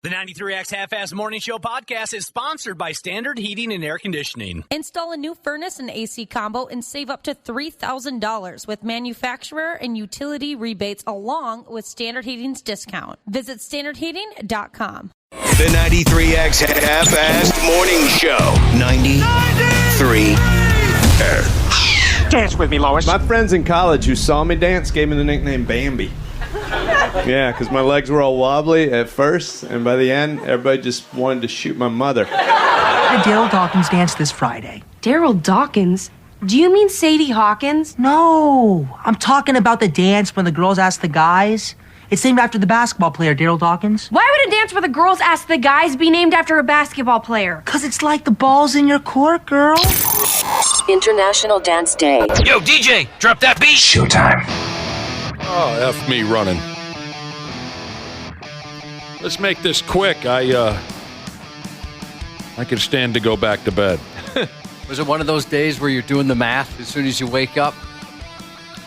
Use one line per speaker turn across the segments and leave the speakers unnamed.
The 93X Half-Ass Morning Show podcast is sponsored by Standard Heating and Air Conditioning.
Install a new furnace and AC combo and save up to $3,000 with manufacturer and utility rebates along with Standard Heating's discount. Visit standardheating.com.
The 93X Half-Ass Morning Show. 93.
Dance with me, Lois.
My friends in college who saw me dance gave me the nickname Bambi. Yeah, because my legs were all wobbly at first, and by the end, everybody just wanted to shoot my mother.
Daryl Dawkins dance this Friday.
Daryl Dawkins? Do you mean Sadie Hawkins?
No, I'm talking about the dance when the girls ask the guys. It's named after the basketball player, Daryl Dawkins.
Why would a dance where the girls ask the guys be named after a basketball player?
Because it's like the ball's in your court, girl.
International Dance Day.
Yo, DJ, drop that beat.
Showtime.
Oh, F me running. Let's make this quick. I can stand to go back to bed.
Was it one of those days where you're doing the math as soon as you wake up?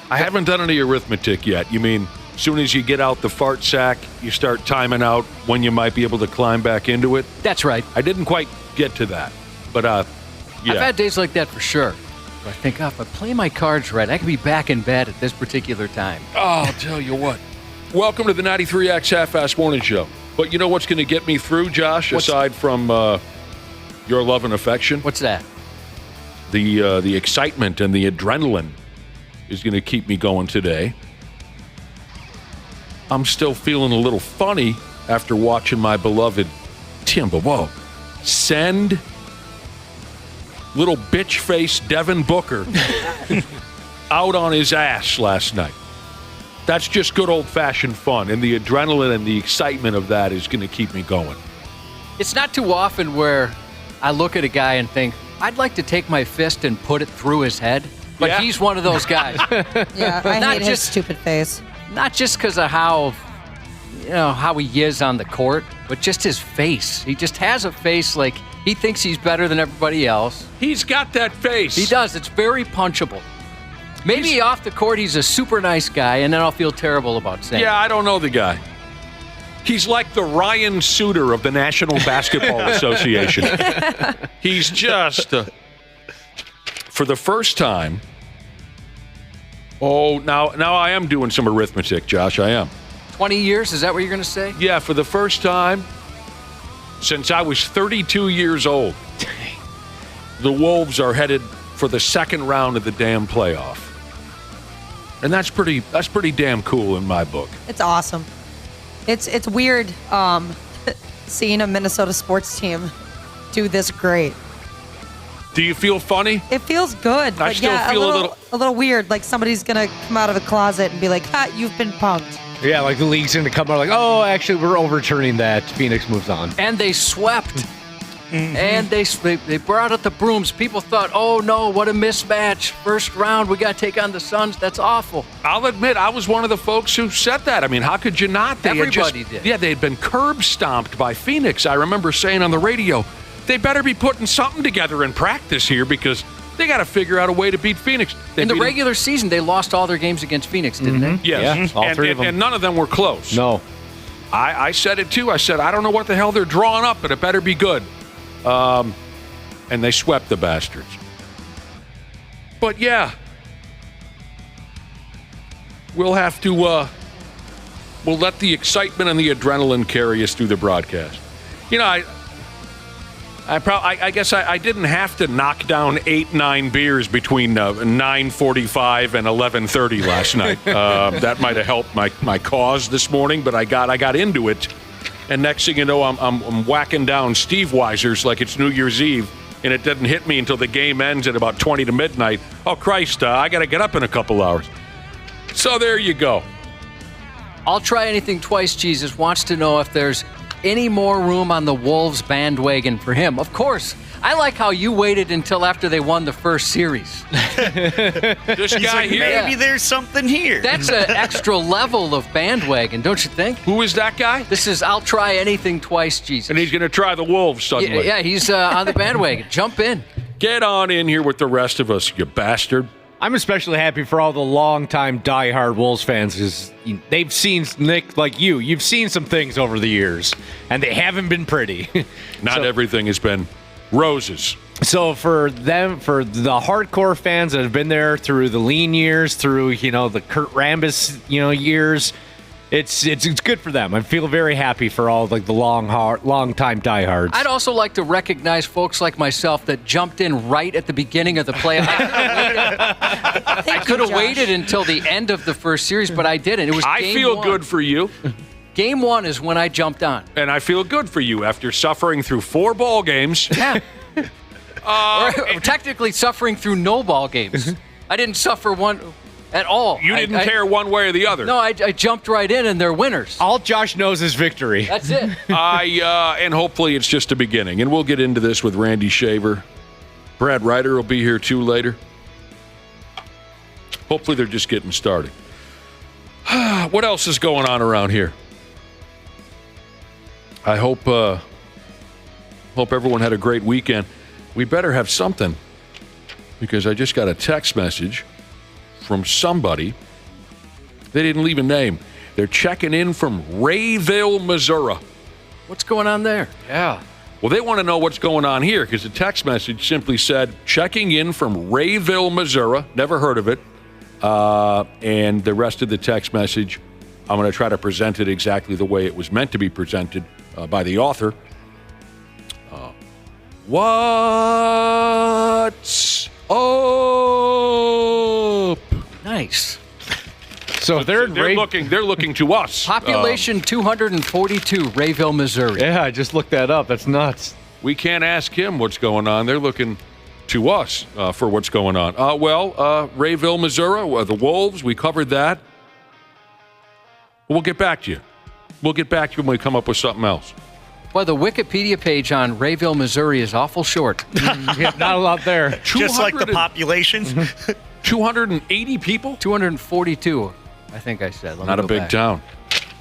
I haven't done any arithmetic yet. You mean as soon as you get out the fart sack, you start timing out when you might be able to climb back into it?
That's right.
I didn't quite get to that, but yeah.
I've had days like that for sure. I think, if I play my cards right, I could be back in bed at this particular time.
Oh, I'll tell you what. Welcome to the 93X Half-Ass Morning Show. But you know what's going to get me through, Josh, aside from your love and affection?
What's that?
The excitement and the adrenaline is going to keep me going today. I'm still feeling a little funny after watching my beloved Timberwolves send little bitch-faced Devin Booker out on his ass last night. That's just good old-fashioned fun, and the adrenaline and the excitement of that is going to keep me going.
It's not too often where I look at a guy and think, I'd like to take my fist and put it through his head, but he's one of those guys.
Yeah, I hate his stupid face.
Not just because of how he is on the court, but just his face. He just has a face like he thinks he's better than everybody else.
He's got that face.
He does. It's very punchable. Maybe off the court he's a super nice guy, and then I'll feel terrible about saying
I don't know the guy. He's like the Ryan Suter of the National Basketball Association. He's just, for the first time, now I am doing some arithmetic, Josh, I am.
20 years, is that what you're going to say?
Yeah, for the first time since I was 32 years old, the Wolves are headed for the second round of the damn playoff. And that's pretty damn cool in my book.
It's awesome. It's weird seeing a Minnesota sports team do this great.
Do you feel funny?
It feels good.
I still feel
a little weird. Like somebody's gonna come out of a closet and be like, "Ha, you've been punked."
Yeah, like the league's going to come out like, oh, actually, we're overturning that. Phoenix moves on.
And they swept. And they brought out the brooms. People thought, oh, no, what a mismatch. First round, we got to take on the Suns. That's awful.
I'll admit, I was one of the folks who said that. I mean, how could you not?
Everybody did.
Yeah, they had been curb stomped by Phoenix. I remember saying on the radio, they better be putting something together in practice here because they got to figure out a way to beat Phoenix.
In the regular season, they lost all their games against Phoenix, didn't they?
Yes.
Yeah, all three of them.
And none of them were close.
No.
I said it too. I said, I don't know what the hell they're drawing up, but it better be good. And they swept the bastards. But yeah, we'll have to, we'll let the excitement and the adrenaline carry us through the broadcast. You know, I guess I didn't have to knock down 8-9 beers between 9:45 and 11:30 last night. That might have helped my cause this morning, but I got into it, and next thing you know, I'm whacking down Steve Weisers like it's New Year's Eve, and it didn't hit me until the game ends at about 20 to midnight. Oh Christ! I got to get up in a couple hours. So there you go.
I'll try anything twice. Jesus wants to know if there's any more room on the Wolves bandwagon for him. Of course. I like how you waited until after they won the first series.
This guy here.
Maybe there's something here.
That's an extra level of bandwagon, don't you think?
Who is that guy?
This is I'll try anything twice, Jesus.
And he's going to try the Wolves suddenly.
Yeah, he's on the bandwagon. Jump in.
Get on in here with the rest of us, you bastard.
I'm especially happy for all the longtime diehard Wolves fans because they've seen, Nick, like you've seen some things over the years, and they haven't been pretty.
Not everything has been roses.
So for them, for the hardcore fans that have been there through the lean years, through the Kurt Rambis years, it's good for them. I feel very happy for all like the long time diehards.
I'd also like to recognize folks like myself that jumped in right at the beginning of the playoffs. I could have waited until the end of the first series, but I didn't. It was
I
game
feel
one.
good for you.
Game 1 is when I jumped on.
And I feel good for you after suffering through 4 ball games.
Yeah. Or technically suffering through no ball games. I didn't suffer one at all.
You didn't care one way or the other.
No, I jumped right in, and they're winners.
All Josh knows is victory.
That's it.
And hopefully it's just a beginning. And we'll get into this with Randy Shaver. Brad Ryder will be here, too, later. Hopefully they're just getting started. What else is going on around here? I hope everyone had a great weekend. We better have something, because I just got a text message from somebody. They didn't leave a name. They're checking in from Rayville, Missouri.
What's going on there?
Yeah.
Well, they want to know what's going on here, because the text message simply said, checking in from Rayville, Missouri. Never heard of it. And the rest of the text message, I'm going to try to present it exactly the way it was meant to be presented by the author. What's up?
Nice.
So they're
looking to us.
Population 242, Rayville, Missouri.
Yeah, I just looked that up. That's nuts.
We can't ask him what's going on. They're looking to us for what's going on. Rayville, Missouri, the Wolves, we covered that. We'll get back to you. We'll get back to you when we come up with something else.
Well, the Wikipedia page on Rayville, Missouri is awful short.
Yeah, not a lot there.
Just like the population.
280 people?
242, I think I said.
Not a big town.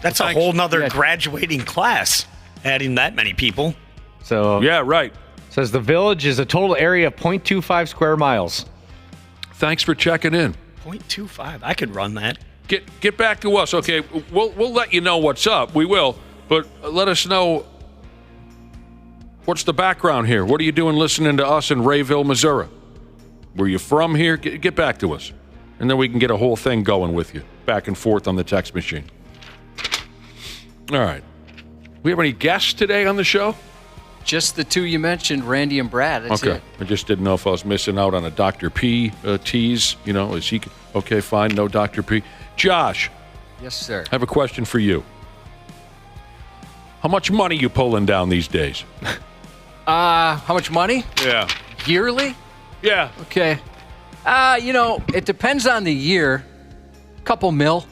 That's a whole nother graduating class, adding that many people.
So
yeah, right.
Says the village is a total area of 0.25 square miles.
Thanks for checking in.
0.25. I could run that.
Get back to us. Okay, we'll let you know what's up. We will. But let us know what's the background here. What are you doing listening to us in Rayville, Missouri? Were you from here? Get back to us. And then we can get a whole thing going with you. Back and forth on the text machine. All right. We have any guests today on the show?
Just the two you mentioned, Randy and Brad. That's
okay.
it.
I just didn't know if I was missing out on a Dr. P tease. Is he... Okay, fine. No Dr. P. Josh.
Yes, sir.
I have a question for you. How much money you pulling down these days?
How much money?
Yeah.
Yearly?
Yeah.
Okay. It depends on the year. Couple mil.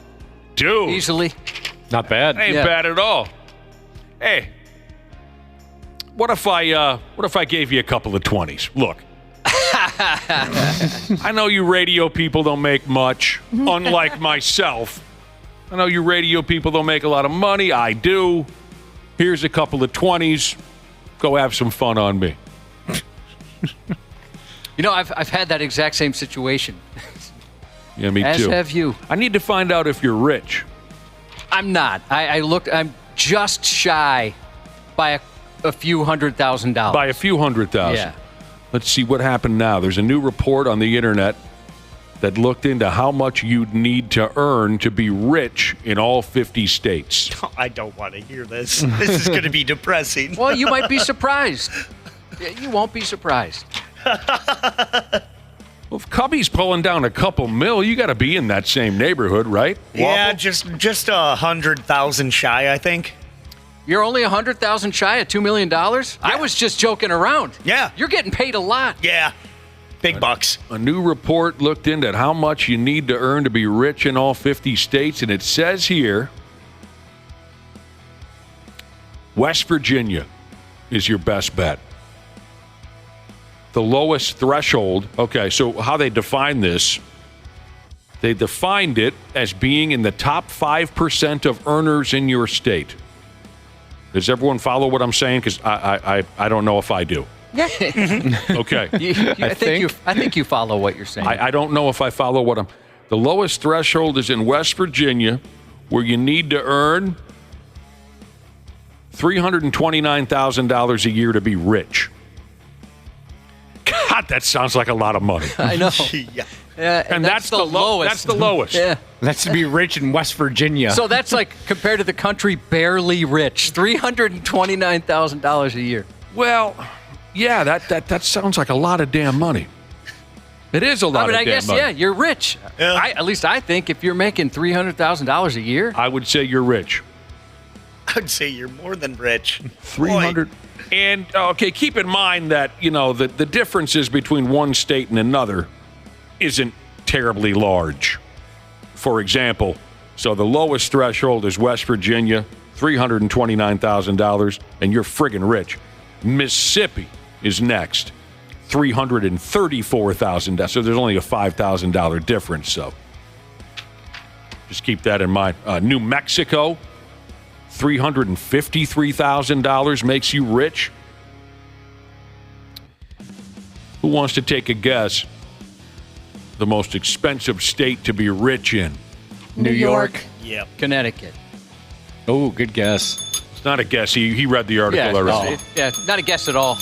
Dude.
Easily.
Not bad.
Ain't bad at all. Hey. What if I gave you a couple of 20s? Look. I know you radio people don't make much, unlike myself. I know you radio people don't make a lot of money. I do. Here's a couple of 20s. Go have some fun on me.
I've had that exact same situation.
Yeah, me
too. As have you.
I need to find out if you're rich.
I'm not. I'm just shy by a few $100,000.
By a few $100,000.
Yeah.
Let's see what happened now. There's a new report on the internet that looked into how much you'd need to earn to be rich in all 50 states.
Oh, I don't want to hear this. This is going to be depressing.
Well, you might be surprised. You won't be surprised.
Well, if Cubby's pulling down a couple mil, you got to be in that same neighborhood, right?
Yeah,
Wobble?
just 100,000 shy, I think.
You're only 100,000 shy of $2 million? Yeah. I was just joking around.
Yeah.
You're getting paid a lot.
Yeah. Big bucks.
A new report looked into how much you need to earn to be rich in all 50 states, and it says here, West Virginia is your best bet. The lowest threshold, okay, so how they define this, they defined it as being in the top 5% of earners in your state. Does everyone follow what I'm saying? Because I don't know if I do. Okay.
I think you follow what you're saying.
I don't know if I follow what I'm. The lowest threshold is in West Virginia, where you need to earn $329,000 a year to be rich. God, that sounds like a lot of money.
I know.
Yeah. And that's the lowest. That's the lowest.
Yeah.
That's to be rich in West Virginia.
So that's like compared to the country barely rich, $329,000 a year.
Well, yeah, that sounds like a lot of damn money. It is a lot of damn money. I guess,
yeah, you're rich. Yeah. At least I think if you're making $300,000 a year.
I would say you're rich.
I'd say you're more than rich.
300. And, okay, keep in mind that, the differences between one state and another isn't terribly large. For example, so the lowest threshold is West Virginia, $329,000, and you're friggin' rich. Mississippi is next, $334,000. So there's only a $5,000 difference. So just keep that in mind. New Mexico, $353,000 makes you rich. Who wants to take a guess? The most expensive state to be rich in?
New York.
Yep.
Connecticut.
Oh, good guess.
It's not a guess. He read the article already.
Yeah, not a guess at all.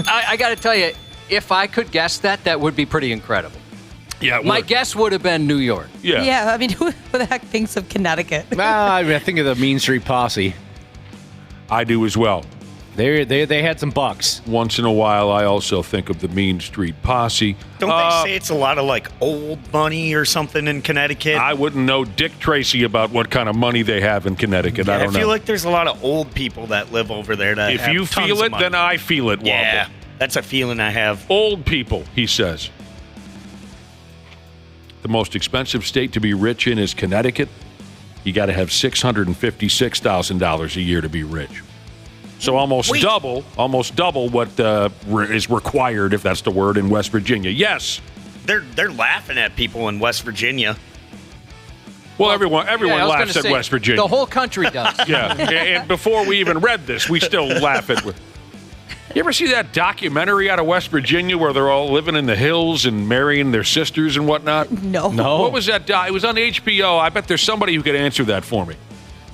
I got to tell you, if I could guess that would be pretty incredible.
Yeah,
my guess would have been New York.
Yeah.
Yeah, I mean, who the heck thinks of Connecticut?
I think of the Mean Street Posse.
I do as well.
They had some bucks.
Once in a while, I also think of the Mean Street Posse.
Don't they say it's a lot of like old money or something in Connecticut?
I wouldn't know Dick Tracy about what kind of money they have in Connecticut.
Yeah,
I don't know.
I feel like there's a lot of old people that live over there. That
if you feel it, then I feel it, Wobble.
Yeah, that's a feeling I have.
Old people, he says. The most expensive state to be rich in is Connecticut. You got to have $656,000 a year to be rich. So almost double what is required, if that's the word, in West Virginia. Yes.
They're laughing at people in West Virginia.
Well, everyone laughs at West Virginia.
The whole country does.
Yeah. And before we even read this, we still laugh at it. You ever see that documentary out of West Virginia where they're all living in the hills and marrying their sisters and whatnot?
No.
What was that? It was on HBO. I bet there's somebody who could answer that for me.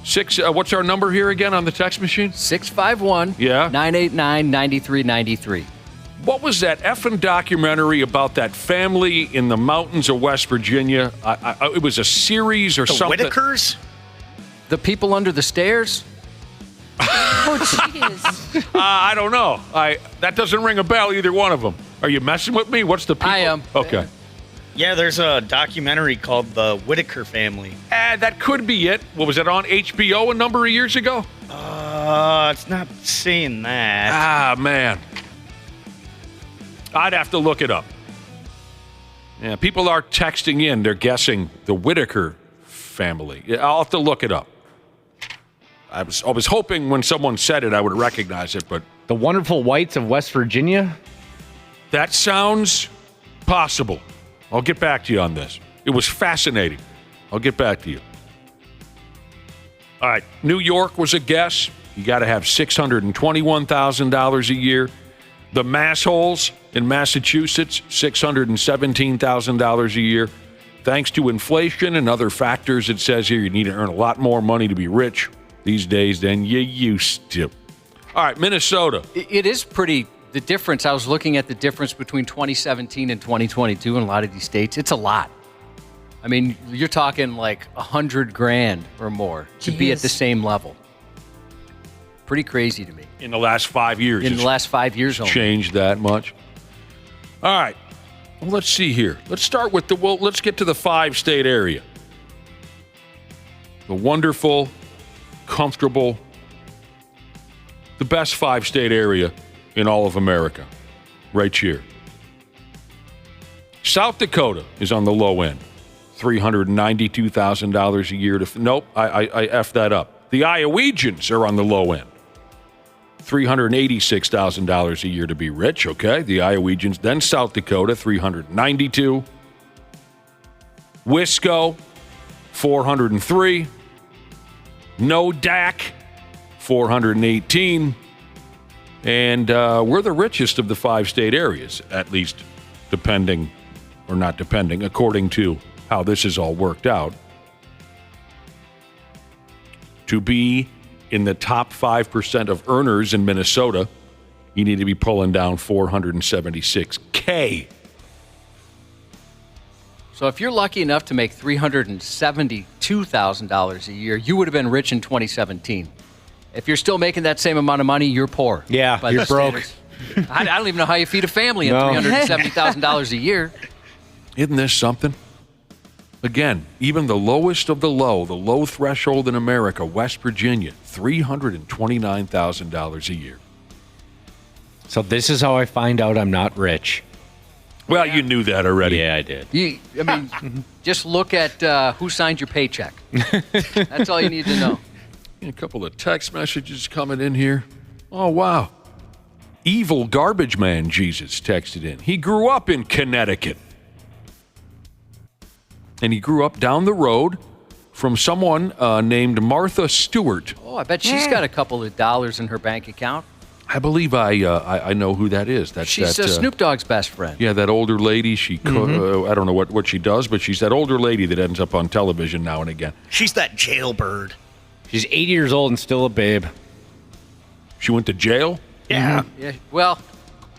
What's our number here again on the text machine?
651
Yeah.
989-9393.
What was that effing documentary about that family in the mountains of West Virginia? It was a series or something.
The Whitakers?
The people under the stairs?
Oh, jeez.
I don't know. That doesn't ring a bell, either one of them. Are you messing with me? What's the people?
I am.
Okay.
Yeah, there's a documentary called The Whitaker Family.
That could be it. What was it on HBO a number of years ago?
It's not saying that.
Ah, man. I'd have to look it up. Yeah, people are texting in. They're guessing the Whitaker family. I'll have to look it up. I was hoping when someone said it, I would recognize it, but
The Wonderful Whites of West Virginia?
that sounds possible. I'll get back to you on this. It was fascinating. I'll get back to you. All right, New York was a guess. You got to have $621,000 a year. The Massholes in Massachusetts, $617,000 a year. Thanks to inflation and other factors, it says here you need to earn a lot more money to be rich these days than you used to. All right, Minnesota.
It is pretty, the difference, I was looking at the difference between 2017 and 2022 in a lot of these states. It's a lot. I mean, you're talking like $100,000 or more to be at the same level. Pretty crazy to me.
In the last 5 years.
In the last 5 years only.
Changed that much. All right. Well, let's see here. Let's start with let's get to the 5-state area. The wonderful, comfortable, the best 5-state area in all of America. Right here. South Dakota is on the low end. $392,000 a year to... Nope, I effed that up. The Iowegians are on the low end. $386,000 a year to be rich, okay? The Iowegians. Then South Dakota, $392,000. Wisco, $403,000. No DAC, $418,000. And we're the richest of the 5 state areas, at least depending, or not depending, according to how this is all worked out. To be in the top 5% of earners in Minnesota, you need to be pulling down $476K.
So if you're lucky enough to make $372,000 a year, you would have been rich in 2017. If you're still making that same amount of money, you're poor.
Yeah, you're broke.
I don't even know how you feed a family on $370,000 a year.
Isn't this something? Again, even the lowest of the low threshold in America, West Virginia, $329,000 a year.
So this is how I find out I'm not rich.
Well, you knew that already.
Yeah, I did.
Just look at who signed your paycheck. That's all you need to know.
A couple of text messages coming in here. Oh, wow. Evil Garbage Man Jesus texted in. He grew up in Connecticut. And he grew up down the road from someone named Martha Stewart.
Oh, I bet she's got a couple of dollars in her bank account.
I believe I know who that is.
She's Snoop Dogg's best friend.
Yeah, that older lady. I don't know what she does, but she's that older lady that ends up on television now and again.
She's that jailbird.
She's 80 years old and still a babe.
She went to jail?
Yeah.
Yeah. Well,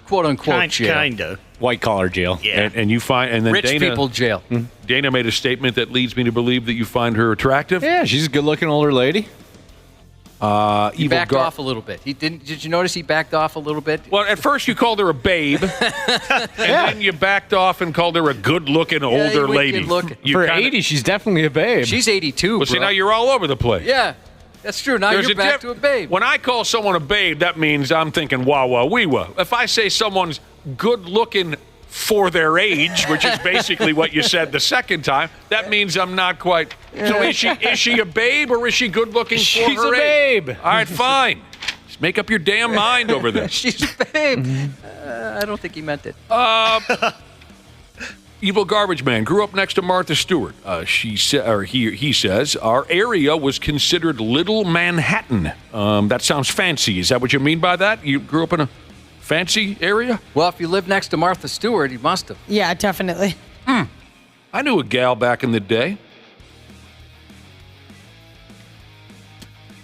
quote unquote jail.
Kinda.
White collar jail.
Yeah.
And you find, and then
Rich
Dana,
people jail.
Dana made a statement that leads me to believe that you find her attractive.
Yeah, she's a good looking older lady.
He backed off a little bit. Did you notice he backed off a little bit?
Well, at first you called her a babe, and then you backed off and called her a good-looking older lady.
For 80, she's definitely a babe.
She's 82,
Well, see, now you're all over the place.
Yeah, that's true. Now you're back to a babe.
When I call someone a babe, that means I'm thinking wah-wah-wee-wah. If I say someone's good-looking for their age, which is basically what you said the second time, that means I'm not quite. So is she a babe or is she good looking for
She's
her
a
age?
babe.
All right, fine. Just make up your damn mind over this.
She's a babe. I don't think he meant it.
Evil Garbage Man grew up next to Martha Stewart. He says our area was considered Little Manhattan. That sounds fancy. Is that what you mean by that? You grew up in a fancy area?
Well, if you live next to Martha Stewart, you must have.
Yeah, definitely.
I knew a gal back in the day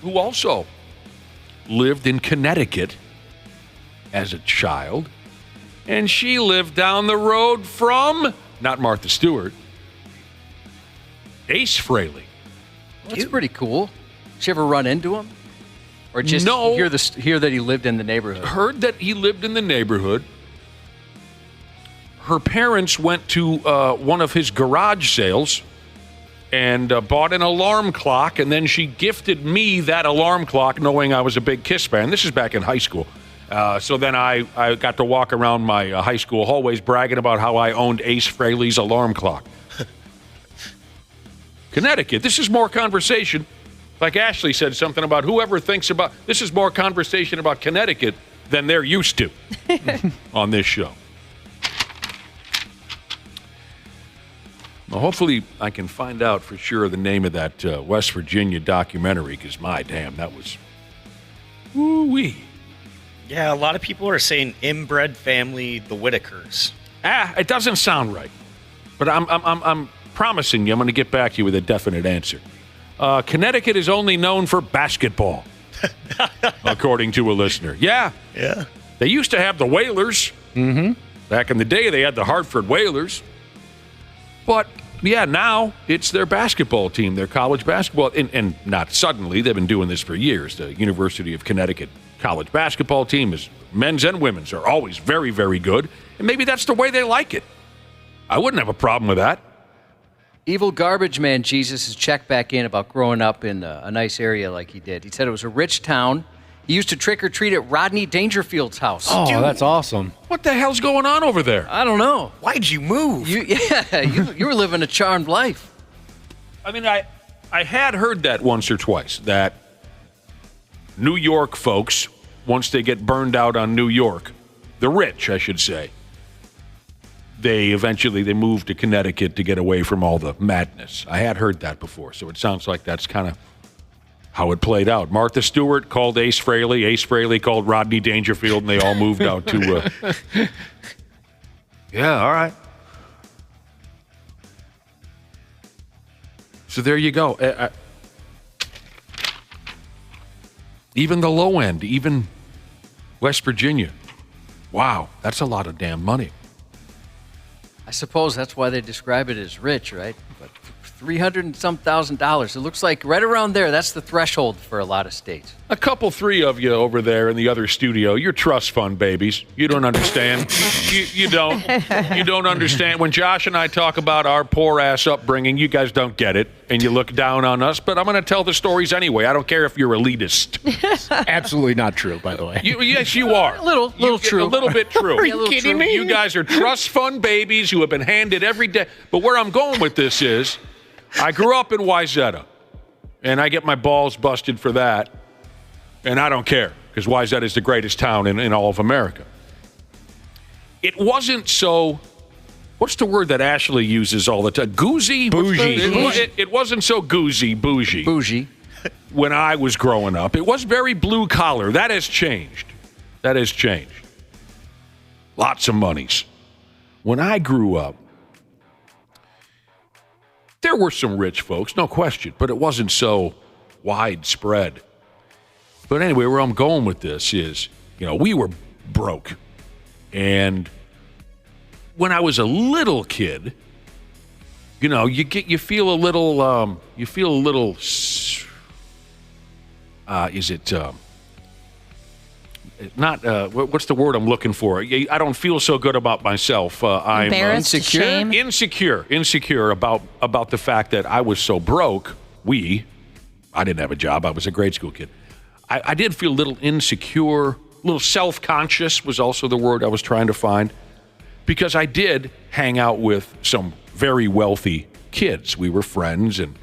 who also lived in Connecticut as a child, and she lived down the road from, not Martha Stewart, Ace Frehley.
That's pretty cool. Did you ever run into him? Or just
No.
hear that he lived in the neighborhood?
Heard that he lived in the neighborhood. Her parents went to one of his garage sales and bought an alarm clock, and then she gifted me that alarm clock knowing I was a big Kiss fan. This is back in high school. So then I got to walk around my high school hallways bragging about how I owned Ace Frehley's alarm clock. Connecticut, this is more conversation. Like Ashley said something about whoever thinks about, this is more conversation about Connecticut than they're used to on this show. Well, hopefully I can find out for sure the name of that West Virginia documentary, because my damn, that was woo-wee.
Yeah, a lot of people are saying inbred family, the Whitakers.
It doesn't sound right. But I'm promising you I'm going to get back to you with a definite answer. Connecticut is only known for basketball, according to a listener. Yeah. They used to have the Whalers. Back in the day, they had the Hartford Whalers. But, yeah, now it's their basketball team, their college basketball. And not suddenly. They've been doing this for years. The University of Connecticut college basketball team, is men's and women's, are always very, very good. And maybe that's the way they like it. I wouldn't have a problem with that.
Evil Garbage Man Jesus has checked back in about growing up in a nice area like he did. He said it was a rich town. He used to trick or treat at Rodney Dangerfield's house.
Oh, dude, that's awesome.
What the hell's going on over there?
I don't know.
Why'd you move?
You were living a charmed life.
I mean, I had heard that once or twice, that New York folks, once they get burned out on New York, the rich, I should say, they move to Connecticut to get away from all the madness. I had heard that before, so it sounds like that's kind of how it played out. Martha Stewart called Ace Frehley. Ace Frehley called Rodney Dangerfield, and they all moved out to... yeah, all right. So there you go. Even the low end, even West Virginia. Wow, that's a lot of damn money.
I suppose that's why they describe it as rich, right? But $300 and some $1,000. It looks like right around there, that's the threshold for a lot of states.
A couple, three of you over there in the other studio, you're trust fund babies. You don't understand. You don't. You don't understand. When Josh and I talk about our poor ass upbringing, you guys don't get it, and you look down on us. But I'm going to tell the stories anyway. I don't care if you're elitist.
Absolutely not true, by the way.
Yes, you are.
A little true.
A little bit true.
Are you kidding me?
You guys are trust fund babies who have been handed every day. But where I'm going with this is, I grew up in Wayzata, and I get my balls busted for that, and I don't care, because Wayzata is the greatest town in all of America. It wasn't so, what's the word that Ashley uses all the time? Goozy?
Bougie.
It wasn't so bougie.
Bougie.
When I was growing up. It was very blue collar. That has changed. Lots of monies. When I grew up, there were some rich folks, no question, but it wasn't so widespread. But anyway, where I'm going with this is, we were broke. And when I was a little kid, you feel a little, what's the word I'm looking for? I don't feel so good about myself. I'm
embarrassed, shame?
Insecure about the fact that I was so broke. I didn't have a job. I was a grade school kid. I did feel a little insecure, a little self-conscious was also the word I was trying to find, because I did hang out with some very wealthy kids. We were friends, and,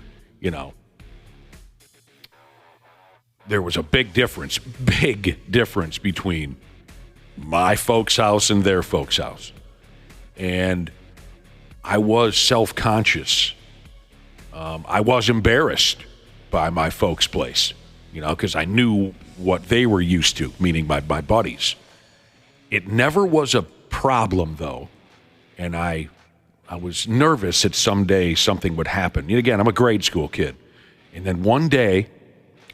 there was a big difference between my folks' house and their folks' house. And I was self-conscious. I was embarrassed by my folks' place, because I knew what they were used to, meaning my buddies. It never was a problem, though, and I was nervous that someday something would happen. And again, I'm a grade school kid. And then one day,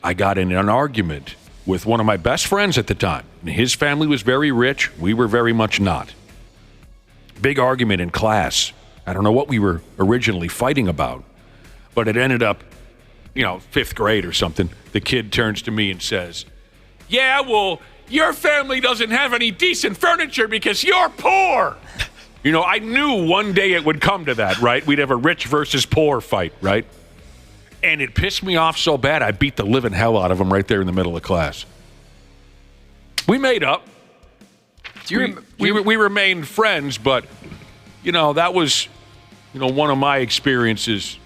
I got in an argument with one of my best friends at the time. His family was very rich. We were very much not. Big argument in class. I don't know what we were originally fighting about, but it ended up, fifth grade or something. The kid turns to me and says, "Yeah, well, your family doesn't have any decent furniture because you're poor." I knew one day it would come to that, right? We'd have a rich versus poor fight, right? And it pissed me off so bad, I beat the living hell out of him right there in the middle of class. We made up. We remained friends, but, that was, one of my experiences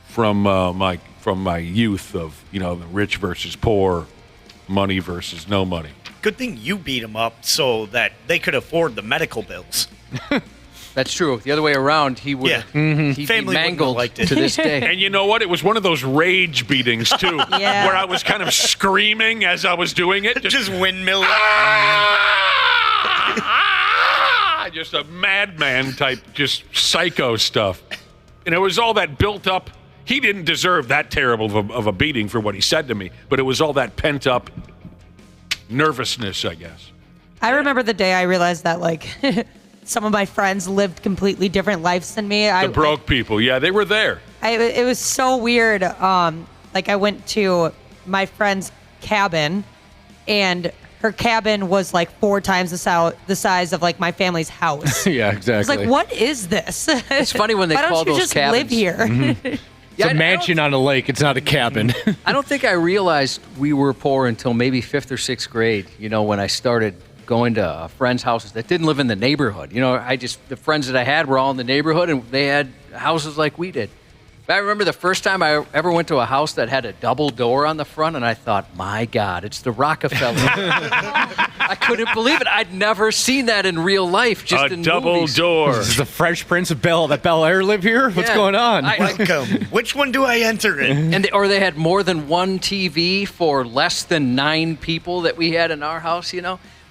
from my youth of, the rich versus poor, money versus no money.
Good thing you beat him up so that they could afford the medical bills.
That's true. The other way around, he would he'd be mangled to this day.
And you know what? It was one of those rage beatings, too, where I was kind of screaming as I was doing it.
Just windmilling.
Just a madman type, just psycho stuff. And it was all that built up. He didn't deserve that terrible of a beating for what he said to me, but it was all that pent up nervousness, I guess.
I remember the day I realized that, some of my friends lived completely different lives than me.
The broke people, yeah, they were there.
It was so weird. I went to my friend's cabin, and her cabin was 4 times the size of my family's house.
Yeah, exactly.
It's what is this?
It's funny when they call those
just
cabins.
live here?
Mm-hmm. It's a mansion on a lake. It's not a cabin.
I don't think I realized we were poor until maybe 5th or 6th grade, when I started going to friends' houses that didn't live in the neighborhood. The friends that I had were all in the neighborhood, and they had houses like we did. I remember the first time I ever went to a house that had a double door on the front, and I thought, my God, it's the Rockefeller. I couldn't believe it. I'd never seen that in real life, just in
double
movies.
door.
This is the Fresh Prince of Bel Air live here? What's going on?
Welcome. Which one do I enter in?
Or they had more than one TV for less than 9 people that we had in our house,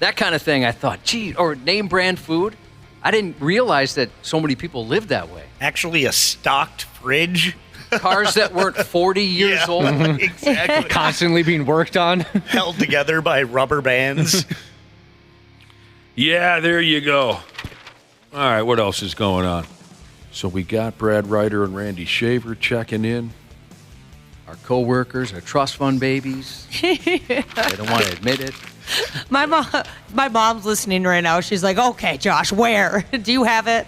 That kind of thing. I thought, gee, or name brand food. I didn't realize that so many people lived that way.
Actually, a stocked fridge.
Cars that weren't 40 years old.
Exactly.
Constantly being worked on.
Held together by rubber bands.
Yeah, there you go. All right, what else is going on? So we got Brad Ryder and Randy Shaver checking in.
Our co-workers are trust fund babies. They don't want to admit it.
My mom's listening right now. She's like, okay, Josh, where? Do you have it?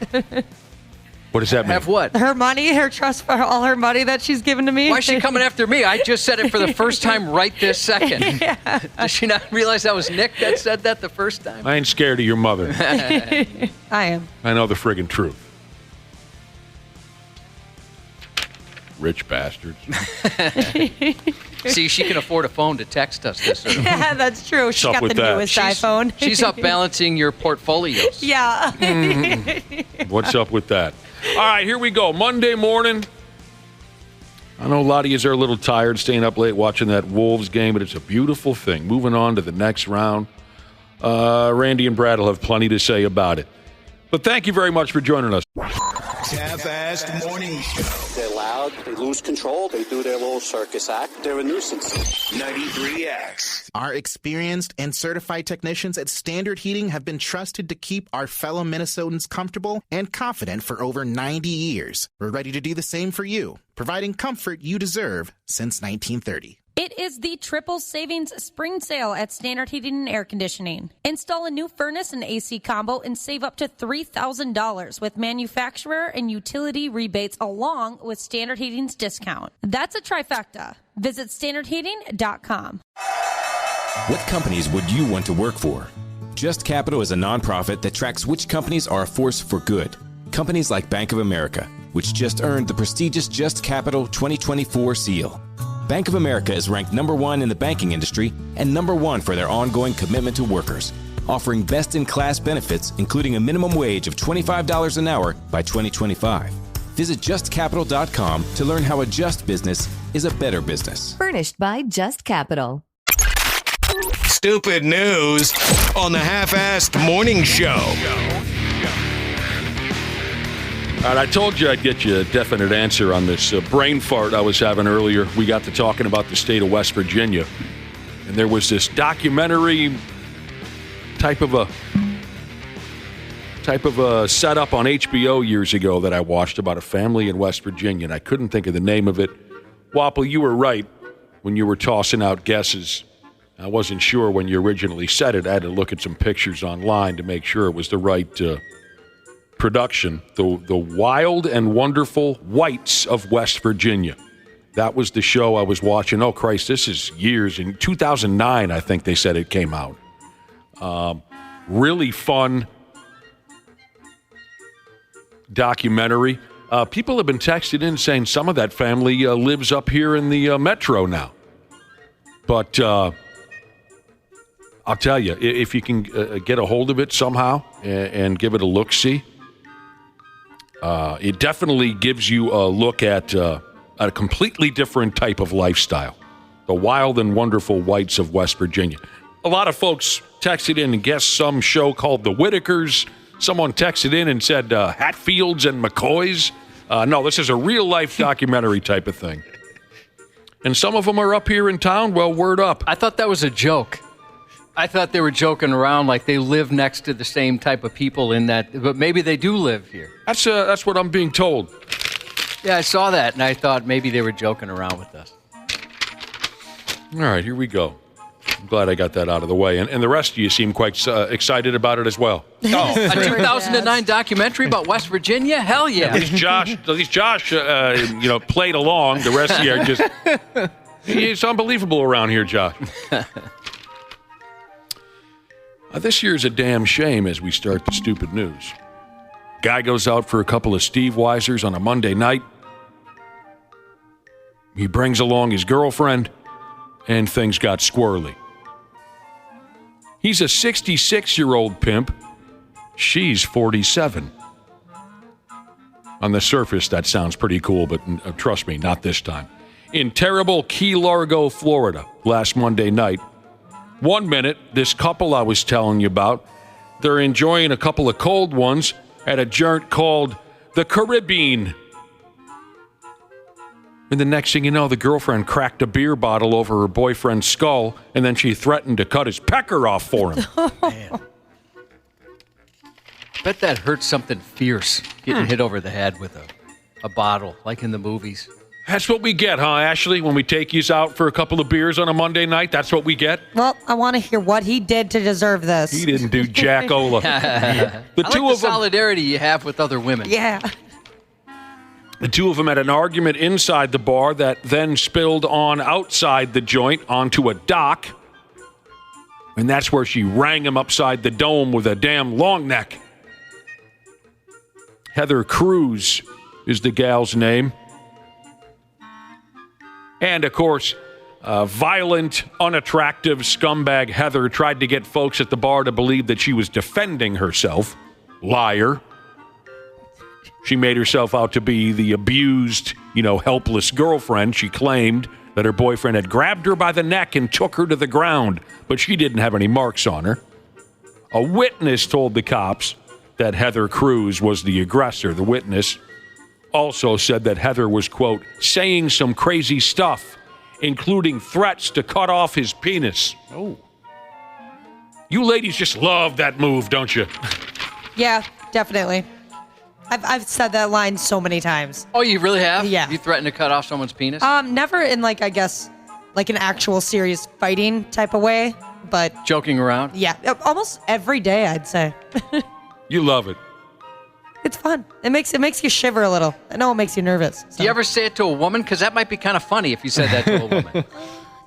What does that mean?
Have what?
Her money, her trust for all her money that she's given to me.
Why is she coming after me? I just said it for the first time right this second.
Yeah.
Does she not realize that was Nick that said that the first time?
I ain't scared of your mother.
I am.
I know the friggin' truth. Rich bastards.
See, she can afford a phone to text us this early.
Yeah, that's true. She got the newest iPhone.
She's up balancing your portfolios.
Yeah.
What's up with that? All right, here we go. Monday morning. I know a lot of you are a little tired staying up late watching that Wolves game, but it's a beautiful thing. Moving on to the next round. Randy and Brad will have plenty to say about it. But thank you very much for joining us.
Half-assed morning show.
They're loud, they lose control, they do their little circus act. They're a nuisance.
93X.
Our experienced and certified technicians at Standard Heating have been trusted to keep our fellow Minnesotans comfortable and confident for over 90 years. We're ready to do the same for you, providing comfort you deserve since 1930.
It is the triple savings spring sale at Standard Heating and Air Conditioning. Install a new furnace and AC combo and save up to $3,000 with manufacturer and utility rebates along with Standard Heating's discount. That's a trifecta. Visit standardheating.com.
What companies would you want to work for? Just Capital is a nonprofit that tracks which companies are a force for good. Companies like Bank of America, which just earned the prestigious Just Capital 2024 seal. Bank of America is ranked #1 in the banking industry and #1 for their ongoing commitment to workers, offering best-in-class benefits, including a minimum wage of $25 an hour by 2025. Visit justcapital.com to learn how a just business is a better business.
Furnished by Just Capital.
Stupid news on the Half-assed Morning Show.
All right, I told you I'd get you a definite answer on this brain fart I was having earlier. We got to talking about the state of West Virginia, and there was this documentary type of a setup on HBO years ago that I watched about a family in West Virginia, and I couldn't think of the name of it. Wapple, you were right when you were tossing out guesses. I wasn't sure when you originally said it. I had to look at some pictures online to make sure it was the right production. The Wild and Wonderful Whites of West Virginia. That was the show I was watching. Oh, Christ, this is years. In 2009, I think they said it came out. Really fun documentary. People have been texted in saying some of that family lives up here in the metro now. But I'll tell you, if you can get a hold of it somehow and give it a look-see, it definitely gives you a look at a completely different type of lifestyle. The Wild and Wonderful Whites of West Virginia. A lot of folks texted in and guessed some show called The Whitakers. Someone texted in and said Hatfields and McCoys. No, this is a real-life documentary type of thing. And some of them are up here in town. Well, word up.
I thought that was a joke. I thought they were joking around like they live next to the same type of people in that, but maybe they do live here.
That's what I'm being told.
Yeah, I saw that, and I thought maybe they were joking around with us.
All right, here we go. I'm glad I got that out of the way. And the rest of you seem quite excited about it as well.
Oh, a 2009 documentary about West Virginia? Hell yeah.
At least Josh, played along. The rest of you are just... It's unbelievable around here, Josh. This year's a damn shame as we start the stupid news. Guy goes out for a couple of Steve Weisers on a Monday night. He brings along his girlfriend, and things got squirrely. He's a 66-year-old pimp. She's 47. On the surface, that sounds pretty cool, but trust me, not this time. In terrible Key Largo, Florida, last Monday night, 1 minute, this couple I was telling you about, they're enjoying a couple of cold ones at a joint called the Caribbean. And the next thing you know, the girlfriend cracked a beer bottle over her boyfriend's skull, and then she threatened to cut his pecker off for him.
Man. Bet that hurts something fierce, getting hit over the head with a bottle, like in the movies.
That's what we get, huh, Ashley? When we take you out for a couple of beers on a Monday night, that's what we get?
Well, I want to hear what he did to deserve this.
He didn't do jack-ola.
I like the solidarity you have with other women.
Yeah.
The two of them had an argument inside the bar that then spilled on outside the joint onto a dock. And that's where she rang him upside the dome with a damn long neck. Heather Cruz is the gal's name. And, of course, violent, unattractive scumbag Heather tried to get folks at the bar to believe that she was defending herself. Liar. She made herself out to be the abused, helpless girlfriend. She claimed that her boyfriend had grabbed her by the neck and took her to the ground, but she didn't have any marks on her. A witness told the cops that Heather Cruz was the aggressor. The witness also said that Heather was, quote, saying some crazy stuff, including threats to cut off his penis. Oh. You ladies just love that move, don't you?
Yeah, definitely. I've said that line so many times.
Oh, you really have?
Yeah.
You threatened to cut off someone's penis?
Never in an actual serious fighting type of way, but
joking around?
Yeah, almost every day, I'd say.
You love it.
It's fun. It makes you shiver a little. I know it makes you nervous. So.
Do you ever say it to a woman? Because that might be kind of funny if you said that to a woman.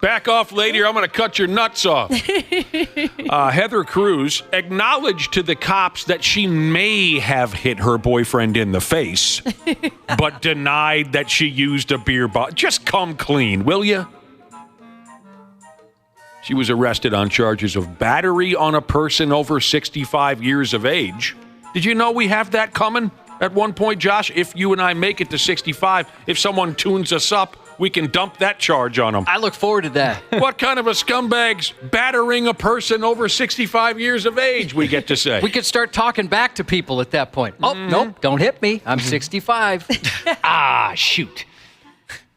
Back off, lady, or I'm going to cut your nuts off. Heather Cruz acknowledged to the cops that she may have hit her boyfriend in the face, but denied that she used a beer bottle. Just come clean, will you? She was arrested on charges of battery on a person over 65 years of age. Did you know we have that coming at one point, Josh? If you and I make it to 65, if someone tunes us up, we can dump that charge on them.
I look forward to that.
What kind of a scumbag's battering a person over 65 years of age, we get to say?
We could start talking back to people at that point. Oh, nope, don't hit me. I'm 65.
Shoot.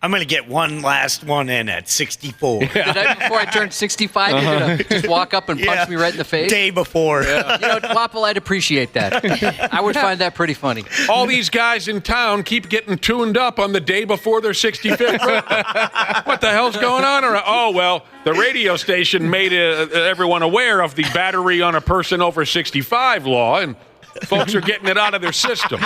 I'm going to get one last one in at 64.
The night before I turn 65, you're going to just walk up and punch me right in the face?
Day before.
Yeah. Wapple, I'd appreciate that. I would find that pretty funny.
All these guys in town keep getting tuned up on the day before their 65th birthday. What the hell's going on? Oh, well, the radio station made everyone aware of the battery on a person over 65 law, and folks are getting it out of their system.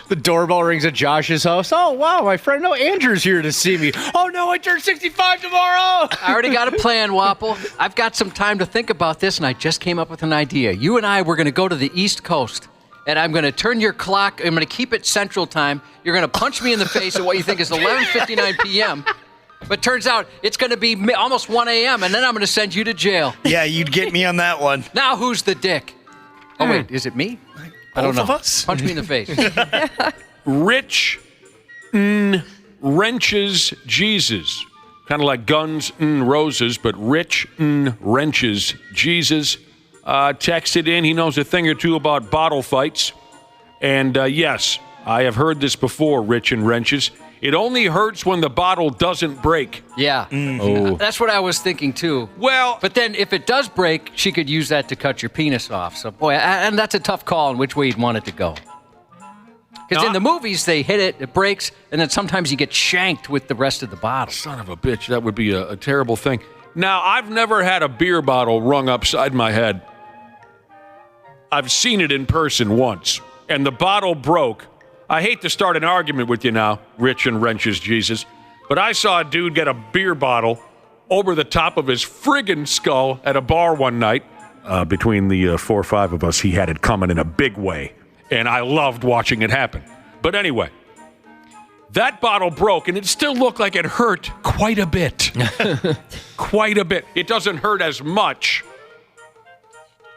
The doorbell rings at Josh's house. Oh, wow, my friend, Andrew's here to see me. Oh, no, I turn 65 tomorrow.
I already got a plan, Wapple. I've got some time to think about this, and I just came up with an idea. You and I, we're going to go to the East Coast, and I'm going to turn your clock. I'm going to keep it Central Time. You're going to punch me in the face at what you think is 11:59 p.m., but turns out it's going to be almost 1 a.m., and then I'm going to send you to jail.
Yeah, you'd get me on that one.
Now who's the dick? Oh, wait, is it me? I don't know.
Both of us?
Punch me in the face.
Rich wrenches Jesus. Kind of like Guns Roses, but Rich wrenches Jesus. Texted in. He knows a thing or two about bottle fights. And yes, I have heard this before, Rich and wrenches. It only hurts when the bottle doesn't break.
Yeah.
Oh.
That's what I was thinking, too.
Well,
but then if it does break, she could use that to cut your penis off. So, boy, and that's a tough call on which way you'd want it to go. Because in the movies, they hit it, it breaks, and then sometimes you get shanked with the rest of the bottle.
Son of a bitch, that would be a terrible thing. Now, I've never had a beer bottle rung upside my head. I've seen it in person once, and the bottle broke. I hate to start an argument with you now, Rich and wrenches Jesus, but I saw a dude get a beer bottle over the top of his friggin' skull at a bar one night. Between the 4 or 5 of us, he had it coming in a big way, and I loved watching it happen. But anyway, That bottle broke, and it still looked like it hurt quite a bit. Quite a bit. It doesn't hurt as much,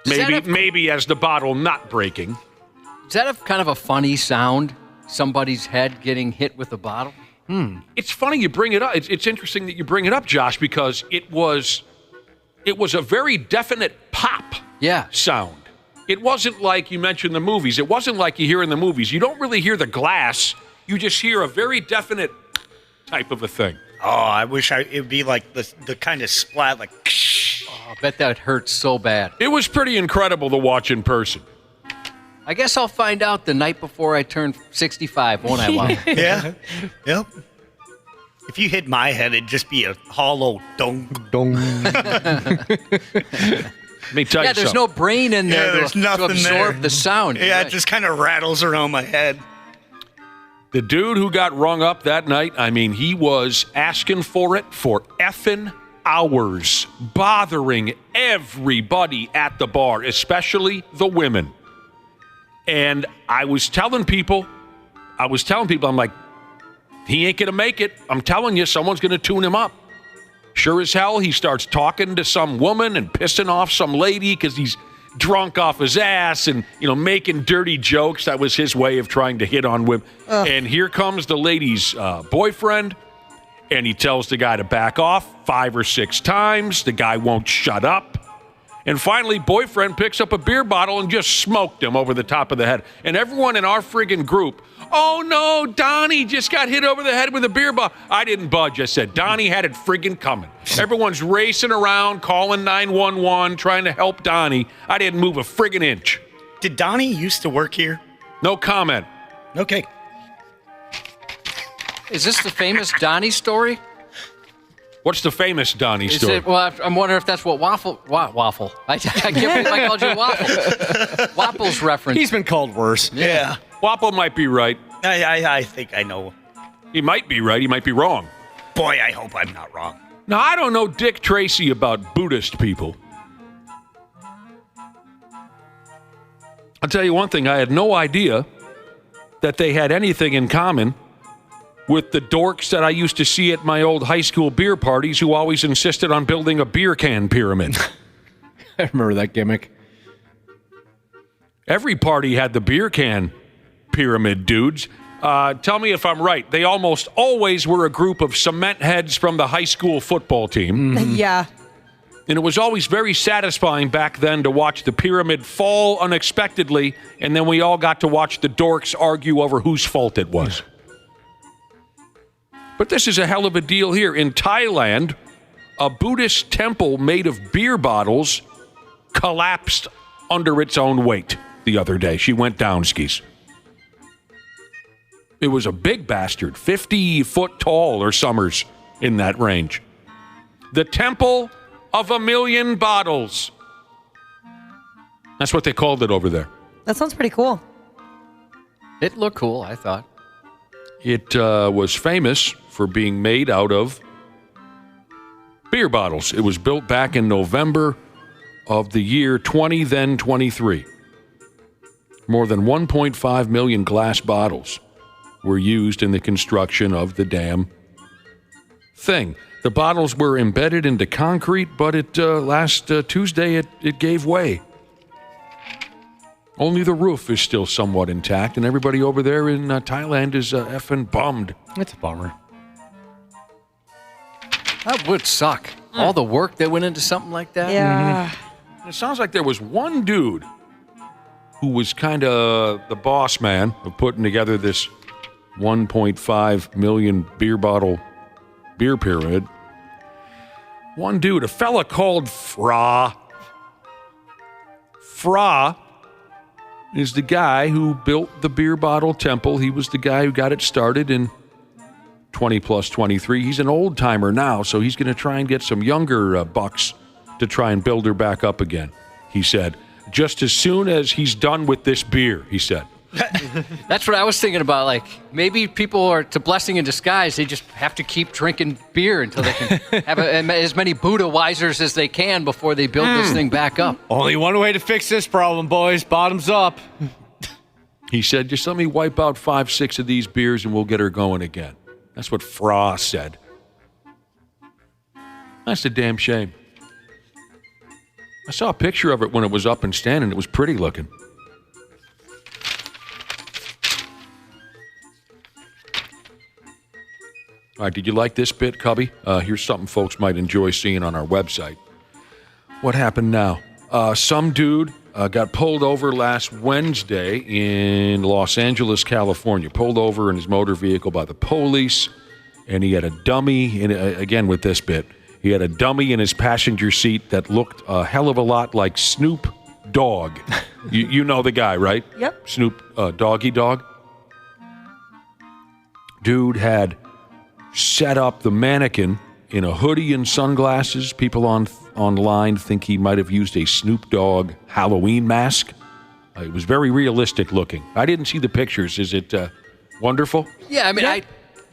maybe as the bottle not breaking.
Is that kind of a funny sound? Somebody's head getting hit with a bottle?
It's funny you bring it up. It's interesting that you bring it up, Josh, because it was a very definite pop sound. It wasn't like you mentioned the movies. It wasn't like you hear in the movies. You don't really hear the glass. You just hear a very definite type of a thing.
Oh, I wish it'd be like the kind of splat, like.
Oh, I bet that hurts so bad.
It was pretty incredible to watch in person.
I guess I'll find out the night before I turn 65, won't I, Wally?
Yeah. Yep. If you hit my head, it'd just be a hollow dong.
Dong.
Let me tell you
there's no brain in there
there's
to
nothing
absorb
there.
the sound.
Yeah, it just kind of rattles around my head.
The dude who got rung up that night, I mean, he was asking for it for effing hours, bothering everybody at the bar, especially the women. And I was telling people, I'm like, he ain't going to make it. I'm telling you, someone's going to tune him up. Sure as hell, he starts talking to some woman and pissing off some lady because he's drunk off his ass and, making dirty jokes. That was his way of trying to hit on women. And here comes the lady's boyfriend, and he tells the guy to back off 5 or 6 times. The guy won't shut up. And finally, boyfriend picks up a beer bottle and just smoked him over the top of the head. And everyone in our friggin' group, oh no, Donnie just got hit over the head with a beer bottle. I didn't budge. I said, Donnie had it friggin' coming. Everyone's racing around, calling 911, trying to help Donnie. I didn't move a friggin' inch.
Did Donnie used to work here?
No comment.
Okay.
Is this the famous Donnie story?
What's the famous Donnie story?
I'm wondering if that's what Waffle. I can't believe I called you Waffle. Waffle's reference.
He's been called worse.
Yeah.
Waffle might be right.
I think I know.
He might be right. He might be wrong.
Boy, I hope I'm not wrong.
Now, I don't know Dick Tracy about Buddhist people. I'll tell you one thing. I had no idea that they had anything in common with the dorks that I used to see at my old high school beer parties who always insisted on building a beer can pyramid.
I remember that gimmick.
Every party had the beer can pyramid dudes. Tell me if I'm right. They almost always were a group of cement heads from the high school football team.
Yeah.
And it was always very satisfying back then to watch the pyramid fall unexpectedly, and then we all got to watch the dorks argue over whose fault it was. But this is a hell of a deal here. In Thailand, a Buddhist temple made of beer bottles collapsed under its own weight the other day. She went down skis. It was a big bastard, 50 foot tall or summers in that range. The Temple of 1,000,000 Bottles. That's what they called it over there.
That sounds pretty cool.
It looked cool, I thought.
It was famous for being made out of beer bottles. It was built back in November of the year 2023. More than 1.5 million glass bottles were used in the construction of the damn thing. The bottles were embedded into concrete, but last Tuesday it gave way. Only the roof is still somewhat intact, and everybody over there in Thailand is effing bummed.
It's a bummer.
That would suck. All the work that went into something like that.
Yeah.
Mm-hmm. It sounds like there was one dude who was kind of the boss man of putting together this 1.5 million beer bottle beer pyramid. One dude, a fella called Fra. Fra is the guy who built the beer bottle temple. He was the guy who got it started in 20 plus 23. He's an old timer now, so he's going to try and get some younger bucks to try and build her back up again, he said. Just as soon as he's done with this beer, he said.
That's what I was thinking about. Like, maybe people are, it's a blessing in disguise. They just have to keep drinking beer until they can have as many Buddha-wisers as they can before they build this thing back up.
Only one way to fix this problem, boys. Bottoms up.
He said, just let me wipe out 5-6 of these beers and we'll get her going again. That's what Fra said. That's a damn shame. I saw a picture of it when it was up and standing. It was pretty looking. All right, did you like this bit, Cubby? Here's something folks might enjoy seeing on our website. What happened now? Some dude got pulled over last Wednesday in Los Angeles, California. Pulled over in his motor vehicle by the police, and he had a dummy, again with this bit, he had a dummy in his passenger seat that looked a hell of a lot like Snoop Dogg. You know the guy, right?
Yep.
Snoop Doggy Dog. Dude had set up the mannequin in a hoodie and sunglasses. People online think he might have used a Snoop Dogg Halloween mask. It was very realistic looking. I didn't see the pictures. Is it wonderful?
Yeah, I mean, I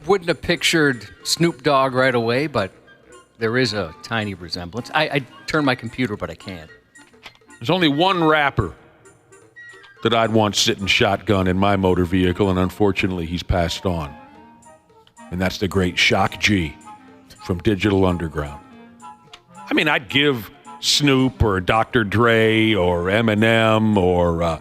wouldn't have pictured Snoop Dogg right away, but there is a tiny resemblance. I turned my computer, but I can't.
There's only one rapper that I'd want sitting shotgun in my motor vehicle, and unfortunately he's passed on. And that's the great Shock G from Digital Underground. I mean, I'd give Snoop or Dr. Dre or Eminem or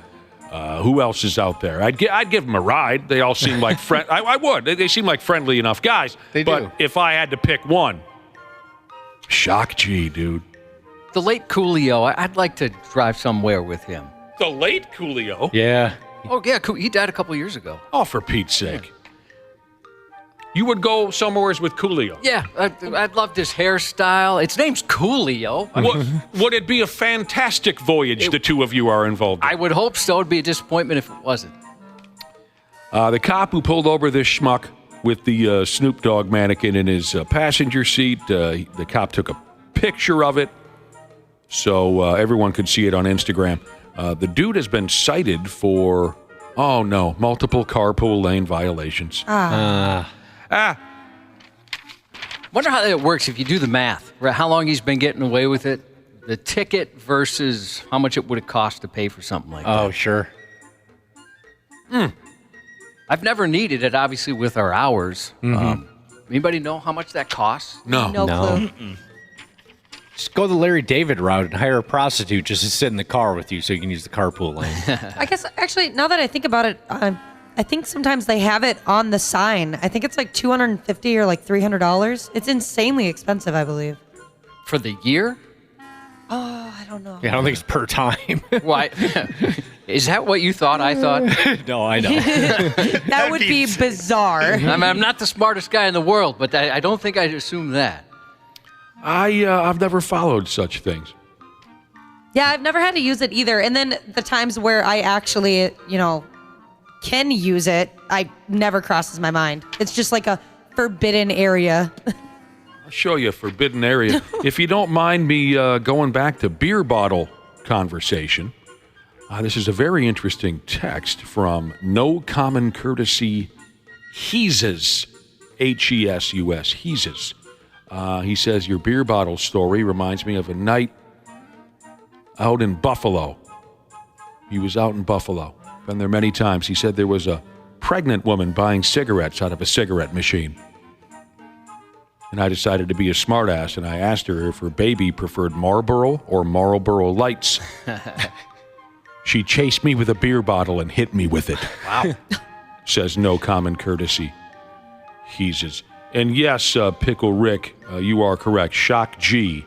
who else is out there? I'd give them a ride. They all seem like I would. They seem like friendly enough guys.
They do.
But if I had to pick one, Shock G, dude.
The late Coolio, I'd like to drive somewhere with him.
The late Coolio?
Yeah.
Oh, yeah, he died a couple years ago.
Oh, for Pete's sake. You would go somewheres with Coolio?
Yeah, I'd love this hairstyle. Its name's Coolio.
Would it be a fantastic voyage the two of you are involved in?
I would hope so. It'd be a disappointment if it wasn't.
The cop who pulled over this schmuck with the Snoop Dogg mannequin in his passenger seat, the cop took a picture of it so everyone could see it on Instagram. The dude has been cited for, multiple carpool lane violations.
Wonder how that works if you do the math. Right? How long he's been getting away with it, the ticket versus how much it would have cost to pay for something like that.
Oh, sure.
I've never needed it, obviously, with our hours. Anybody know how much that costs?
No.
No clue.
Just go the Larry David route and hire a prostitute just to sit in the car with you so you can use the carpool lane.
I guess, actually, now that I think about it, I think sometimes they have it on the sign. I think it's like $250 or like $300. It's insanely expensive, I believe.
For the year?
Oh, I don't know.
Yeah, I don't think it's per time.
Why? Is that what you thought I thought?
No, I know.
That would be bizarre.
I mean, I'm not the smartest guy in the world, but I don't think I'd assume that.
I've never followed such things.
Yeah, I've never had to use it either. And then the times where I actually, can use it, I never crosses my mind. It's just like a forbidden area.
I'll show you a forbidden area. If you don't mind me going back to beer bottle conversation, this is a very interesting text from No Common Courtesy Heeses, Hesus, Heeses. He says, your beer bottle story reminds me of a night out in Buffalo. He was out in Buffalo. Been there many times. He said there was a pregnant woman buying cigarettes out of a cigarette machine. And I decided to be a smartass, and I asked her if her baby preferred Marlboro or Marlboro Lights. She chased me with a beer bottle and hit me with it.
Wow.
Says No Common Courtesy. Heeses. And yes, Pickle Rick, you are correct. Shock G,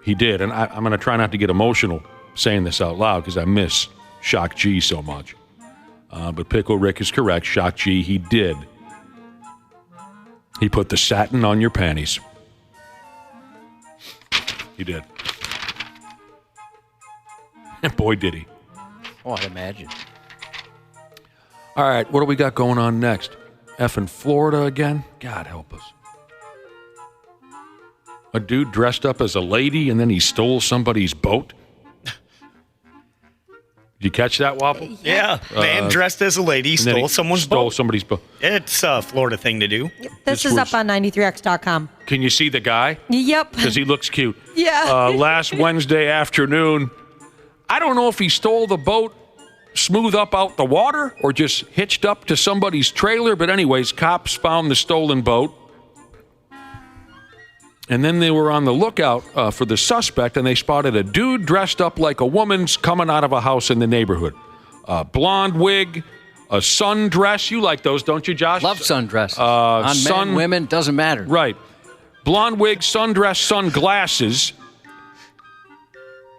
he did. And I'm going to try not to get emotional saying this out loud because I miss Shock G so much. But Pickle Rick is correct. Shock G, he did. He put the satin on your panties. He did. And boy, did he.
Oh, I'd imagine.
All right, what do we got going on next? Effing Florida again? God help us. A dude dressed up as a lady and then he stole somebody's boat? Did you catch that, Waffle?
Yeah. Man dressed as a lady stole someone's boat.
Somebody's boat.
It's a Florida thing to do.
This is up on 93x.com.
Can you see the guy?
Yep.
Because he looks cute.
Yeah.
Last Wednesday afternoon, I don't know if he stole the boat smooth up out the water or just hitched up to somebody's trailer. But anyways, cops found the stolen boat. And then they were on the lookout for the suspect, and they spotted a dude dressed up like a woman's coming out of a house in the neighborhood. A blonde wig, a sundress. You like those, don't you, Josh?
Love sundresses. On men, women, doesn't matter.
Right. Blonde wig, sundress, sunglasses.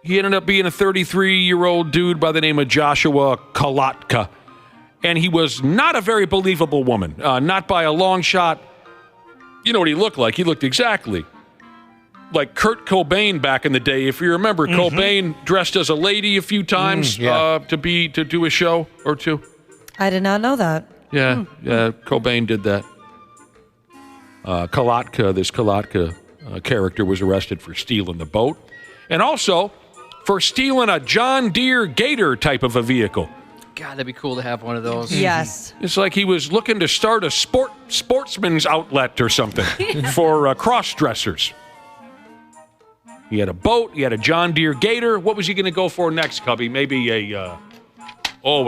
He ended up being a 33-year-old dude by the name of Joshua Kalatka. And he was not a very believable woman. Not by a long shot. You know what he looked like? He looked exactly like Kurt Cobain back in the day. If you remember, Cobain dressed as a lady a few times to do a show or two.
I did not know that.
Yeah, Cobain did that. This Kalatka character was arrested for stealing the boat and also for stealing a John Deere Gator type of a vehicle.
God, that'd be cool to have one of those.
Yes.
It's like he was looking to start a sportsman's outlet or something for cross-dressers. He had a boat. He had a John Deere Gator. What was he going to go for next, Cubby? Maybe a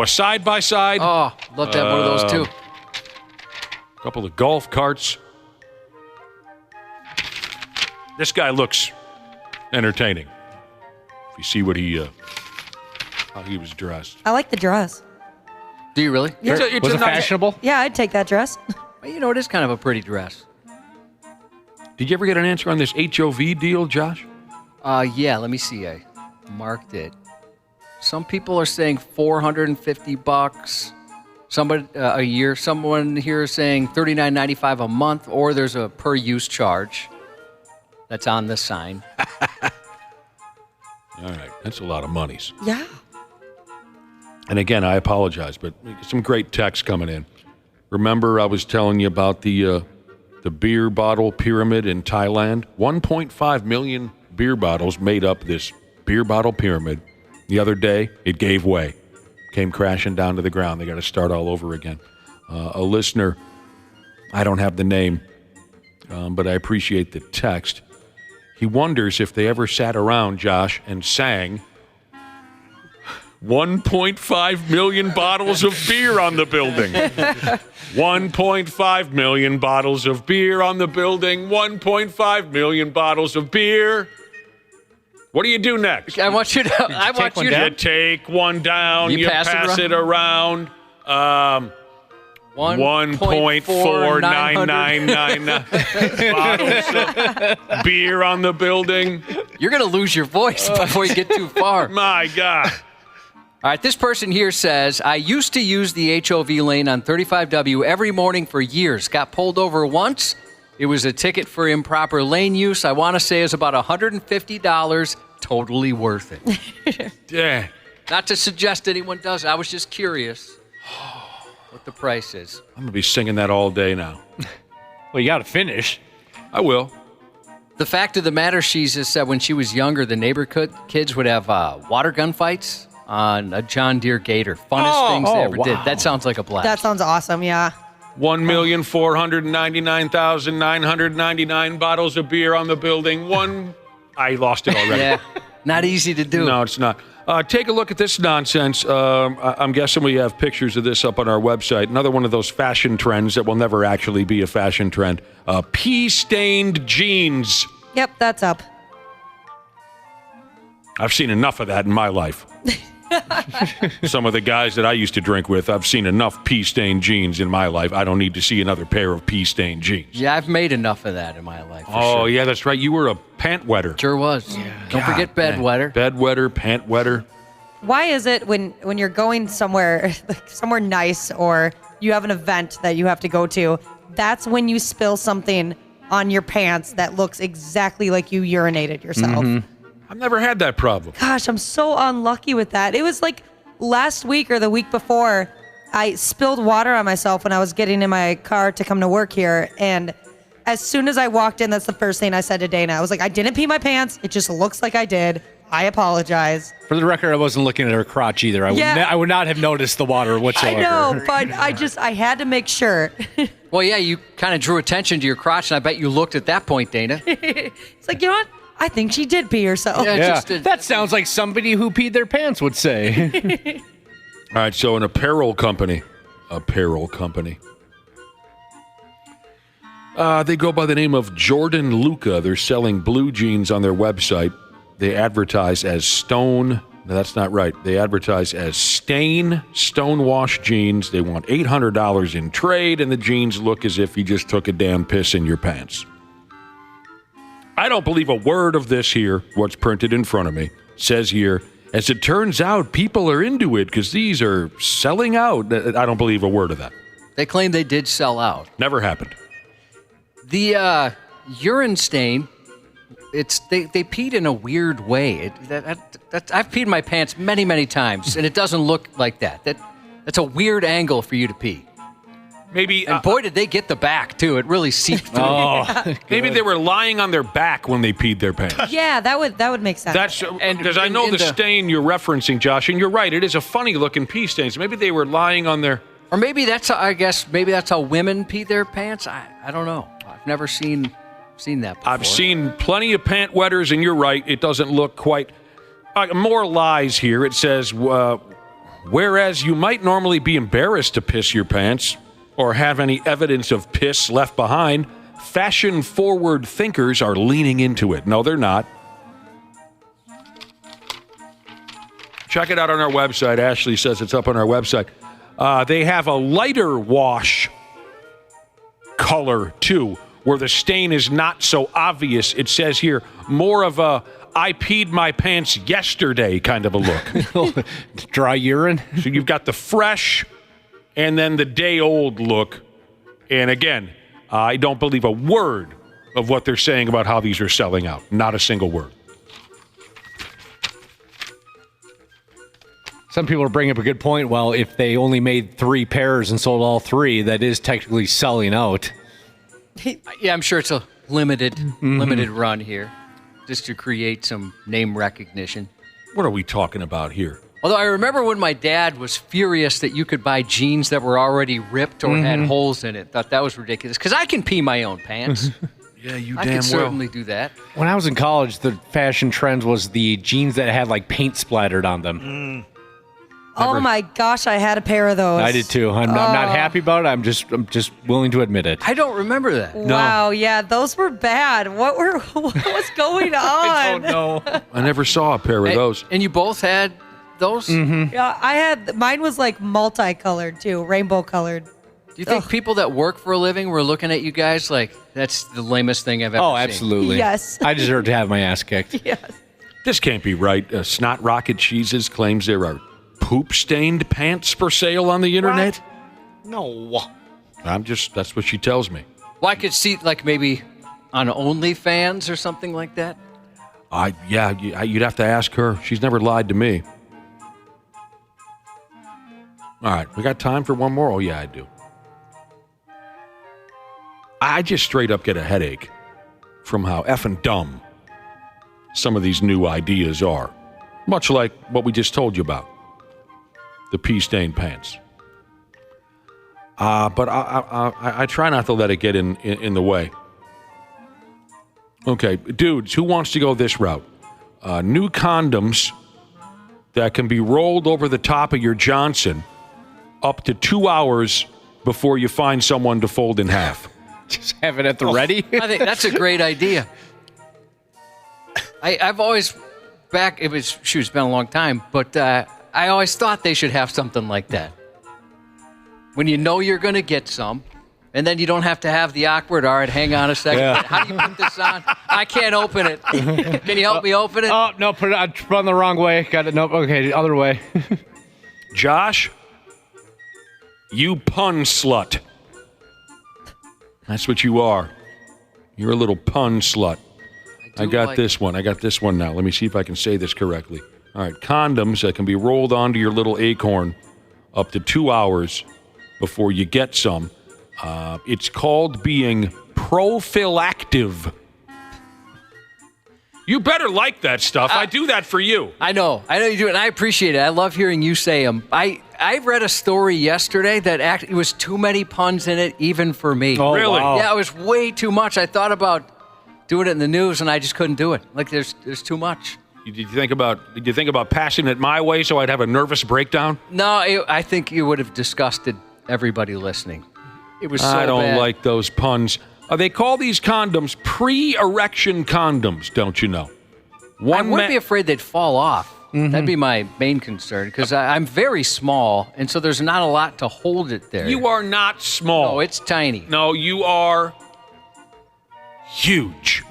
side-by-side?
Oh, love to have one of those, too.
A couple of golf carts. This guy looks entertaining. If you see what how he was dressed.
I like the dress.
Do you really?
Yeah.
Was it fashionable?
Yeah, I'd take that dress.
Well, you know, it is kind of a pretty dress.
Did you ever get an answer on this HOV deal, Josh?
Yeah, let me see. I marked it. Some people are saying $450 somebody a year. Someone here is saying $39.95 a month, or there's a per use charge that's on the sign.
All right, that's a lot of monies.
Yeah.
And again, I apologize, but some great text coming in. Remember, I was telling you about the beer bottle pyramid in Thailand? 1.5 million beer bottles made up this beer bottle pyramid. The other day, it gave way, came crashing down to the ground. They got to start all over again. A listener, I don't have the name, but I appreciate the text. He wonders if they ever sat around, Josh, and sang 1.5 million bottles of beer on the building. 1.5 million bottles of beer on the building. 1.5 million bottles of beer. What do you do next?
I want you to.
You take one down. You pass it around. 1.49999 bottles of beer on the building.
You're going to lose your voice before you get too far.
My God.
All right, this person here says, I used to use the HOV lane on 35W every morning for years. Got pulled over once. It was a ticket for improper lane use. I want to say it was about $150. Totally worth it.
Yeah.
Not to suggest anyone does. I was just curious what the price is.
I'm going to be singing that all day now.
Well, you got to finish.
I will.
The fact of the matter, she just said when she was younger, the neighborhood kids would have water gun fights on a John Deere Gator. Funnest things they ever did. That sounds like a blast.
That sounds awesome, yeah.
1,499,999 bottles of beer on the building. I lost it already.
Yeah, not easy to do.
No, it's not. Take a look at this nonsense. I'm guessing we have pictures of this up on our website. Another one of those fashion trends that will never actually be a fashion trend. Pea-stained jeans.
Yep, that's up.
I've seen enough of that in my life. Some of the guys that I used to drink with, I've seen enough pea-stained jeans in my life. I don't need to see another pair of pea-stained jeans.
Yeah, I've made enough of that in my life.
Oh, yeah, that's right. You were a pant wetter.
Sure was. Yeah. Don't forget bed wetter.
Bed wetter, pant wetter.
Why is it when you're going somewhere nice or you have an event that you have to go to, that's when you spill something on your pants that looks exactly like you urinated yourself?
Mm-hmm. I've never had that problem.
Gosh, I'm so unlucky with that. It was like last week or the week before, I spilled water on myself when I was getting in my car to come to work here. And as soon as I walked in, that's the first thing I said to Dana. I was like, I didn't pee my pants. It just looks like I did. I apologize.
For the record, I wasn't looking at her crotch either. I would not have noticed the water whatsoever.
I know, but I had to make sure.
Well, yeah, you kind of drew attention to your crotch, and I bet you looked at that point, Dana.
It's like, you know what? I think she did pee herself.
Yeah.
That sounds like somebody who peed their pants would say.
All right, so an apparel company. They go by the name of Jordan Luca. They're selling blue jeans on their website. They advertise as Stone. No, that's not right. They advertise as Stain Stonewash jeans. They want $800 in trade, and the jeans look as if you just took a damn piss in your pants. I don't believe a word of this here, what's printed in front of me. It says here, as it turns out, people are into it because these are selling out. I don't believe a word of that.
They claim they did sell out.
Never happened.
The urine stain, they peed in a weird way. I've peed in my pants many, many times, and it doesn't look like that. That's a weird angle for you to pee.
Maybe,
and boy, did they get the back, too. It really seeped through.
Maybe they were lying on their back when they peed their pants.
Yeah, that would make sense.
That's because I know the stain you're referencing, Josh, and you're right. It is a funny-looking pee stain. So maybe they were lying on their...
Or maybe that's how women pee their pants. I don't know. I've never seen that before.
I've seen plenty of pant wetters, and you're right. It doesn't look quite... more lies here. It says, whereas you might normally be embarrassed to piss your pants or have any evidence of piss left behind, fashion-forward thinkers are leaning into it. No, they're not. Check it out on our website. Ashley says it's up on our website. They have a lighter wash color, too, where the stain is not so obvious. It says here, more of a I peed my pants yesterday kind of a look.
Dry urine?
So you've got the fresh and then the day-old look. And again, I don't believe a word of what they're saying about how these are selling out. Not a single word.
Some people are bringing up a good point. Well, if they only made 3 pairs and sold all 3, that is technically selling out.
Yeah, I'm sure it's a limited run here, just to create some name recognition.
What are we talking about here?
Although I remember when my dad was furious that you could buy jeans that were already ripped or had holes in it. Thought that was ridiculous. Because I can pee my own pants.
Yeah, you
I
damn
could
well.
certainly do that.
When I was in college, the fashion trend was the jeans that had like paint splattered on them.
Oh my gosh, I had a pair of those.
I did too. I'm not happy about it. I'm just willing to admit it.
I don't remember that.
Wow, yeah, those were bad. What was going on?
I don't know.
I never saw a pair of those.
And you both had those?
Yeah, mine was like multicolored too, rainbow colored.
Do you think people that work for a living were looking at you guys like, that's the lamest thing I've ever seen?
Oh, absolutely.
Yes.
I deserve to have my ass kicked.
Yes.
This can't be right. Snot Rocket Cheeses claims there are poop-stained pants for sale on the internet?
What? No.
That's what she tells me.
Well, I could see like maybe on OnlyFans or something like that.
You'd have to ask her. She's never lied to me. All right, we got time for one more? Oh, yeah, I do. I just straight up get a headache from how effing dumb some of these new ideas are. Much like what we just told you about. The pee-stained pants. But I try not to let it get in the way. Okay, dudes, who wants to go this route? New condoms that can be rolled over the top of your Johnson up to 2 hours before you find someone to fold in half.
Just have it at the ready?
I think that's a great idea. I've always, it's been a long time, but I always thought they should have something like that. When you know you're going to get some, and then you don't have to have the awkward, all right, hang on a second. Yeah. How do you put this on? I can't open it. Can you help me open it?
Oh, no, put it on the wrong way. Got it. Nope. Okay, the other way.
Josh, you pun slut. That's what you are. You're a little pun slut. I got this one. I got this one now. Let me see if I can say this correctly. All right, condoms that can be rolled onto your little acorn up to 2 hours before you get some. It's called being prophylactive. You better like that stuff. I do that for you.
I know you do, and I appreciate it. I love hearing you say them. I read a story yesterday that it was too many puns in it, even for me.
Oh, really? Wow.
Yeah, it was way too much. I thought about doing it in the news, and I just couldn't do it. Like, there's too much.
Did you think about passing it my way so I'd have a nervous breakdown?
No, I think you would have disgusted everybody listening. It was so
I don't
bad.
like those puns. They call these condoms pre-erection condoms, don't you know?
I wouldn't be afraid they'd fall off. Mm-hmm. That'd be my main concern, because I'm very small, and so there's not a lot to hold it there.
You are not small.
No, it's tiny.
No, you are huge.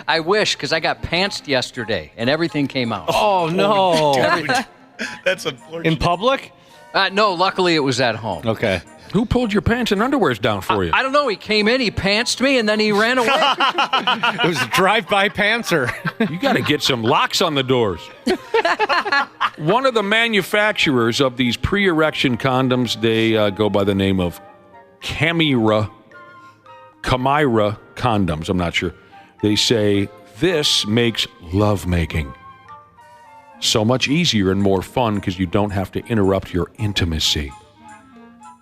I wish, because I got pantsed yesterday, and everything came out.
Oh, no.
That's unfortunate.
In public?
No, luckily it was at home.
Okay.
Who pulled your pants and underwears down for you?
I don't know. He came in, he pantsed me, and then he ran away.
It was a drive-by pantser.
You got to get some locks on the doors. One of the manufacturers of these pre-erection condoms, they go by the name of Camira condoms. I'm not sure. They say this makes lovemaking so much easier and more fun because you don't have to interrupt your intimacy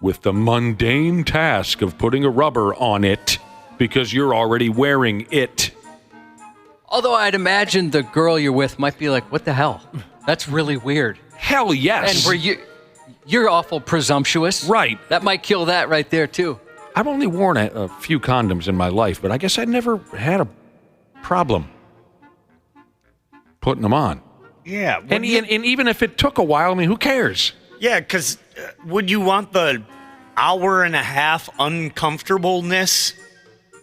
with the mundane task of putting a rubber on it because you're already wearing it.
Although I'd imagine the girl you're with might be like, what the hell? That's really weird.
Hell yes.
And you're awful presumptuous.
Right.
That might kill that right there, too.
I've only worn a few condoms in my life, but I guess I never had a problem putting them on.
Yeah.
And even if it took a while, I mean, who cares?
Yeah, because would you want the hour and a half uncomfortableness,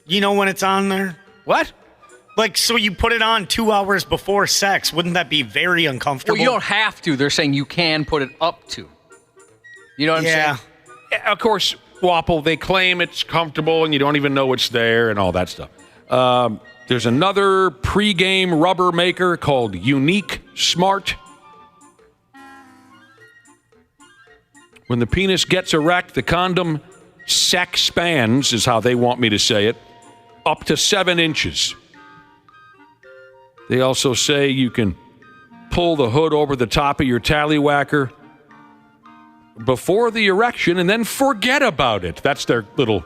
when it's on there?
What?
Like, so you put it on 2 hours before sex. Wouldn't that be very uncomfortable?
Well, you don't have to. They're saying you can put it up to. You know what I'm saying?
Yeah, of course, Wapple, they claim it's comfortable and you don't even know it's there and all that stuff. There's another pregame rubber maker called Unique Smart. When the penis gets erect, the condom sac spans, is how they want me to say it, up to 7 inches. They also say you can pull the hood over the top of your tallywhacker before the erection and then forget about it. That's their little...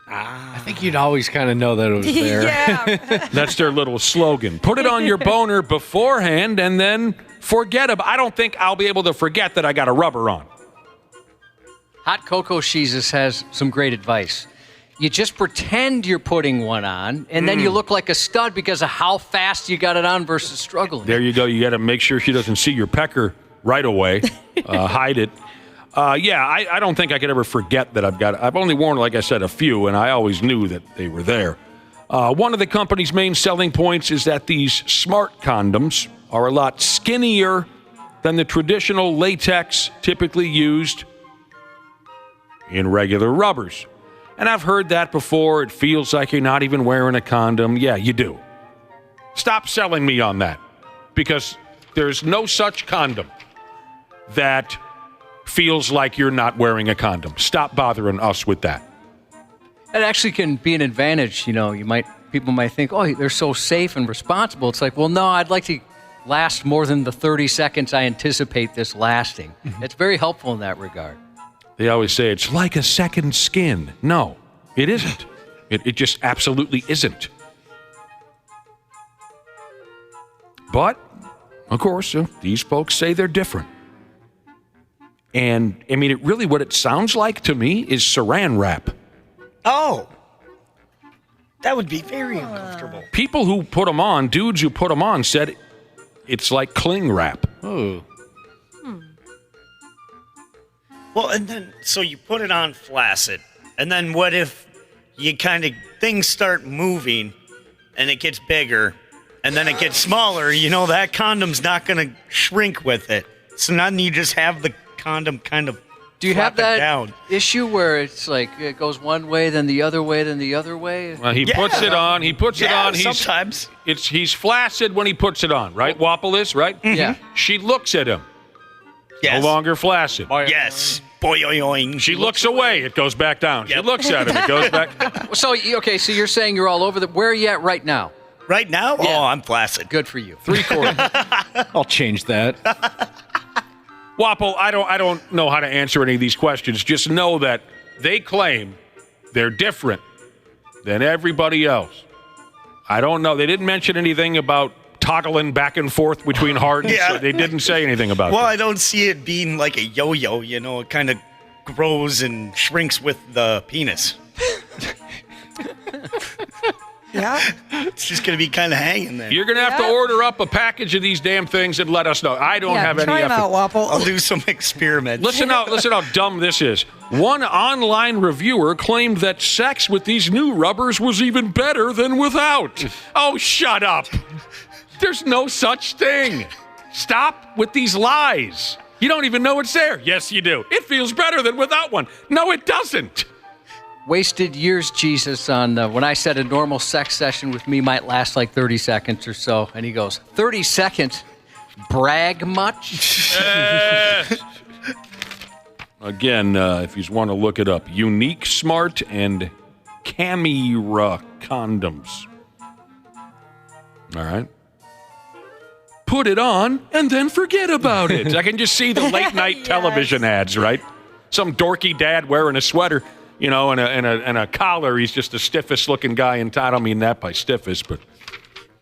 I think you'd always kind of know that it was there.
Yeah.
That's their little slogan. Put it on your boner beforehand and then forget about it. I don't think I'll be able to forget that I got a rubber on.
Hot Cocoa Jesus has some great advice. You just pretend you're putting one on, and then you look like a stud because of how fast you got it on versus struggling.
There you go. You got to make sure she doesn't see your pecker right away. Hide it. I don't think I could ever forget that I've only worn, like I said, a few, and I always knew that they were there. One of the company's main selling points is that these smart condoms are a lot skinnier than the traditional latex typically used in regular rubbers. And I've heard that before. It feels like you're not even wearing a condom. Yeah, you do. Stop selling me on that, because there's no such condom that feels like you're not wearing a condom. Stop bothering us with that.
That actually can be an advantage. People might think, oh, they're so safe and responsible. It's like, well, no, I'd like to last more than the 30 seconds I anticipate this lasting. It's very helpful in that regard.
They always say it's like a second skin. No, it isn't. It just absolutely isn't. But, of course, these folks say they're different. And, I mean, what it sounds like to me is saran wrap.
Oh. That would be very uncomfortable.
People who put them on, dudes who put them on, said it's like cling wrap.
Oh.
Well, and then, so you put it on flaccid, and then what if things start moving, and it gets bigger, and then it gets smaller? That condom's not going to shrink with it. So now you just have the condom kind of
Do you have that
down.
issue where it's like it goes one way, then the other way, then the other way?
Well, he puts it on. He puts it on.
Sometimes.
He's flaccid when he puts it on, right? Wapple is, right?
Mm-hmm. Yeah.
She looks at him.
Yes.
No longer flaccid.
Yes. Boing.
She looks away. It goes back down. Yep. She looks at him. It goes back.
So you're saying you're all over where are you at right now?
Right now?
Yeah.
Oh, I'm flaccid.
Good for you.
3/4.
I'll change that.
Wapple, I don't know how to answer any of these questions. Just know that they claim they're different than everybody else. I don't know. They didn't mention anything about toggling back and forth between hardens.
Yeah.
So they didn't say anything about
Well,
that.
I don't see it being like a yo-yo, you know, it kind of grows and shrinks with the penis.
Yeah.
It's just going to be kind of hanging there.
You're going to have to order up a package of these damn things and let us know. I don't have any
try 'em
effort.
out, Wapple.
I'll do some experiments.
Listen how dumb this is. One online reviewer claimed that sex with these new rubbers was even better than without. Oh, shut up. There's no such thing. Stop with these lies. You don't even know it's there. Yes, you do. It feels better than without one. No, it doesn't.
Wasted years, Jesus, on when I said a normal sex session with me might last like 30 seconds or so. And he goes, 30 seconds? Brag much?
Again, if you want to look it up, Unique Smart and Camera condoms. All right. Put it on and then forget about it. I can just see the late night television ads, right? Some dorky dad wearing a sweater, you know, and a collar. He's just the stiffest looking guy in town. I don't mean that by stiffest, but.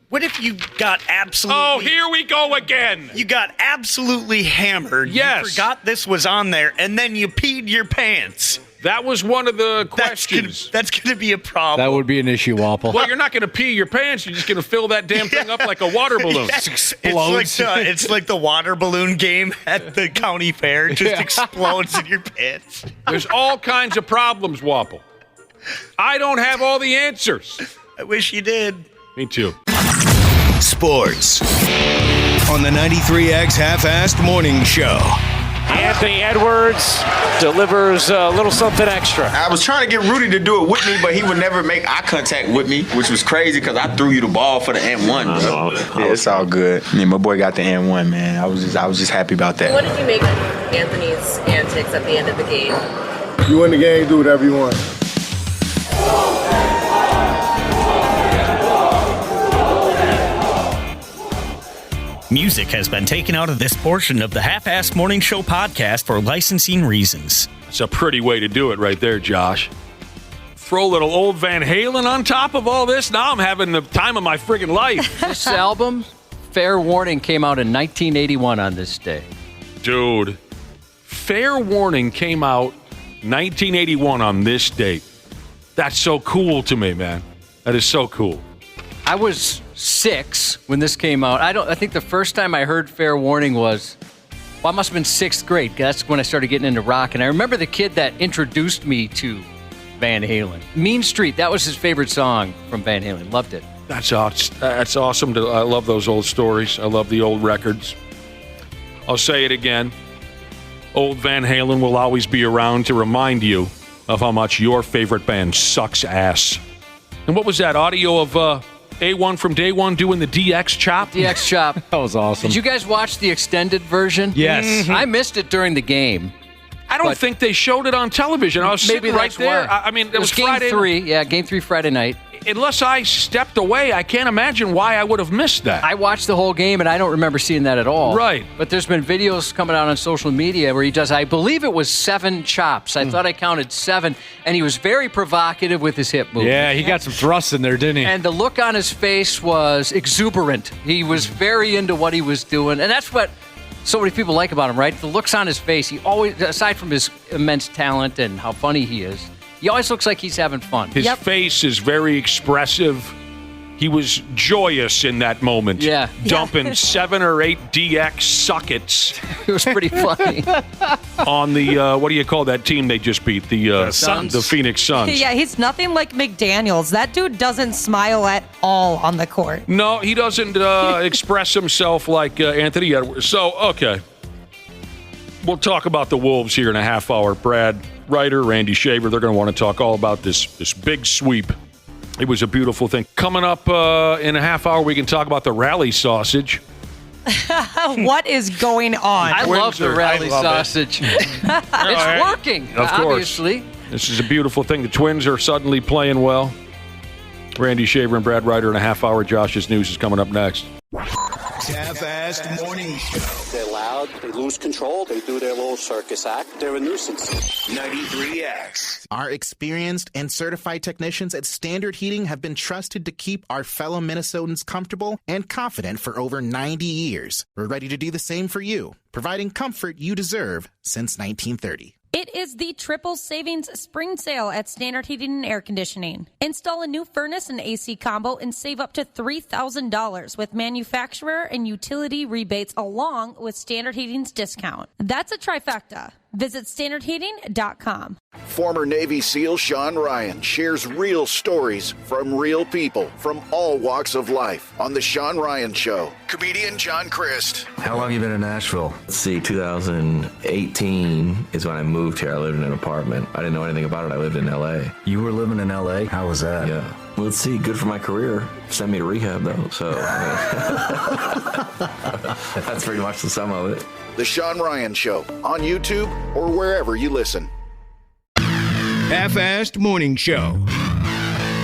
What if you got absolutely...
Oh, here we go again.
You got absolutely hammered.
Yes.
You forgot this was on there, and then you peed your pants.
That was one of the questions.
That's gonna be a problem.
That would be an issue, Wapple.
Well, you're not going to pee your pants. You're just going to fill that damn thing up like a water balloon.
Yeah.
It explodes.
It's like the water balloon game at the county fair. It just explodes in your pants.
There's all kinds of problems, Wapple. I don't have all the answers.
I wish you did.
Me too.
Sports on the 93X Half-Assed Morning Show.
Anthony Edwards delivers a little something extra.
I was trying to get Rudy to do it with me, but he would never make eye contact with me, which was crazy because I threw you the ball for the and-one, bro. Yeah, it's all good. Yeah, my boy got the and-one, man. I was just happy about that.
What did you make of Anthony's antics at the end of the game?
You win the game, do whatever you want.
Music has been taken out of this portion of the Half-Assed Morning Show podcast for licensing reasons.
That's a pretty way to do it right there, Josh. Throw a little old Van Halen on top of all this. Now I'm having the time of my friggin' life.
This album, Fair Warning, came out in 1981 on this day.
Dude, Fair Warning came out 1981 on this date. That's so cool to me, man. That is so cool.
I was 6 when this came out. I think the first time I heard Fair Warning was, I must have been 6th grade. That's when I started getting into rock. And I remember the kid that introduced me to Van Halen. Mean Street, that was his favorite song from Van Halen. Loved it.
That's awesome. I love those old stories. I love the old records. I'll say it again. Old Van Halen will always be around to remind you of how much your favorite band sucks ass. And what was that audio of A1 from Day One doing the DX chop?
DX chop.
That was awesome.
Did you guys watch the extended version?
Yes.
Mm-hmm. I missed it during the game.
I don't think they showed it on television. I was sitting right there. I mean, it was
Game
Friday.
3. Yeah, Game 3 Friday night.
Unless I stepped away, I can't imagine why I would have missed that.
I watched the whole game, and I don't remember seeing that at all.
Right.
But there's been videos coming out on social media where he does, I believe it was 7 chops. I thought I counted 7, and he was very provocative with his hip movement.
Yeah, he got some thrusts in there, didn't he?
And the look on his face was exuberant. He was very into what he was doing, and that's what so many people like about him, right? The looks on his face. He always, aside from his immense talent and how funny he is, he always looks like he's having fun.
His face is very expressive. He was joyous in that moment.
Yeah.
Dumping 7 or 8 DX suckets.
It was pretty funny.
On the, what do you call that team they just beat? The
Suns.
The Phoenix Suns.
Yeah, he's nothing like McDaniels. That dude doesn't smile at all on the court.
No, he doesn't express himself like Anthony Edwards. So, okay. We'll talk about the Wolves here in a half hour. Brad Ryder, Randy Shaver, they're going to want to talk all about this big sweep. It was a beautiful thing. Coming up in a half hour, we can talk about the rally sausage.
What is going on?
I love the rally sausage. It's working,
Of course.
obviously.
This is a beautiful thing. The Twins are suddenly playing well. Randy Shaver and Brad Ryder in a half hour. Josh's News is coming up next.
half-assed morning show.
They're loud, they lose control, they do their little circus act. They're a nuisance.
93X.
Our experienced and certified technicians at Standard Heating have been trusted to keep our fellow Minnesotans comfortable and confident for over 90 years. We're ready to do the same for you, providing comfort you deserve since 1930.
It is the triple savings spring sale at Standard Heating and Air Conditioning. Install a new furnace and AC combo and save up to $3,000 with manufacturer and utility rebates along with Standard Heating's discount. That's a trifecta. Visit standardheating.com.
Former Navy SEAL Sean Ryan shares real stories from real people from all walks of life on The Sean Ryan Show. Comedian John Christ.
How long have you been in Nashville? Let's see, 2018 is when I moved here. I lived in an apartment. I didn't know anything about it. I lived in L.A.
You were living in L.A.? How was that?
Yeah. Well, let's see, good for my career. Sent me to rehab, though, so that's pretty much the sum of it.
The Sean Ryan Show on YouTube or wherever you listen.
Half-assed morning show.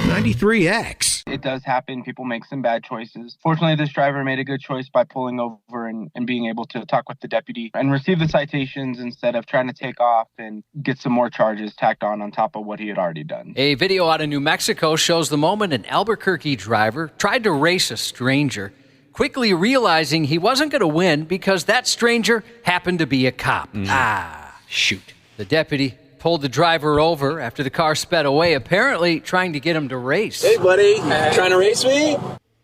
93X.
It does happen. People make some bad choices. Fortunately, this driver made a good choice by pulling over and being able to talk with the deputy and receive the citations instead of trying to take off and get some more charges tacked on top of what he had already done.
A video out of New Mexico shows the moment an Albuquerque driver tried to race a stranger, quickly realizing he wasn't going to win because that stranger happened to be a cop. Shoot. The deputy pulled the driver over after the car sped away, apparently trying to get him to race.
Hey, buddy, trying to race me?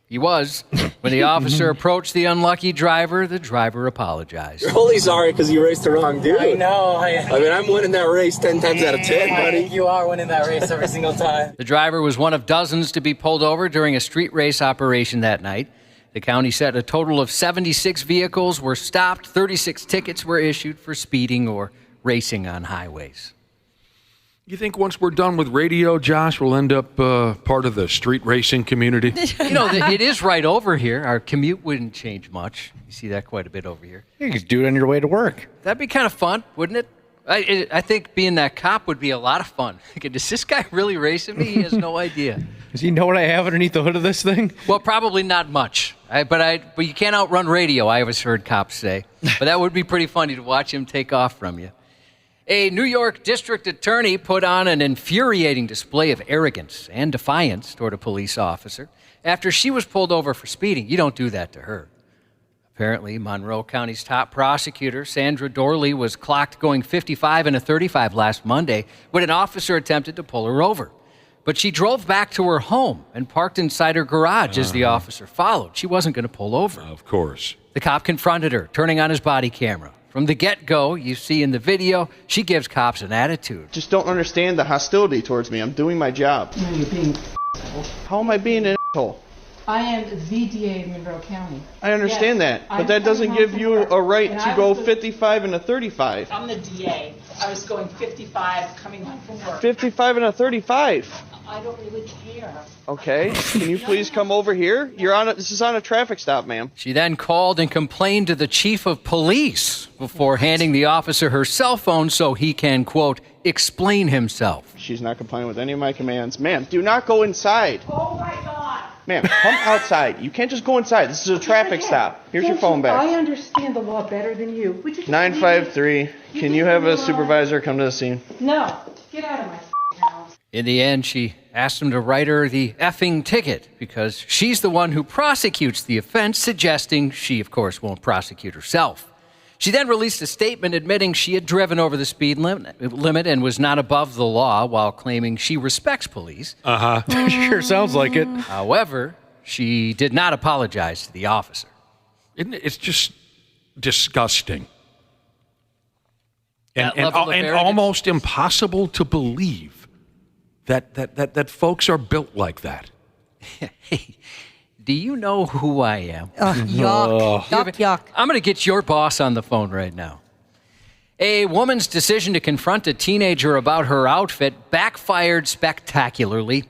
He was. When the officer approached the unlucky driver, the driver apologized.
You're only sorry because you raced the wrong dude.
I know.
I mean, I'm winning that race 10 times out of 10, buddy.
You are winning that race every single time.
The driver was one of dozens to be pulled over during a street race operation that night. The county said a total of 76 vehicles were stopped, 36 tickets were issued for speeding or racing on highways.
You think once we're done with radio, Josh, we'll end up part of the street racing community?
You know, it is right over here. Our commute wouldn't change much. You see that quite a bit over here.
You could do it on your way to work.
That'd be kind of fun, wouldn't it? I think being that cop would be a lot of fun. Is this guy really racing me? He has no idea.
Does he know what I have underneath the hood of this thing?
Well, probably not much. But you can't outrun radio, I always heard cops say. But that would be pretty funny to watch him take off from you. A New York district attorney put on an infuriating display of arrogance and defiance toward a police officer after she was pulled over for speeding. You don't do that to her. Apparently, Monroe County's top prosecutor, Sandra Dorley, was clocked going 55 and a 35 last Monday when an officer attempted to pull her over. But she drove back to her home and parked inside her garage as the officer followed. She wasn't going to pull over.
Of course.
The cop confronted her, turning on his body camera. From the get-go, you see in the video, she gives cops an attitude.
Just don't understand the hostility towards me. I'm doing my job.
No, you're being
How am I being an asshole?
I am the DA of Monroe County.
I understand that, but that doesn't give you a right to go 55 and a 35.
I'm the DA. I was going 55 coming home from work.
55 and a 35.
I don't really care.
Okay, can you please come over here? This is on a traffic stop, ma'am.
She then called and complained to the chief of police before handing the officer her cell phone so he can, quote, explain himself.
She's not complying with any of my commands. Ma'am, do not go inside.
Oh, my God.
Ma'am, come outside. You can't just go inside. This is a traffic stop. Here's your phone back.
I understand the law better than you. Would you just
953. Can you have a supervisor come to the scene?
No. Get out of my house.
In the end, she asked him to write her the effing ticket because she's the one who prosecutes the offense, suggesting she, of course, won't prosecute herself. She then released a statement admitting she had driven over the speed limit and was not above the law while claiming she respects police.
Sure sounds like it.
However, she did not apologize to the officer.
It's just disgusting. And
arrogance?
almost impossible to believe that folks are built like that.
Hey, do you know who I am?
Yuck. Yuck.
I'm going to get your boss on the phone right now. A woman's decision to confront a teenager about her outfit backfired spectacularly.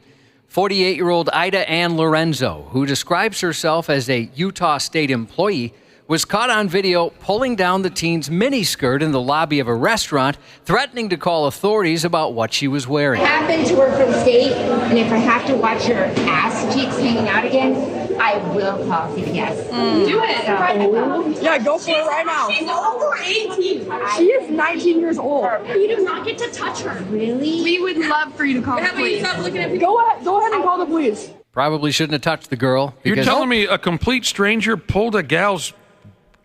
48-year-old Ida Ann Lorenzo, who describes herself as a Utah State employee, was caught on video pulling down the teen's miniskirt in the lobby of a restaurant, threatening to call authorities about what she was wearing.
I happen to work for the state, and if I have to watch your ass cheeks hanging out again,
I will call CPS.
Do it.
I will.
Yeah, go for it right now.
She's over 18.
She is 19 years old.
You do not get to touch her. Really?
We would love for you to call the police.
Stop looking at people.
Go ahead and call the police.
Probably shouldn't have touched the girl.
You're telling me a complete stranger pulled a gal's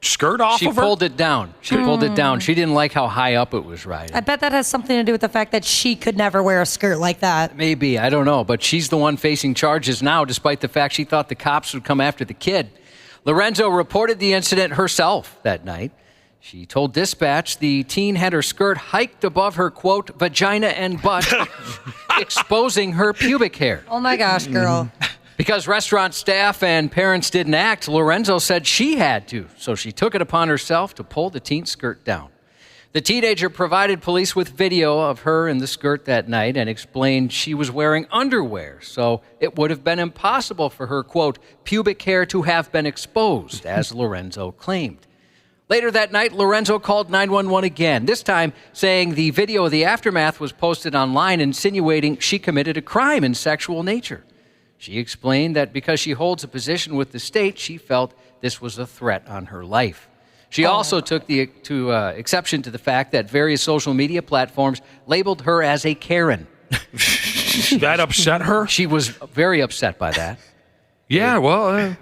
skirt off
She
of her?
pulled it down. She pulled it down. She didn't like how high up it was riding.
I bet that has something to do with the fact that she could never wear a skirt like that.
Maybe, I don't know. But she's the one facing charges now, despite the fact she thought the cops would come after the kid. Lorenzo reported the incident herself that night. She told dispatch the teen had her skirt hiked above her, quote, vagina and butt, exposing her pubic hair.
Oh my gosh, girl.
Because restaurant staff and parents didn't act, Lorenzo said she had to, so she took it upon herself to pull the teen's skirt down. The teenager provided police with video of her in the skirt that night and explained she was wearing underwear, so it would have been impossible for her, quote, pubic hair to have been exposed, as Lorenzo claimed. Later that night, Lorenzo called 911 again, this time saying the video of the aftermath was posted online, insinuating she committed a crime in sexual nature. She explained that because she holds a position with the state, she felt this was a threat on her life. She also took exception to the fact that various social media platforms labeled her as a Karen.
That upset her?
She was very upset by that.
Yeah, well,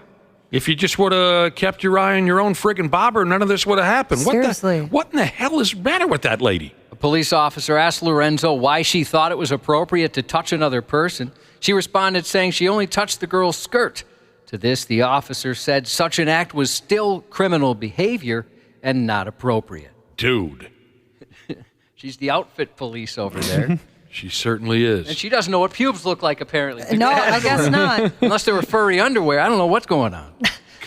if you just would have kept your eye on your own friggin' bobber, none of this would have happened.
Seriously.
What in the hell is the matter with that lady?
A police officer asked Lorenzo why she thought it was appropriate to touch another person. She responded saying she only touched the girl's skirt. To this, the officer said such an act was still criminal behavior and not appropriate.
Dude.
She's the outfit police over there.
She certainly is.
And she doesn't know what pubes look like, apparently.
No, I guess not.
Unless they were furry underwear. I don't know what's going on.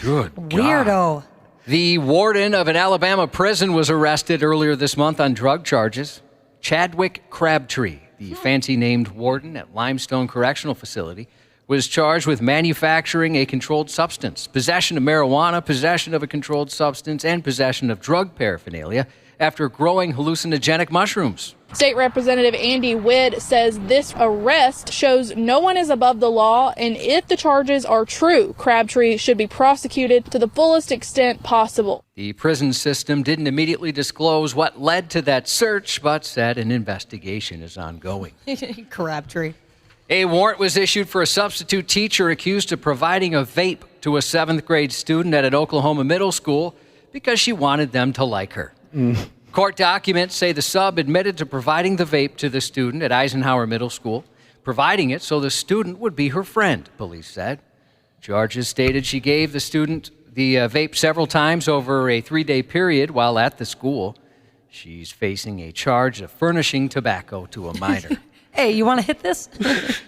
Good God.
Weirdo.
The warden of an Alabama prison was arrested earlier this month on drug charges. Chadwick Crabtree, the fancy-named warden at Limestone Correctional Facility, was charged with manufacturing a controlled substance, possession of marijuana, possession of a controlled substance, and possession of drug paraphernalia after growing hallucinogenic mushrooms.
State Representative Andy Witt says this arrest shows no one is above the law, and if the charges are true, Crabtree should be prosecuted to the fullest extent possible.
The prison system didn't immediately disclose what led to that search, but said an investigation is ongoing.
Crabtree.
A warrant was issued for a substitute teacher accused of providing a vape to a 7th grade student at an Oklahoma middle school because she wanted them to like her. Court documents say the sub admitted to providing the vape to the student at Eisenhower Middle School, providing it so the student would be her friend, police said. Charges stated she gave the student the vape several times over a 3-day period while at the school. She's facing a charge of furnishing tobacco to a minor.
Hey, you want to hit this?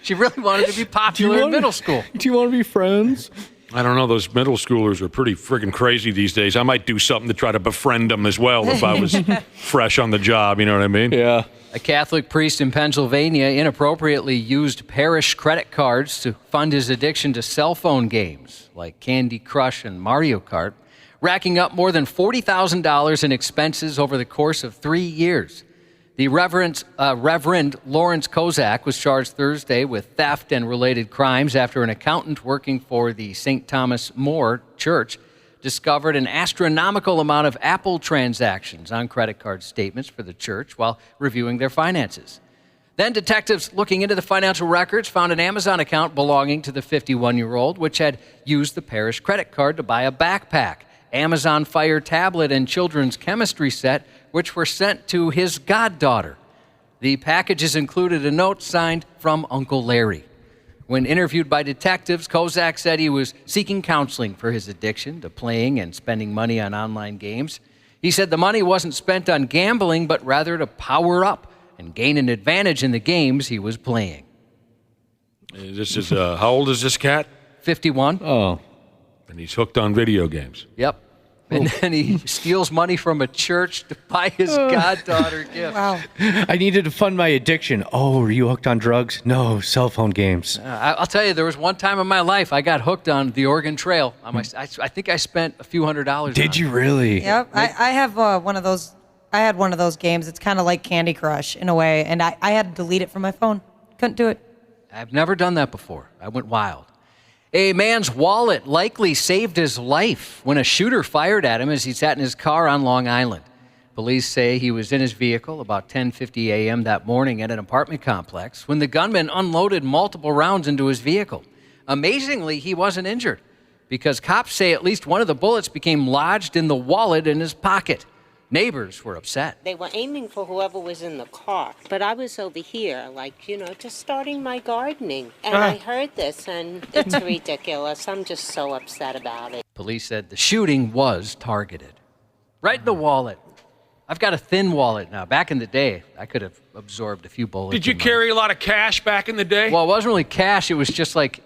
She really wanted to be popular in middle school.
Do you want to be friends?
I don't know. Those middle schoolers are pretty friggin' crazy these days. I might do something to try to befriend them as well if I was fresh on the job. You know what I mean?
Yeah.
A Catholic priest in Pennsylvania inappropriately used parish credit cards to fund his addiction to cell phone games like Candy Crush and Mario Kart, racking up more than $40,000 in expenses over the course of 3 years. The Reverend Lawrence Kozak was charged Thursday with theft and related crimes after an accountant working for the St. Thomas More Church discovered an astronomical amount of Apple transactions on credit card statements for the church while reviewing their finances. Then detectives looking into the financial records found an Amazon account belonging to the 51-year-old, which had used the parish credit card to buy a backpack, Amazon Fire tablet, and children's chemistry set, which were sent to his goddaughter. The packages included a note signed from Uncle Larry. When interviewed by detectives, Kozak said he was seeking counseling for his addiction to playing and spending money on online games. He said the money wasn't spent on gambling, but rather to power up and gain an advantage in the games he was playing.
This is how old is this cat?
51.
Oh.
And he's hooked on video games.
Yep. And then he steals money from a church to buy his goddaughter gifts. Wow.
I needed to fund my addiction. Oh, are you hooked on drugs? No, cell phone games.
I'll tell you, there was one time in my life I got hooked on the Oregon Trail. I think I spent a few $100s.
Did you really?
Yep. I have one of those. I had one of those games. It's kind of like Candy Crush in a way, and I had to delete it from my phone. Couldn't do it.
I've never done that before. I went wild. A man's wallet likely saved his life when a shooter fired at him as he sat in his car on Long Island. Police say he was in his vehicle about 10:50 a.m. that morning at an apartment complex when the gunman unloaded multiple rounds into his vehicle. Amazingly, he wasn't injured because cops say at least one of the bullets became lodged in the wallet in his pocket. Neighbors were upset.
They were aiming for whoever was in the car, but I was over here, just starting my gardening. And I heard this, and it's ridiculous. I'm just so upset about it.
Police said the shooting was targeted. Right in the wallet. I've got a thin wallet now. Back in the day, I could have absorbed a few bullets.
Did you carry a lot of cash back in the day?
Well, it wasn't really cash. It was just like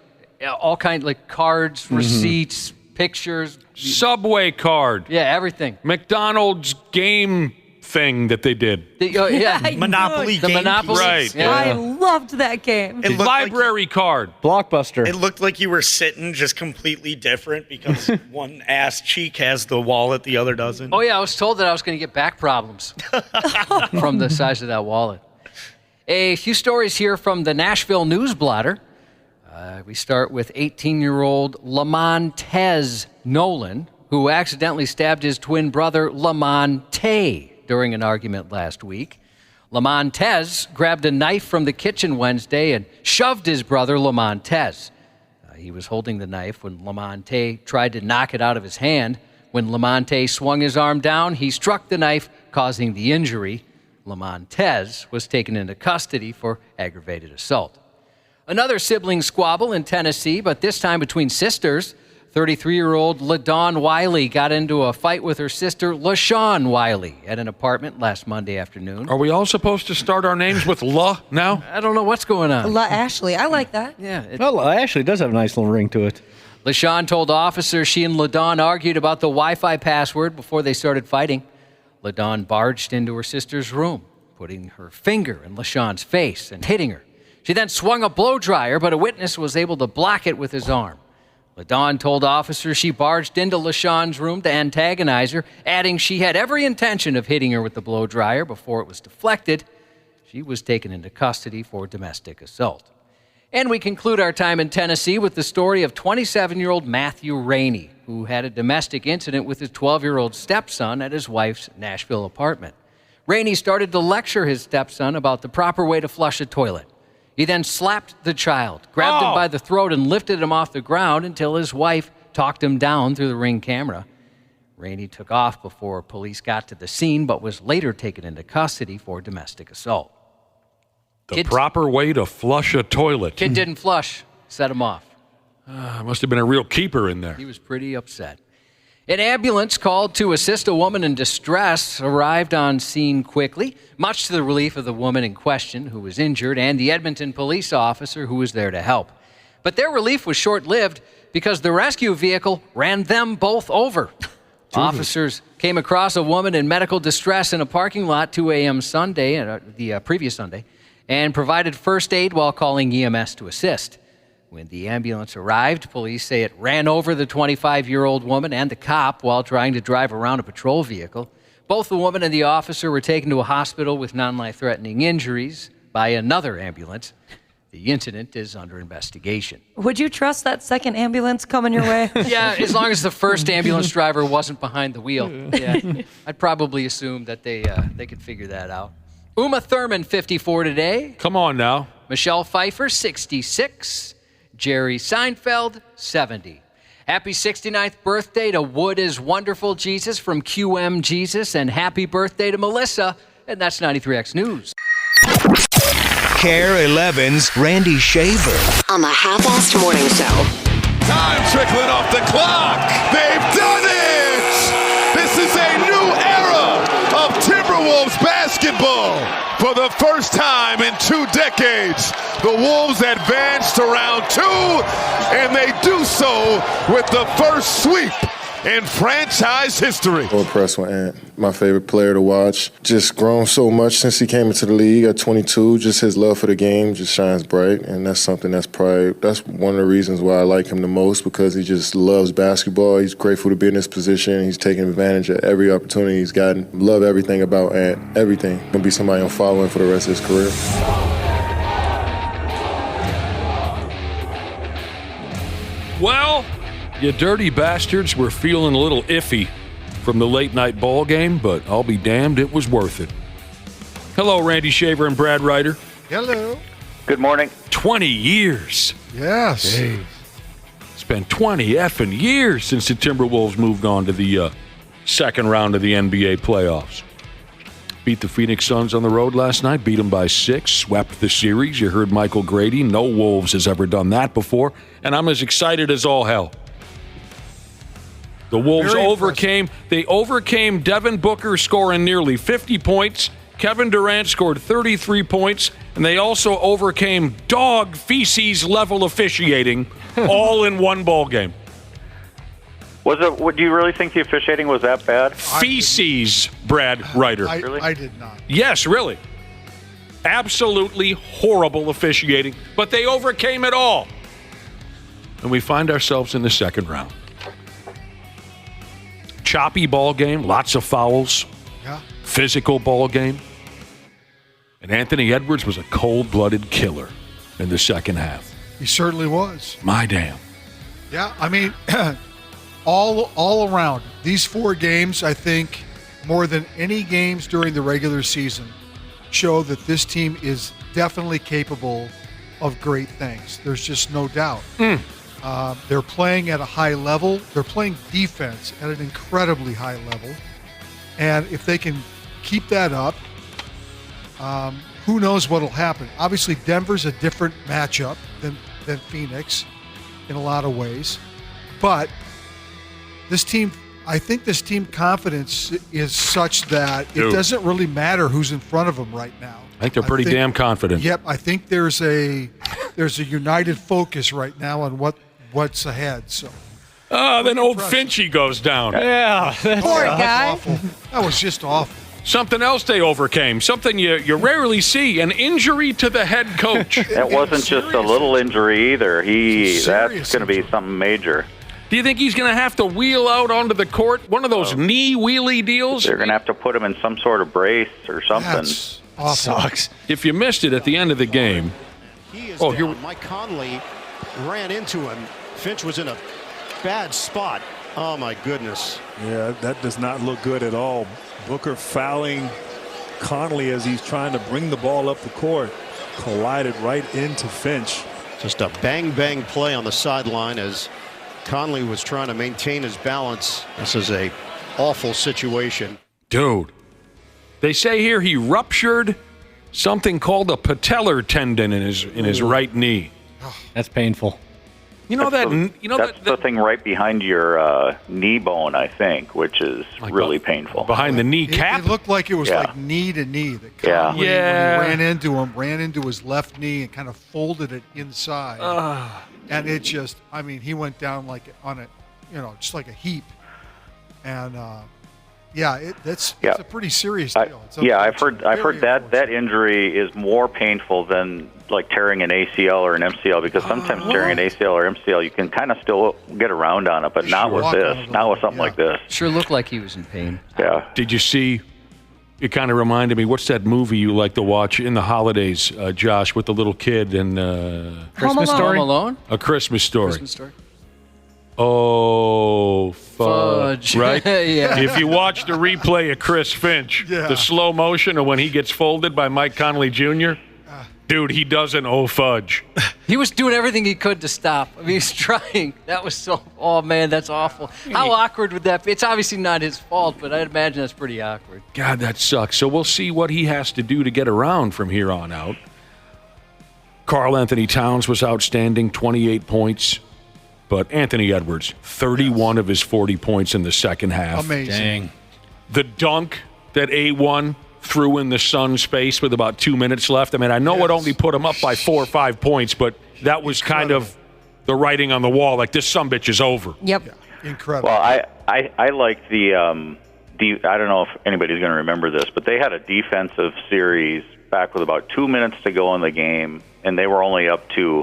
all kinds, like cards, receipts, pictures.
Subway card.
Yeah, everything.
McDonald's game thing that they did.
Monopoly
the
game.
Monopoly.
Right.
Yeah.
I loved that game.
Library card.
Blockbuster.
It looked like you were sitting just completely different because one ass cheek has the wallet, the other doesn't.
Oh, yeah, I was told that I was going to get back problems from the size of that wallet. A few stories here from the Nashville News Blotter. We start with 18-year-old Lamontez Nolan, who accidentally stabbed his twin brother Lamonte during an argument last week. Lamontez grabbed a knife from the kitchen Wednesday and shoved his brother Lamontez. He was holding the knife when Lamonte tried to knock it out of his hand. When Lamonte swung his arm down, he struck the knife, causing the injury. Lamontez was taken into custody for aggravated assault. Another sibling squabble in Tennessee, but this time between sisters. 33-year-old LaDawn Wiley got into a fight with her sister LaShawn Wiley at an apartment last Monday afternoon.
Are we all supposed to start our names with La now?
I don't know what's going on.
La Ashley. I like that.
Yeah.
Well, Ashley does have a nice little ring to it.
LaShawn told officers she and LaDawn argued about the Wi-Fi password before they started fighting. LaDawn barged into her sister's room, putting her finger in LaShawn's face and hitting her. She then swung a blow dryer, but a witness was able to block it with his arm. LaDawn told officers she barged into LaShawn's room to antagonize her, adding she had every intention of hitting her with the blow dryer before it was deflected. She was taken into custody for domestic assault. And we conclude our time in Tennessee with the story of 27-year-old Matthew Rainey, who had a domestic incident with his 12-year-old stepson at his wife's Nashville apartment. Rainey started to lecture his stepson about the proper way to flush a toilet. He then slapped the child, grabbed him by the throat, and lifted him off the ground until his wife talked him down through the Ring camera. Rainey took off before police got to the scene, but was later taken into custody for domestic assault.
The proper way to flush a toilet.
Kid didn't flush, set him off.
Must have been a real keeper in there.
He was pretty upset. An ambulance called to assist a woman in distress arrived on scene quickly, much to the relief of the woman in question who was injured and the Edmonton police officer who was there to help. But their relief was short-lived because the rescue vehicle ran them both over. Officers came across a woman in medical distress in a parking lot 2 a.m. Sunday, the previous Sunday, and provided first aid while calling EMS to assist. When the ambulance arrived, police say it ran over the 25-year-old woman and the cop while trying to drive around a patrol vehicle. Both the woman and the officer were taken to a hospital with non-life-threatening injuries by another ambulance. The incident is under investigation.
Would you trust that second ambulance coming your way?
Yeah, as long as the first ambulance driver wasn't behind the wheel. Yeah, I'd probably assume that they could figure that out. Uma Thurman, 54 today.
Come on now.
Michelle Pfeiffer, 66. Jerry Seinfeld, 70. Happy 69th birthday to Wood is Wonderful Jesus from QM Jesus, and happy birthday to Melissa, and that's 93X News.
Care 11's Randy Shaver.
On the Half-Assed Morning Show.
Time trickling off the clock. They've done it! This is a new era of Timberwolves basketball. For the first time in 2 decades, the Wolves advanced to round 2, and they do so with the first sweep in franchise history.
I'm impressed with Ant. My favorite player to watch. Just grown so much since he came into the league at 22. Just his love for the game just shines bright, and that's something that's one of the reasons why I like him the most, because he just loves basketball. He's grateful to be in this position. He's taking advantage of every opportunity he's gotten. Love everything about Ant. Everything. Gonna be somebody I'm following for the rest of his career.
Well, you dirty bastards were feeling a little iffy from the late-night ball game, but I'll be damned, it was worth it. Hello, Randy Shaver and Brad Ryder.
Hello.
Good morning.
20 years.
Yes.
Jeez. It's been 20 effing years since the Timberwolves moved on to the second round of the NBA playoffs. Beat the Phoenix Suns on the road last night, beat them by 6, swept the series. You heard Michael Grady. No Wolves has ever done that before, and I'm as excited as all hell. The Wolves overcame Devin Booker scoring nearly 50 points. Kevin Durant scored 33 points, and they also overcame dog feces level officiating all in one ball game.
Do you really think the officiating was that bad?
Feces, Brad Ryder.
I did not.
Yes, really. Absolutely horrible officiating, but they overcame it all. And we find ourselves in the second round. Choppy ball game, lots of fouls.
Yeah.
Physical ball game. And Anthony Edwards was a cold-blooded killer in the second half.
He certainly was.
My damn.
Yeah, I mean, all around, these 4 games, I think, more than any games during the regular season, show that this team is definitely capable of great things. There's just no doubt. They're playing at a high level. They're playing defense at an incredibly high level. And if they can keep that up, who knows what will happen. Obviously, Denver's a different matchup than Phoenix in a lot of ways. But this team, I think this team confidence is such that it doesn't really matter who's in front of them right now.
I think they're pretty damn confident.
Yep, I think there's a united focus right now on what's ahead. So.
Then old Finchy goes down.
Yeah.
Poor guy. Awful. That was just awful.
Something else they overcame. Something you rarely see. An injury to the head coach.
It wasn't just a little injury either. That's going to be something major.
Do you think he's going to have to wheel out onto the court? One of those knee wheelie deals?
They're going to have to put him in some sort of brace or something.
That's awful.
Sucks.
If you missed it at the end of the game.
Mike Conley ran into him. Finch was in a bad spot. Oh, my goodness.
Yeah, that does not look good at all. Booker fouling Conley as he's trying to bring the ball up the court. Collided right into Finch.
Just a bang-bang play on the sideline as Conley was trying to maintain his balance. This is a awful situation.
Dude, they say here he ruptured something called a patellar tendon in his right knee.
That's painful.
That's the thing right behind your knee bone, I think, which is really painful.
Behind the kneecap?
It looked like it was like knee to knee. That Conley, when he ran into his left knee and kind of folded it inside. And it just, I mean, he went down like on it, just like a heap. And it's a pretty serious deal.
I've heard that injury is more painful than like tearing an ACL or an MCL, because sometimes tearing an ACL or MCL you can kind of still get around on it, but not with this. Not with something like this.
Sure looked like he was in pain.
Yeah.
Did you see? It kind of reminded me. What's that movie you like to watch in the holidays, Josh, with the little kid and
Christmas Story? Home Alone?
A Christmas Story.
Christmas Story.
Oh, fudge. Right?
Yeah.
If you watch the replay of Chris Finch, the slow motion of when he gets folded by Mike Conley Jr., dude, he doesn't fudge.
He was doing everything he could to stop. I mean, he's trying. That was oh, man, that's awful. How awkward would that be? It's obviously not his fault, but I'd imagine that's pretty awkward.
God, that sucks. So we'll see what he has to do to get around from here on out. Karl Anthony Towns was outstanding, 28 points. But Anthony Edwards, 31 of his 40 points in the second half.
Amazing.
Dang. The dunk that A1 threw in the Suns' face with about 2 minutes left. I mean, I know it only put him up by 4 or 5 points, but that was kind of the writing on the wall, like this sumbitch is over.
Yep.
Yeah. Incredible.
Well, I like the I don't know if anybody's going to remember this, but they had a defensive series back with about 2 minutes to go in the game, and they were only up 2,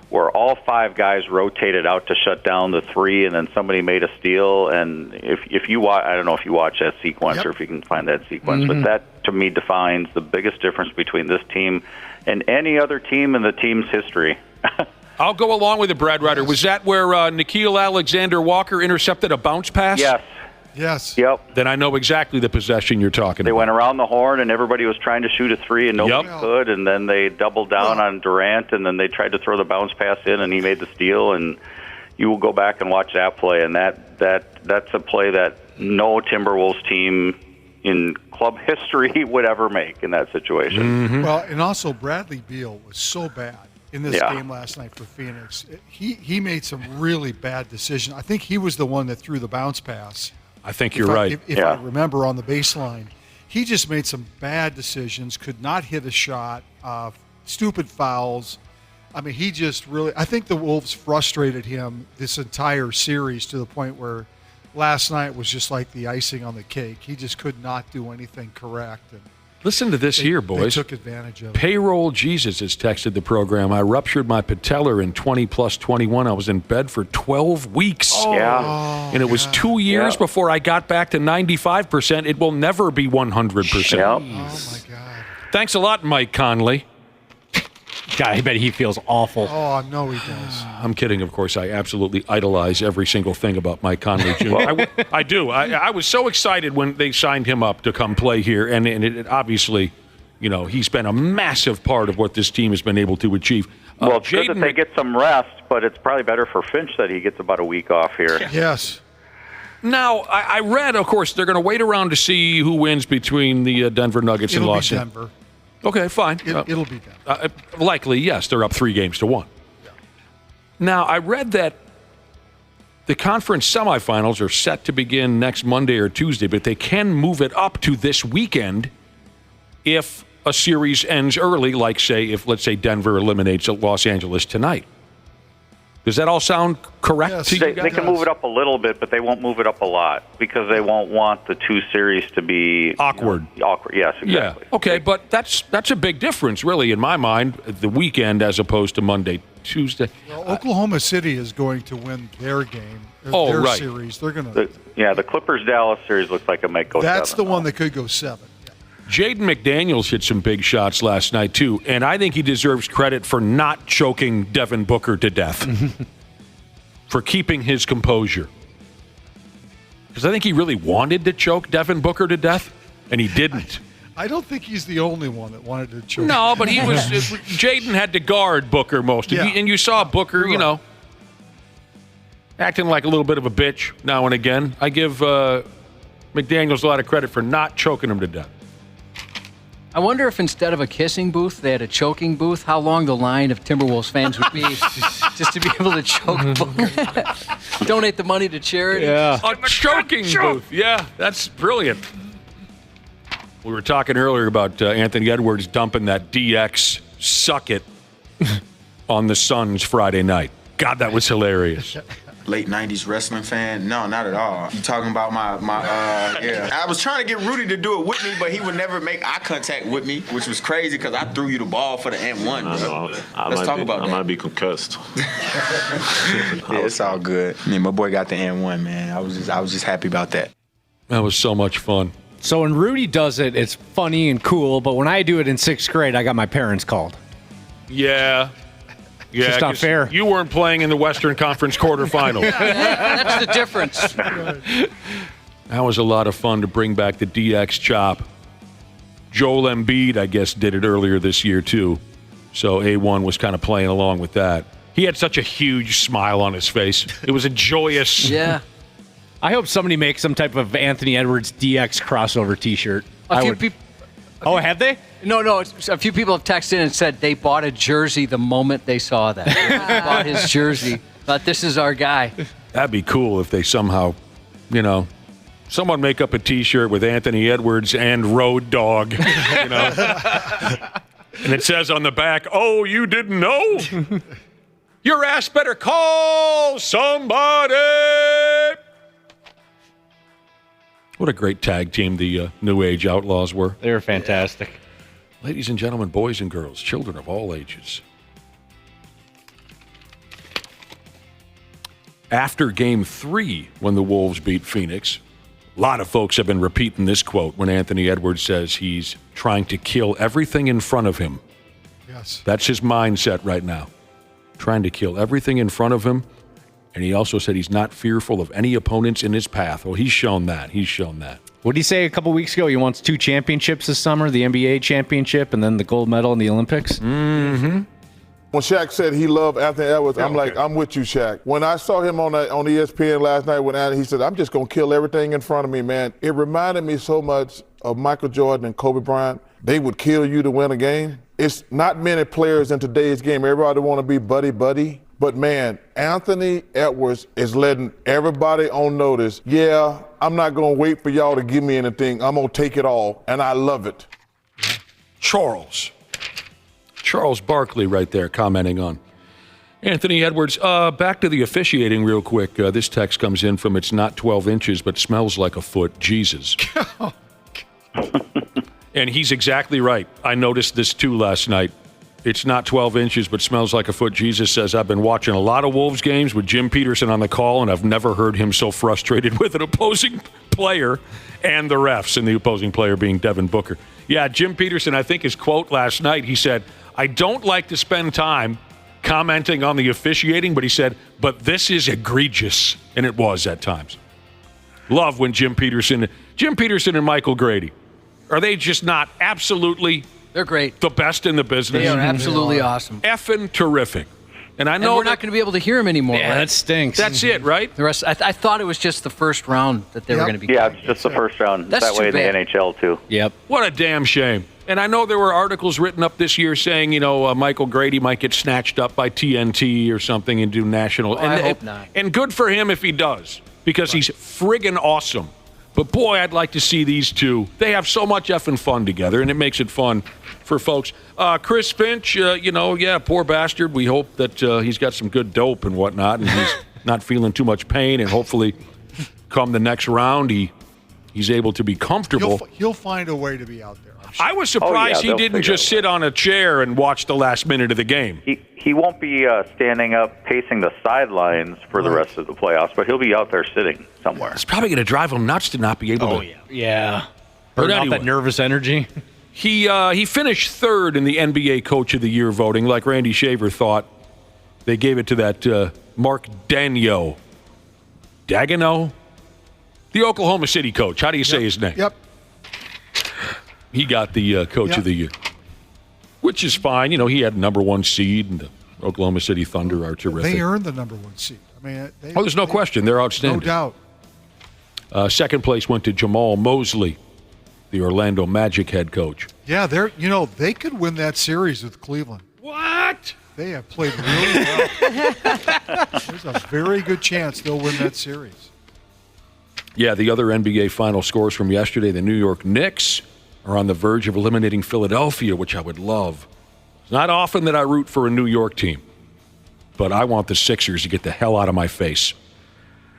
where all 5 guys rotated out to shut down the 3, and then somebody made a steal. And if you watch, I don't know if you watch that sequence or if you can find that sequence, but that to me defines the biggest difference between this team and any other team in the team's history.
I'll go along with it, Brad Ryder. Was that where Nikhil Alexander-Walker intercepted a bounce pass?
Yes.
Yes.
Yep.
Then I know exactly the possession you're talking
They
about.
went around the horn, and everybody was trying to shoot a three, and nobody could. And then they doubled down on Durant, and then they tried to throw the bounce pass in, and he made the steal. And you will go back and watch that play, and that's a play that no Timberwolves team in club history would ever make in that situation.
Well, and also Bradley Beal was so bad in this game last night for Phoenix. He made some really bad decisions. I think he was the one that threw the bounce pass.
I think you're right.
If I remember on the baseline, he just made some bad decisions, could not hit a shot, stupid fouls. I mean, he just really – I think the Wolves frustrated him this entire series to the point where last night was just like the icing on the cake. He just could not do anything correct. And
Listen to this here, boys.
They took advantage of it.
Payroll Jesus has texted the program. I ruptured my patellar in 20+21. I was in bed for 12 weeks. And it was 2 years before I got back to 95%. It will never be 100%.
Oh, my God.
Thanks a lot, Mike Conley.
God, I bet he feels awful.
Oh, I know he does.
I'm kidding, of course. I absolutely idolize every single thing about Mike Conley Jr. I do. I was so excited when they signed him up to come play here, and it obviously, you know, he's been a massive part of what this team has been able to achieve.
Well, it's good that they get some rest, but it's probably better for Finch that he gets about a week off here.
Yes.
Now, I read, of course, they're going to wait around to see who wins between the Denver Nuggets and Los Angeles.
Denver.
Okay, fine.
It'll be Denver.
Likely, yes. They're up 3-1. Yeah. Now, I read that the conference semifinals are set to begin next Monday or Tuesday, but they can move it up to this weekend if a series ends early, like, let's say, Denver eliminates Los Angeles tonight. Does that all sound correct to you guys?
They can move it up a little bit, but they won't move it up a lot because they won't want the two series to be
awkward.
Awkward, yes, exactly.
Yeah. Okay, but that's a big difference, really, in my mind, the weekend as opposed to Monday, Tuesday.
Well, Oklahoma City is going to win their game, series. They're going to.
The Clippers-Dallas series looks like it might go 7.
That's the one that could go 7.
Jaden McDaniels hit some big shots last night, too, and I think he deserves credit for not choking Devin Booker to death, for keeping his composure. Because I think he really wanted to choke Devin Booker to death, and he didn't.
I don't think he's the only one that wanted to choke.
No, but he was. Jaden had to guard Booker most. Yeah. And you saw Booker, you know, acting like a little bit of a bitch now and again. I give McDaniels a lot of credit for not choking him to death.
I wonder if instead of a kissing booth, they had a choking booth, how long the line of Timberwolves fans would be just to be able to choke Booker. Donate the money to charity.
Yeah. A choking booth. Yeah, that's brilliant. We were talking earlier about Anthony Edwards dumping that DX suck it on the Suns Friday night. God, that was hilarious.
Late 90s wrestling fan? No, not at all. You talking about my yeah. I was trying to get Rudy to do it with me, but he would never make eye contact with me, which was crazy because I threw you the ball for the and one. Let's talk about that.
I might be concussed.
Yeah, it's all good. Yeah, my boy got the and one, man. I was just happy about that.
That was so much fun.
So when Rudy does it, it's funny and cool, but when I do it in 6th grade, I got my parents called.
Yeah. Yeah,
it's not fair.
You weren't playing in the Western Conference quarterfinals.
That's the difference.
That was a lot of fun to bring back the DX chop. Joel Embiid, I guess, did it earlier this year, too. So A1 was kind of playing along with that. He had such a huge smile on his face. It was a joyous...
Yeah.
I hope somebody makes some type of Anthony Edwards DX crossover T-shirt.
A few people...
Oh, have they?
No. A few people have texted in and said they bought a jersey the moment they saw that. They bought his jersey. Thought, this is our guy.
That'd be cool if they somehow, someone make up a T-shirt with Anthony Edwards and Road Dogg, And it says on the back, "Oh, you didn't know? Your ass better call somebody." What a great tag team the New Age Outlaws were.
They were fantastic.
Yeah. Ladies and gentlemen, boys and girls, children of all ages. After Game 3, when the Wolves beat Phoenix, a lot of folks have been repeating this quote when Anthony Edwards says he's trying to kill everything in front of him.
Yes.
That's his mindset right now. trying to kill everything in front of him. And he also said he's not fearful of any opponents in his path. Well, he's shown that.
What did he say a couple weeks ago? He wants 2 championships this summer, the NBA championship and then the gold medal in the Olympics?
Mm-hmm.
When Shaq said he loved Anthony Edwards, I'm like, I'm with you, Shaq. When I saw him on ESPN last night when he said, I'm just going to kill everything in front of me, man, it reminded me so much of Michael Jordan and Kobe Bryant. They would kill you to win a game. It's not many players in today's game. Everybody want to be buddy-buddy. But, man, Anthony Edwards is letting everybody on notice, yeah, I'm not going to wait for y'all to give me anything. I'm going to take it all, and I love it.
Charles Barkley right there commenting on Anthony Edwards. Back to the officiating real quick. This text comes in from it's not 12 inches, but smells like a foot. Jesus. And he's exactly right. I noticed this, too, last night. It's not 12 inches, but smells like a foot. Jesus says, I've been watching a lot of Wolves games with Jim Peterson on the call, and I've never heard him so frustrated with an opposing player and the refs, and the opposing player being Devin Booker. Yeah, Jim Peterson, I think his quote last night, he said, I don't like to spend time commenting on the officiating, but he said, but this is egregious. And it was at times. Love when Jim Peterson and Michael Grady, are they just not absolutely...
They're great.
The best in the business.
They are absolutely awesome.
Effing terrific. And I know
we're not going to be able to hear him anymore.
Yeah,
right?
that stinks.
That's it, right?
The rest. I thought it was just the first round that they were going to be.
Yeah, it's just the first round.
That's
that way in the NHL too.
Yep.
What a damn shame. And I know there were articles written up this year saying, Michael Grady might get snatched up by TNT or something and do national.
Well, I hope not.
And good for him if he does, because he's friggin' awesome. But boy, I'd like to see these two. They have so much effing fun together, and it makes it fun for folks. Chris Finch, poor bastard. We hope that he's got some good dope and whatnot, and he's not feeling too much pain, and hopefully come the next round, he's able to be comfortable.
He'll find a way to be out there.
I was surprised he didn't just sit on a chair and watch the last minute of the game.
He won't be standing up pacing the sidelines for the rest of the playoffs, but he'll be out there sitting somewhere.
It's probably going to drive him nuts to not be able to.
Yeah.
But
Burn
anyway,
out that nervous energy.
He finished third in the NBA Coach of the Year voting, like Randy Shaver thought. They gave it to that Mark Daigneault. Daigneault? The Oklahoma City coach. How do you say his name?
Yep.
He got the Coach of the Year, which is fine. He had number 1 seed, and the Oklahoma City Thunder are terrific.
They earned the number 1 seed. I mean,
there's no question. They're outstanding.
No
doubt. Second place went to Jamal Mosley, the Orlando Magic head coach.
Yeah, they could win that series with Cleveland.
What?
They have played really well. There's a very good chance they'll win that series.
Yeah, the other NBA final scores from yesterday, the New York Knicks are on the verge of eliminating Philadelphia, which I would love. It's not often that I root for a New York team, but I want the Sixers to get the hell out of my face.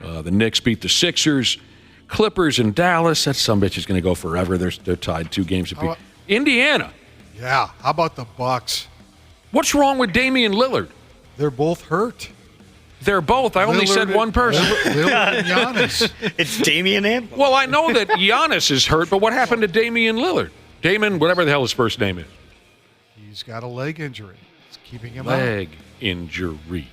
The Knicks beat the Sixers. Clippers and Dallas, that sumbitch is going to go forever. They're tied 2 games apiece. Indiana.
Yeah, how about the Bucks?
What's wrong with Damian Lillard?
They're both hurt.
They're both. I only said one person.
Lillard and Giannis.
It's Damian and...
Well, I know that Giannis is hurt, but what happened to Damian Lillard? Damon, whatever the hell his first name is.
He's got a leg injury. It's keeping him out.
Leg injury.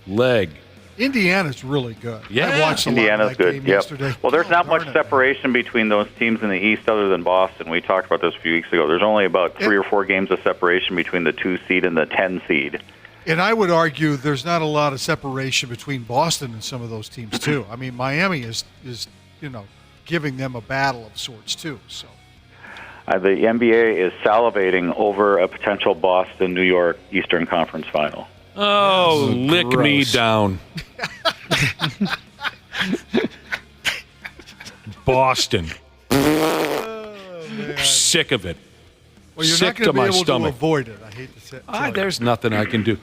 Leg.
Indiana's really good.
Yeah.
I watched a
Indiana's
lot of that
good.
game
Yep.
yesterday.
Well, there's not much separation between those teams in the East other than Boston. We talked about this a few weeks ago. There's only about 3 or 4 games of separation between the 2 seed and the 10 seed.
And I would argue there's not a lot of separation between Boston and some of those teams too. I mean, Miami is giving them a battle of sorts too. So
The NBA is salivating over a potential Boston-New York Eastern Conference final.
Oh, lick me down. Boston. Sick of it.
Well, you're
Sick
not going to be
my
able
stomach.
to avoid it. I hate to say it.
There's nothing I can do.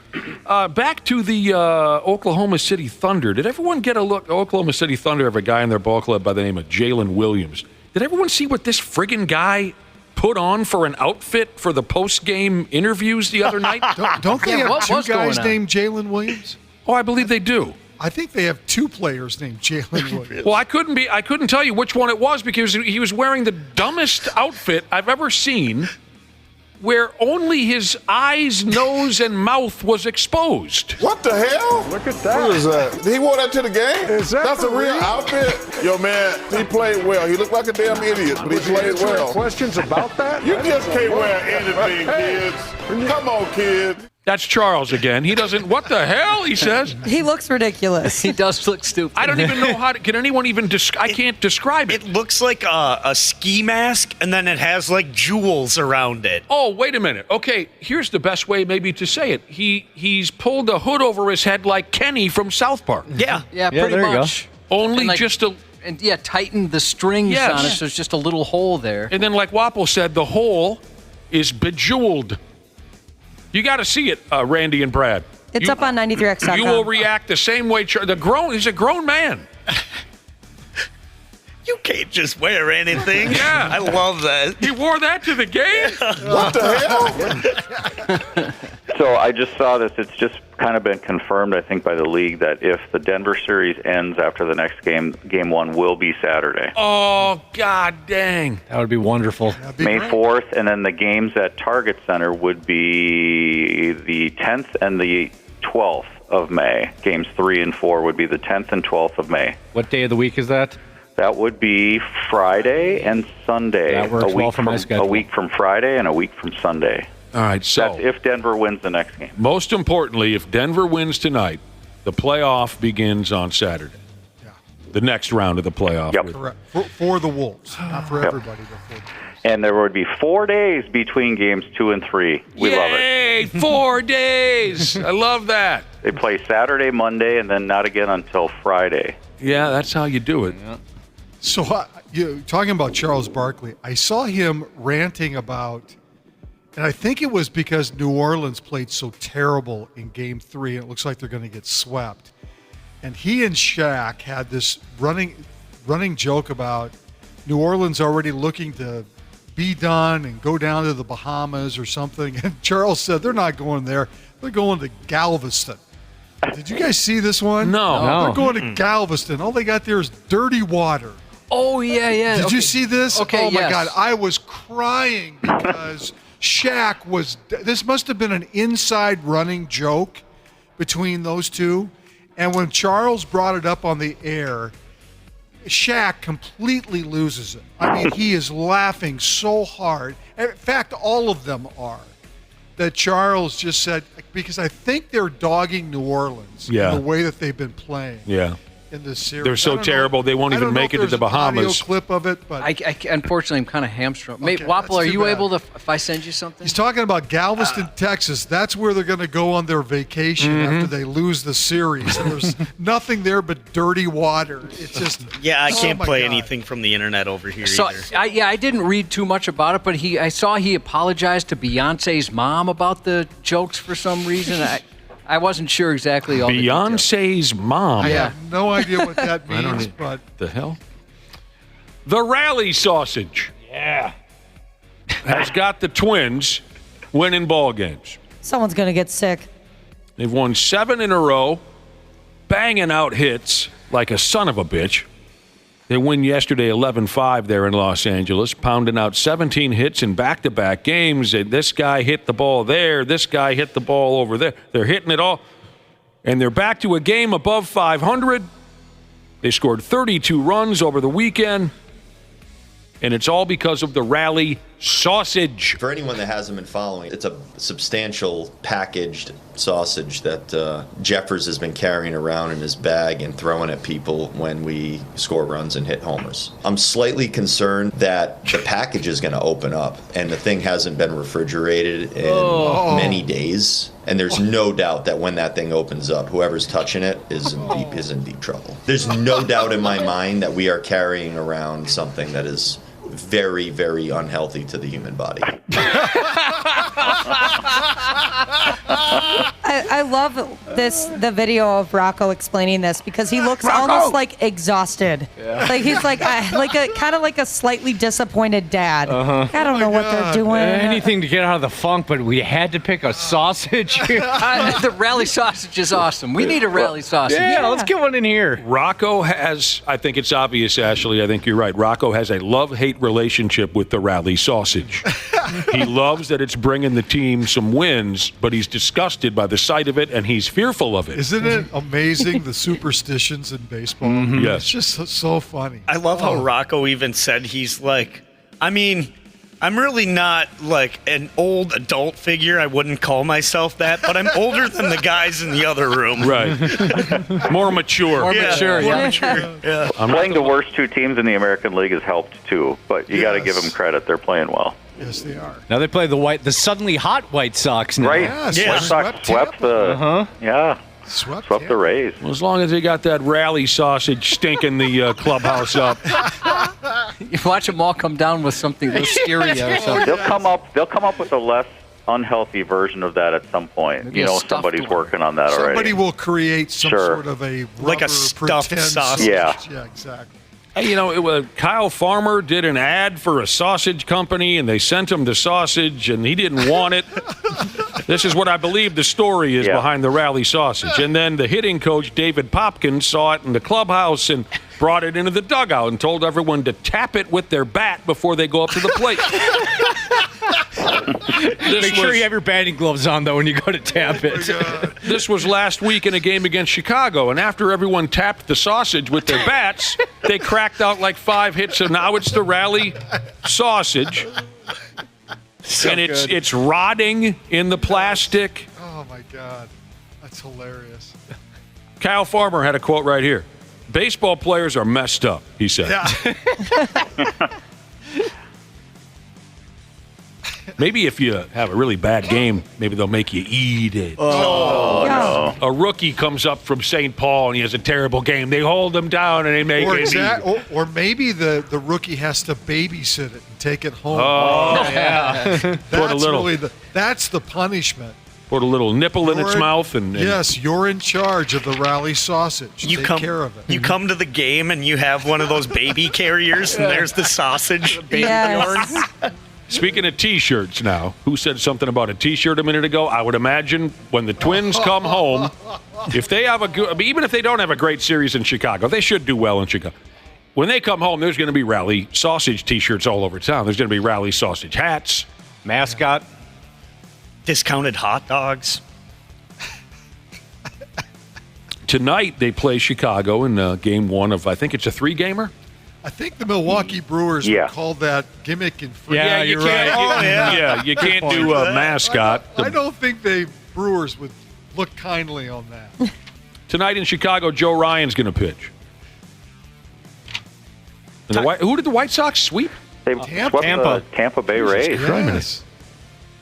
Back to the Oklahoma City Thunder. Did everyone get a look? Oklahoma City Thunder have a guy in their ball club by the name of Jalen Williams. Did everyone see what this friggin' guy put on for an outfit for the post-game interviews the other night?
Don't they have two guys named Jalen Williams?
Oh, I believe they do.
I think they have 2 players named Jalen Williams.
Well, I couldn't tell you which one it was because he was wearing the dumbest outfit I've ever seen. where only his eyes, nose, and mouth was exposed.
What the hell?
Look at that.
What is that? He wore that to the game? That's a real
real?
outfit? Yo, man, he played well. He looked like a damn idiot, but he played well.
Questions about that?
You just can't wear anything, kids. Come on, kid.
That's Charles again. He doesn't. What the hell? He says.
He looks ridiculous.
He does look stupid.
I don't even know how to. Can anyone even? I can't describe it.
It looks like a ski mask, and then it has like jewels around it.
Oh, wait a minute. Okay, here's the best way maybe to say it. He's pulled a hood over his head like Kenny from South Park.
Yeah.
Yeah, pretty much.
Only
And,
just a.
And yeah, tighten the strings
Yes.
on it, so there's just a little hole there.
And then, like Wapple said, the hole is bejeweled. You got to see it, Randy and Brad.
It's up on 93X.com.
You will react the same way. He's a grown man.
You can't just wear anything.
Yeah.
I love that.
He wore that to the game?
What the hell?
So I just saw this. It's just kind of been confirmed, I think, by the league that if the Denver series ends after the next game, game one will be Saturday.
Oh, God dang.
That would be wonderful.
May 4th, and then the games at Target Center would be the 10th and the 12th of May. Games 3 and 4 would be the 10th and 12th of May.
What day of the week is that?
That would be Friday and Sunday.
That works well for my schedule.
A week from Friday and a week from Sunday.
All right, so
That's if Denver wins the next game.
most importantly, if Denver wins tonight, the playoff begins on Saturday.
Yeah.
The next round of the playoff.
Yep.
Correct. For the Wolves, not for everybody, but for the Wolves.
And there would be 4 days between games 2 and 3. We love it.
Yay! 4 days. I love that.
They play Saturday, Monday, and then not again until Friday.
Yeah, that's how you do it.
So, talking about Charles Barkley, I saw him ranting about, and I think it was because New Orleans played so terrible in Game 3, and it looks like they're going to get swept. And he and Shaq had this running joke about New Orleans already looking to be done and go down to the Bahamas or something. And Charles said they're not going there; they're going to Galveston. Did you guys see this one?
No.
They're going to Galveston. All they got there is dirty water.
Oh, yeah.
Did you see this?
Okay,
oh, my
yes.
God. I was crying because Shaq was – this must have been an inside running joke between those two. And when Charles brought it up on the air, Shaq completely loses it. I mean, he is laughing so hard. In fact, all of them are. That Charles just said – because I think they're dogging New Orleans in the way that they've been playing.
Yeah.
In this series.
They're so terrible they won't even make it to the Bahamas.
Audio clip of it, but
I unfortunately I'm kind of hamstrung.
Okay,
Wapple,
that's
are
too
you
bad.
able to? If I send you something,
he's talking about Galveston, Texas. That's where they're going to go on their vacation after they lose the series. And there's nothing there but dirty water. It's just
Yeah, I can't
my
play
God.
anything from the internet over here
So
either.
I didn't read too much about it, but I saw he apologized to Beyonce's mom about the jokes for some reason. I wasn't sure exactly all
Beyonce's mom.
I have no idea what that
I don't
means,
know.
but
The hell? The rally sausage.
Yeah.
Has got the Twins winning ball games.
Someone's going to get sick.
They've won 7 in a row, banging out hits like a son of a bitch. They win yesterday 11-5 there in Los Angeles, pounding out 17 hits in back-to-back games. And this guy hit the ball there. This guy hit the ball over there. They're hitting it all. And they're back to a game above 500. They scored 32 runs over the weekend. And it's all because of the rally sausage.
For anyone that hasn't been following, it's a substantial packaged sausage that Jeffers has been carrying around in his bag and throwing at people when we score runs and hit homers. I'm slightly concerned that the package is going to open up and the thing hasn't been refrigerated in many days. And there's no doubt that when that thing opens up, whoever's touching it is in deep trouble. There's no doubt in my mind that we are carrying around something that is very, very unhealthy to the human body.
I love the video of Rocco explaining this because he looks almost like exhausted.
Yeah.
Like he's like a slightly disappointed dad. I don't know what they're doing.
Anything to get out of the funk, but we had to pick a sausage.
The rally sausage is awesome. We need a rally sausage.
Yeah, let's get one in here.
Rocco has, I think it's obvious, Ashley, I think you're right. Rocco has a love-hate relationship with the rally sausage. He loves that it's bringing the team some wins, but he's disgusted by the sight of it, and he's fearful of it.
Isn't it amazing, the superstitions in baseball?
Yes.
It's just so funny.
I love how Rocco even said he's like, I mean, I'm really not like an old adult figure. I wouldn't call myself that, but I'm older than the guys in the other room.
Right. More mature.
More mature. Yeah.
Playing the worst two teams in the American League has helped too, but you got to give them credit. They're playing well.
Yes, they are.
Now they play the suddenly hot White Sox now.
Right.
Yeah,
White Sox swept the swept the Rays.
Well, as long as they got that rally sausage stinking the clubhouse up.
You watch them all come down with something Listeria or something.
They'll come up with a less unhealthy version of that at some point.
Maybe a stuffed
Somebody's working on that
Somebody
already.
will create some sort of a
Like a
rubber
stuffed
pretend
sausage.
Yeah, exactly.
Hey, Kyle Farmer did an ad for a sausage company, and they sent him the sausage, and he didn't want it. This is what I believe the story is behind the rally sausage. And then the hitting coach, David Popkins, saw it in the clubhouse and brought it into the dugout and told everyone to tap it with their bat before they go up to the plate.
Make sure you have your batting gloves on, though, when you go to tap it.
This was last week in a game against Chicago, and after everyone tapped the sausage with their bats, they cracked out like 5 hits, so now it's the rally sausage. And it's rotting in the plastic.
Oh, my God. That's hilarious.
Kyle Farmer had a quote right here. Baseball players are messed up, he said.
Yeah.
Maybe if you have a really bad game, maybe they'll make you eat it.
Oh, no.
A rookie comes up from St. Paul and he has a terrible game. They hold him down and they make him eat.
Or maybe the rookie has to babysit it and take it home.
Oh, yeah.
That's the punishment.
Put a little nipple in its mouth. And
yes, you're in charge of the rally sausage. Take care of it.
You come to the game and you have one of those baby carriers, and there's the sausage.
Yes.
Speaking of T-shirts now, who said something about a T-shirt a minute ago? I would imagine when the Twins come home, if they have even if they don't have a great series in Chicago, they should do well in Chicago. When they come home, there's going to be rally sausage T-shirts all over town. There's going to be rally sausage hats,
mascot,
discounted hot dogs.
Tonight they play Chicago in game 1 of, I think it's a 3-gamer.
I think the Milwaukee Brewers would call that gimmick and free.
Yeah, you can't. You can't do a mascot.
I don't think the Brewers would look kindly on that.
Tonight in Chicago, Joe Ryan's going to pitch. And who did the White Sox sweep?
They swept the Tampa Bay Rays.
Yes.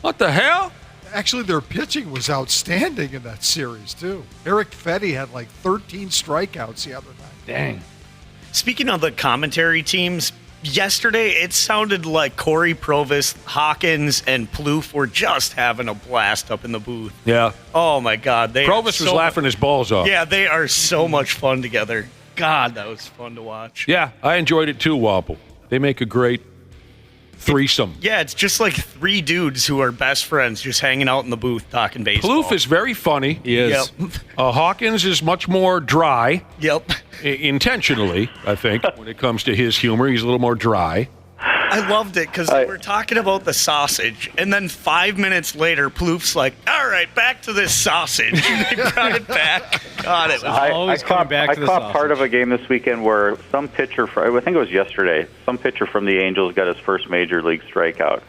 What the hell?
Actually, their pitching was outstanding in that series, too. Eric Fetty had like 13 strikeouts the other night.
Dang.
Speaking of the commentary teams, yesterday it sounded like Corey Provis, Hawkins, and Plouffe were just having a blast up in the booth.
Yeah.
Oh, my God.
Provis was laughing his balls off.
Yeah, they are so much fun together. God, that was fun to watch.
Yeah, I enjoyed it too, Wobble. They make a great threesome.
Yeah, it's just like 3 dudes who are best friends just hanging out in the booth talking baseball.
Plouffe is very funny.
He is.
Yep.
Hawkins is much more dry.
Yep.
Intentionally, I think, when it comes to his humor. He's a little more dry.
I loved it because they were talking about the sausage, and then 5 minutes later, Plouffe's like, all right, back to this sausage. And they brought it back. God, it was
I caught part of a game this weekend where some pitcher, I think it was yesterday, some pitcher from the Angels got his first major league strikeout.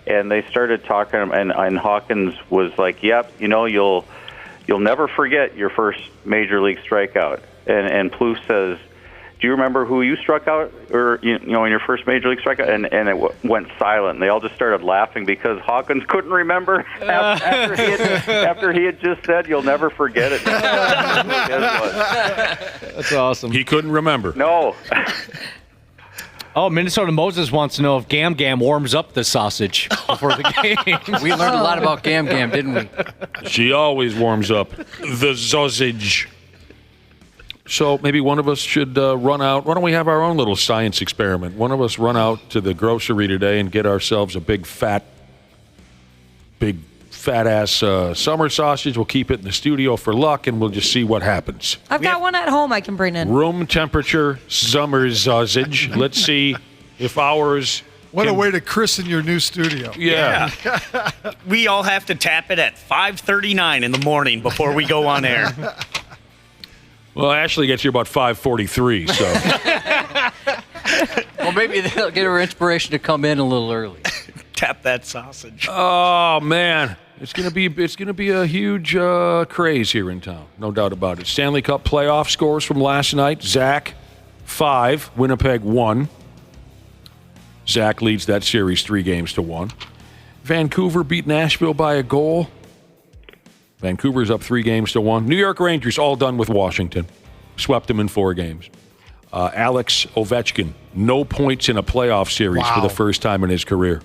And they started talking, and Hawkins was like, yep, you'll never forget your first major league strikeout. And Plouffe says, do you remember who you struck out, or in your first major league strikeout? And it went silent. And they all just started laughing because Hawkins couldn't remember after he had just said, "You'll never forget it."
That's awesome.
He couldn't remember.
No.
Oh, Minnesota Moses wants to know if Gam Gam warms up the sausage before the game.
We learned a lot about Gam Gam, didn't we?
She always warms up the sausage. So maybe one of us should run out. Why don't we have our own little science experiment? One of us run out to the grocery today and get ourselves a big fat-ass summer sausage. We'll keep it in the studio for luck, and we'll just see what happens.
I've got one at home I can bring in.
Room temperature summer sausage. Let's see if ours...
What a way to christen your new studio.
Yeah.
We all have to tap it at 5:39 in the morning before we go on air.
Well, Ashley gets here about 5:43, so...
Well, maybe they'll get her inspiration to come in a little early.
Tap that sausage.
Oh, man. It's gonna be a huge craze here in town, no doubt about it. Stanley Cup playoff scores from last night. Zach, 5. Winnipeg, 1. Zach leads that series 3-1. Vancouver beat Nashville by a goal. Vancouver's up 3-1. New York Rangers all done with Washington. Swept them in 4 games. Alex Ovechkin, no points in a playoff series for the first time in his career.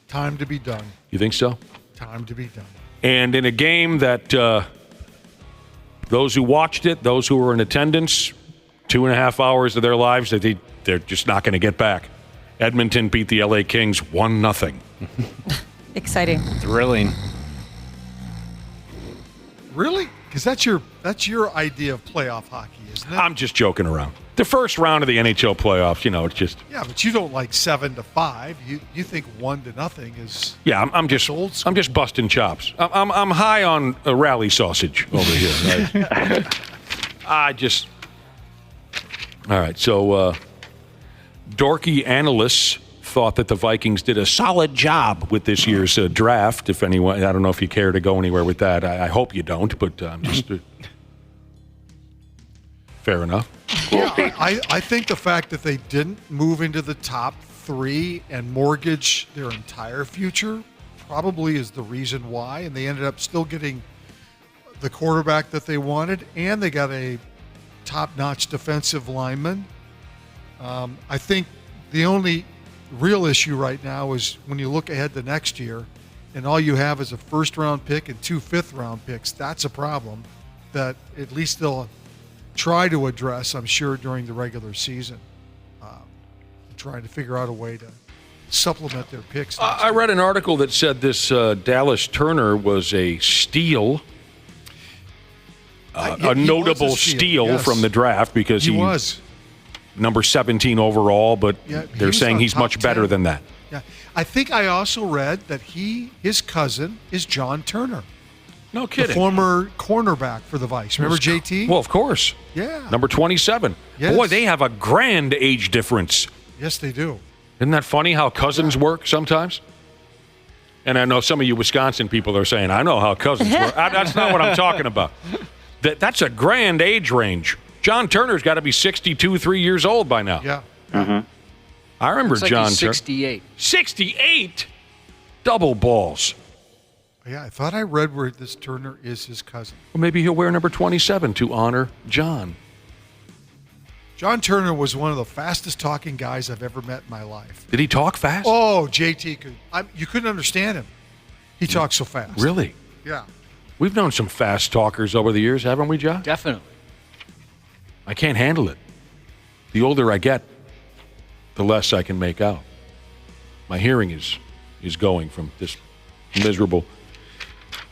Time to be done.
You think so?
Time to be done.
And in a game that those who watched it, those who were in attendance, 2.5 hours of their lives, they're just not going to get back. Edmonton beat the LA Kings 1-0.
Exciting.
Thrilling.
Really? Because that's your idea of playoff hockey, isn't it?
I'm just joking around. The first round of the NHL playoffs, it's just...
Yeah, but you don't like 7-5. You think 1-0 is...
Yeah, I'm just busting chops. I'm high on a rally sausage over here. Right? All right, so dorky analysts thought that the Vikings did a solid job with this year's draft. If anyone, I don't know if you care to go anywhere with that. I hope you don't, but I'm just... Fair enough.
Yeah, I think the fact that they didn't move into the top 3 and mortgage their entire future probably is the reason why, and they ended up still getting the quarterback that they wanted, and they got a top-notch defensive lineman. I think the only real issue right now is when you look ahead to next year and all you have is a first-round pick and 2 fifth-round picks, that's a problem that at least they'll try to address, I'm sure, during the regular season, trying to figure out a way to supplement their picks.
I read an article that said this Dallas Turner was a steal, a notable steal
yes.
from the draft because he
was
number 17 overall, but they're saying he's much
10.
better than that.
Yeah, I think I also read that his cousin is John Turner.
No kidding.
The former cornerback for the Vikes. Remember JT?
Well, of course.
Yeah.
Number 27.
Yes.
Boy, they have a grand age difference.
Yes, they do.
Isn't that funny how cousins work sometimes? And I know some of you Wisconsin people are saying, I know how cousins work. That's not what I'm talking about. That's a grand age range. John Turner's got to be 62, 3 years old by now.
Yeah.
Mm-hmm. I remember
Looks like
John
he's
Turner.
68.
68? Double balls.
Yeah, I thought I read where this Turner is his cousin.
Well, maybe he'll wear number 27 to honor John.
John Turner was one of the fastest talking guys I've ever met in my life.
Did he talk fast?
Oh, JT could. You couldn't understand him. He talks so fast.
Really?
Yeah.
We've known some fast talkers over the years, haven't we, John?
Definitely.
I can't handle it. The older I get, the less I can make out. My hearing is going from this miserable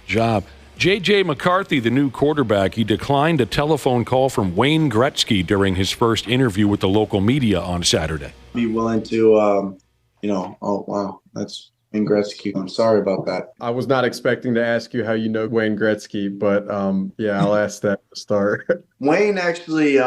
job. J.J. McCarthy, the new quarterback, he declined a telephone call from Wayne Gretzky during his first interview with the local media on Saturday.
Be willing to, oh, wow, that's Wayne Gretzky. I'm sorry about that.
I was not expecting to ask you how you know Wayne Gretzky, but yeah, I'll ask that to start.
Wayne actually,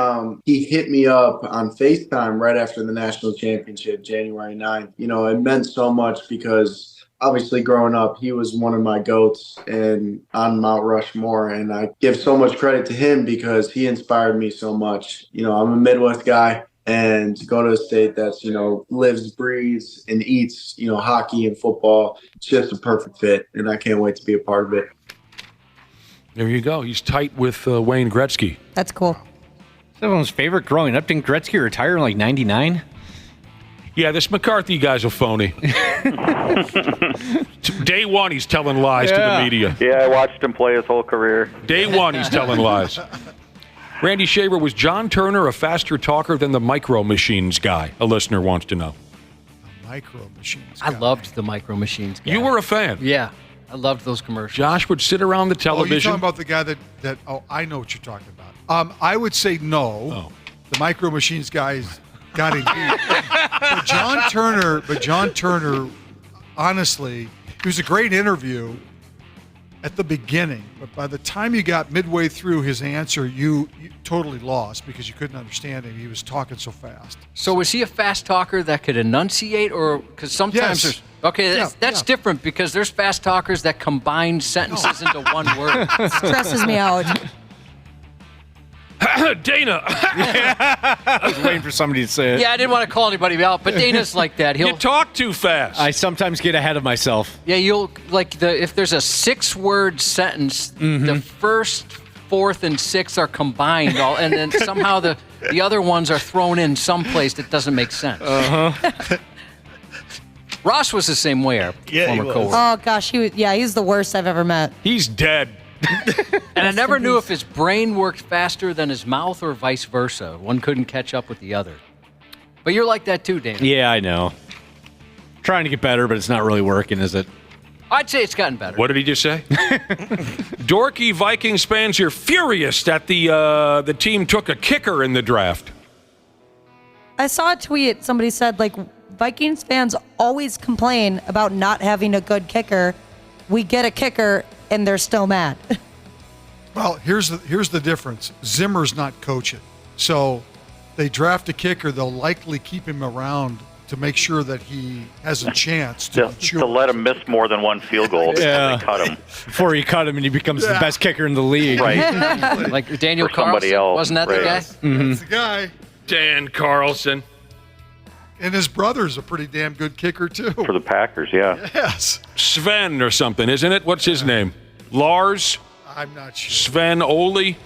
he hit me up on FaceTime right after the national championship, January 9th. It meant so much because obviously growing up, he was one of my GOATs and on Mount Rushmore. And I give so much credit to him because he inspired me so much. I'm a Midwest guy. And to go to a state that's, lives, breathes, and eats, hockey and football, it's just a perfect fit. And I can't wait to be a part of it.
There you go. He's tight with Wayne Gretzky.
That's cool.
Everyone's favorite growing up. Didn't Gretzky retire in like 99?
Yeah, this McCarthy guy's a phony. Day one, he's telling lies to the media.
Yeah, I watched him play his whole career.
Day one, he's telling lies. Randy Shaver, was John Turner a faster talker than the Micro Machines guy? A listener wants to know.
Micro Machines.
I loved the Micro Machines guy.
You were a fan?
Yeah. I loved those commercials.
Josh would sit around the
Oh,
television.
you're talking about the guy that I know what you're talking about. I would say no.
Oh.
The Micro Machines guys got in deep. But John Turner, honestly, it was a great interview at the beginning, but by the time you got midway through his answer, you totally lost because you couldn't understand him. He was talking so fast.
So was he a fast talker that could enunciate, or because sometimes
Yes.
that's different because there's fast talkers that combine sentences into one word.
Stresses me out.
Dana.
I was waiting for somebody to say it.
Yeah, I didn't want to call anybody out, but Dana's like that.
You talk too fast.
I sometimes get ahead of myself.
Yeah, you'll if there's a 6-word sentence, the first, fourth, and sixth are combined, and then somehow the other ones are thrown in someplace that doesn't make sense. Ross was the same way, our former coworker.
Oh gosh, he's the worst I've ever met.
He's dead.
And I never knew if his brain worked faster than his mouth or vice versa. One couldn't catch up with the other. But you're like that too, Dana.
Yeah, I know. Trying to get better, but it's not really working, is it?
I'd say it's gotten better.
What did he just say? Dorky Vikings fans, you're furious that the team took a kicker in the draft.
I saw a tweet. Somebody said, Vikings fans always complain about not having a good kicker. We get a kicker, and they're still mad.
Well, here's the difference. Zimmer's not coaching. So they draft a kicker, they'll likely keep him around to make sure that he has a chance to
let him miss more than one field goal before they cut him.
Before you cut him and he becomes the best kicker in the league.
Right.
Like Daniel
Or somebody
Carlson.
else,
Wasn't that the guy?
right.
That's the guy.
Dan Carlson.
And his brother's a pretty damn good kicker, too.
For the Packers, yeah.
Yes.
Sven or something, isn't it? What's his name? Lars?
I'm not sure.
Sven Oli?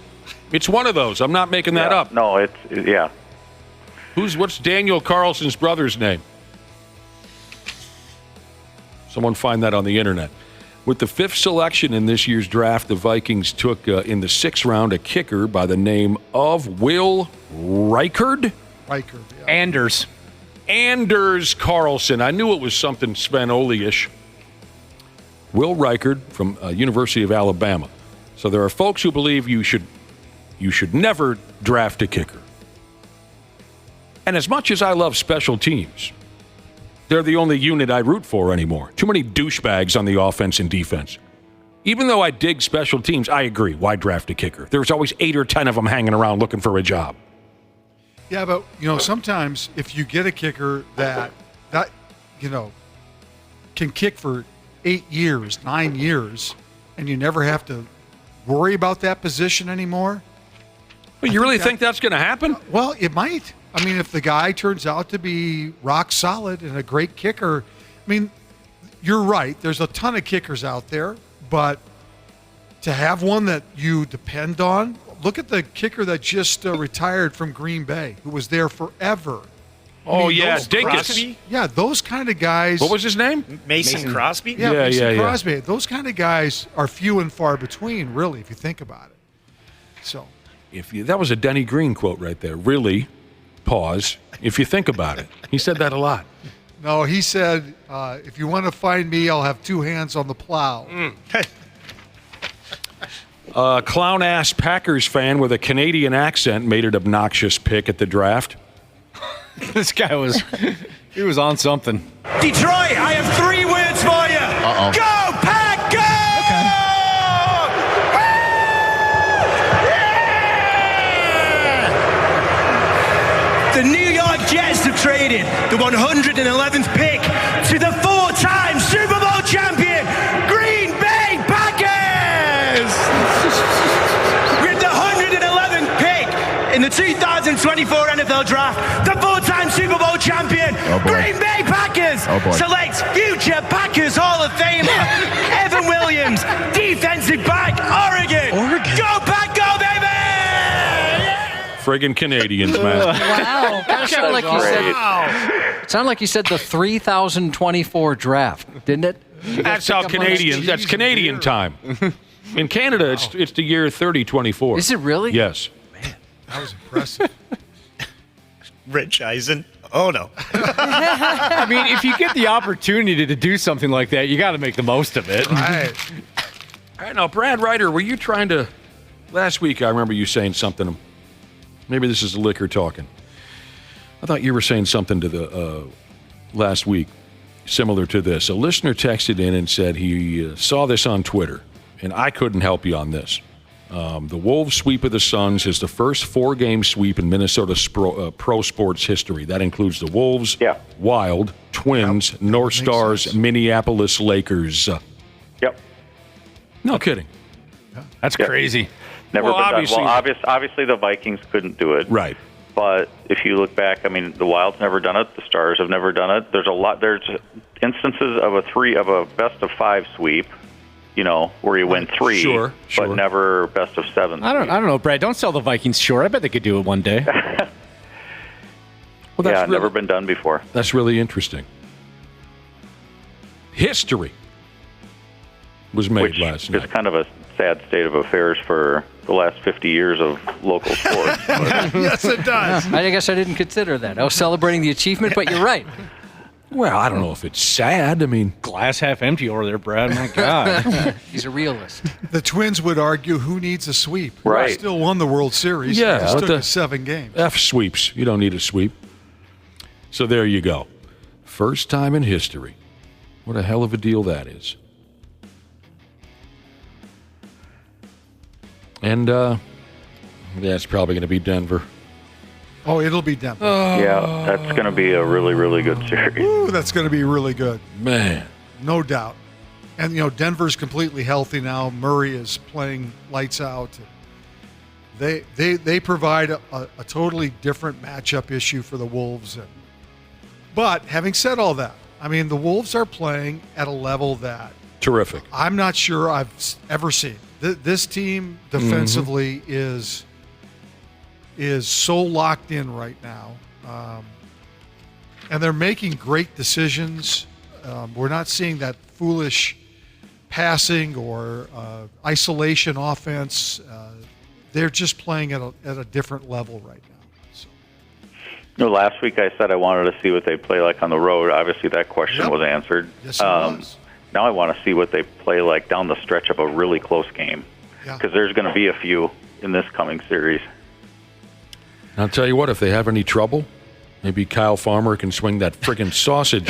It's one of those. I'm not making that up.
No, yeah.
What's Daniel Carlson's brother's name? Someone find that on the internet. With the 5th selection in this year's draft, the Vikings took in the 6th round a kicker by the name of Will Reichard?
Reichard, yeah.
Anders Carlson. I knew it was something Sven Oli-ish. Will Reichard from University of Alabama. So there are folks who believe you should never draft a kicker. And as much as I love special teams, they're the only unit I root for anymore. Too many douchebags on the offense and defense. Even though I dig special teams, I agree. Why draft a kicker? There's always 8 or 10 of them hanging around looking for a job.
Yeah, but, sometimes if you get a kicker that can kick for 8 years, 9 years, and you never have to worry about that position anymore.
But you really think that's going to happen?
Well, it might. I mean, if the guy turns out to be rock solid and a great kicker, you're right. There's a ton of kickers out there, but to have one that you depend on, look at the kicker that just retired from Green Bay, who was there forever.
Dinkus.
Yeah, those kind of guys.
What was his name?
Mason Crosby?
Yeah, Mason Crosby. Those kind of guys are few and far between, really, if you think about it. So,
That was a Denny Green quote right there. Really, pause, if you think about it. He said that a lot.
No, he said, if you want to find me, I'll have 2 hands on the plow.
Clown-ass Packers fan with a Canadian accent made an obnoxious pick at the draft.
This guy was on something.
Detroit, I have 3 words for you.
Uh-oh.
Go, Pack, go! The New York Jets have traded the 111th pick to the 4-time Super Bowl champion Green Bay Packers! With the 111th pick in the 2024 NFL Draft, the 4-time Super Bowl champion Green Bay Packers selects future Packers Hall of Famer Evan Williams, defensive back, Oregon. Go Pack, go, baby!
friggin' Canadians, man.
Wow.
It sounded like you said the 3024 draft, didn't it?
That's how Canadians. That's Canadian time. In Canada, it's the year 3024.
Is it really?
Yes.
Man, that was impressive.
Rich Eisen. Oh, no.
I mean, if you get the opportunity to do something like that, you got to make the most of it.
Right.
All right, now, Brad Ryder, were you trying to... Last week, I remember you saying something. Maybe this is the liquor talking. I thought you were saying something to the last week similar to this. A listener texted in and said he saw this on Twitter, and I couldn't help you on this. The Wolves sweep of the Suns is the first 4-game sweep in Minnesota's pro sports history. That includes the Wolves, Wild, Twins, North Stars, Minneapolis Lakers.
Yep.
No kidding.
That's crazy.
Never been done. Well, obviously the Vikings couldn't do it.
Right.
But if you look back, I mean, the Wild's never done it. The Stars have never done it. There's instances of a best of 5 sweep, where you win 3,
sure.
but never best of 7.
I don't know, Brad. Don't sell the Vikings short. I bet they could do it one day.
Never been done before.
That's really interesting. History was made last night.
It's kind of a sad state of affairs for the last 50 years of local sports.
Yes, it does.
I guess I didn't consider that. I was celebrating the achievement, but you're right.
Well, I don't know if it's sad. I mean,
glass half empty over there, Brad. My God.
He's a realist.
The Twins would argue, who needs a sweep?
Right.
They still won the World Series.
Yeah.
It just took us 7 games.
F sweeps. You don't need a sweep. So there you go. First time in history. What a hell of a deal that is. And that's probably going to be Denver.
Oh, it'll be Denver.
Yeah, that's going to be a really, really good series.
Ooh, that's going to be really good.
Man.
No doubt. And, Denver's completely healthy now. Murray is playing lights out. They provide a totally different matchup issue for the Wolves. But having said all that, I mean, the Wolves are playing at a level that
terrific.
I'm not sure I've ever seen. This team defensively is so locked in right now, and they're making great decisions. We're not seeing that foolish passing or isolation offense. They're just playing at a different level right now.
Last week I said I wanted to see what they play like on the road. Obviously, that question was answered.
Yes, it was.
Now I want to see what they play like down the stretch of a really close game, because there's going to be a few in this coming series.
I'll tell you what, if they have any trouble, maybe Kyle Farmer can swing that friggin' sausage.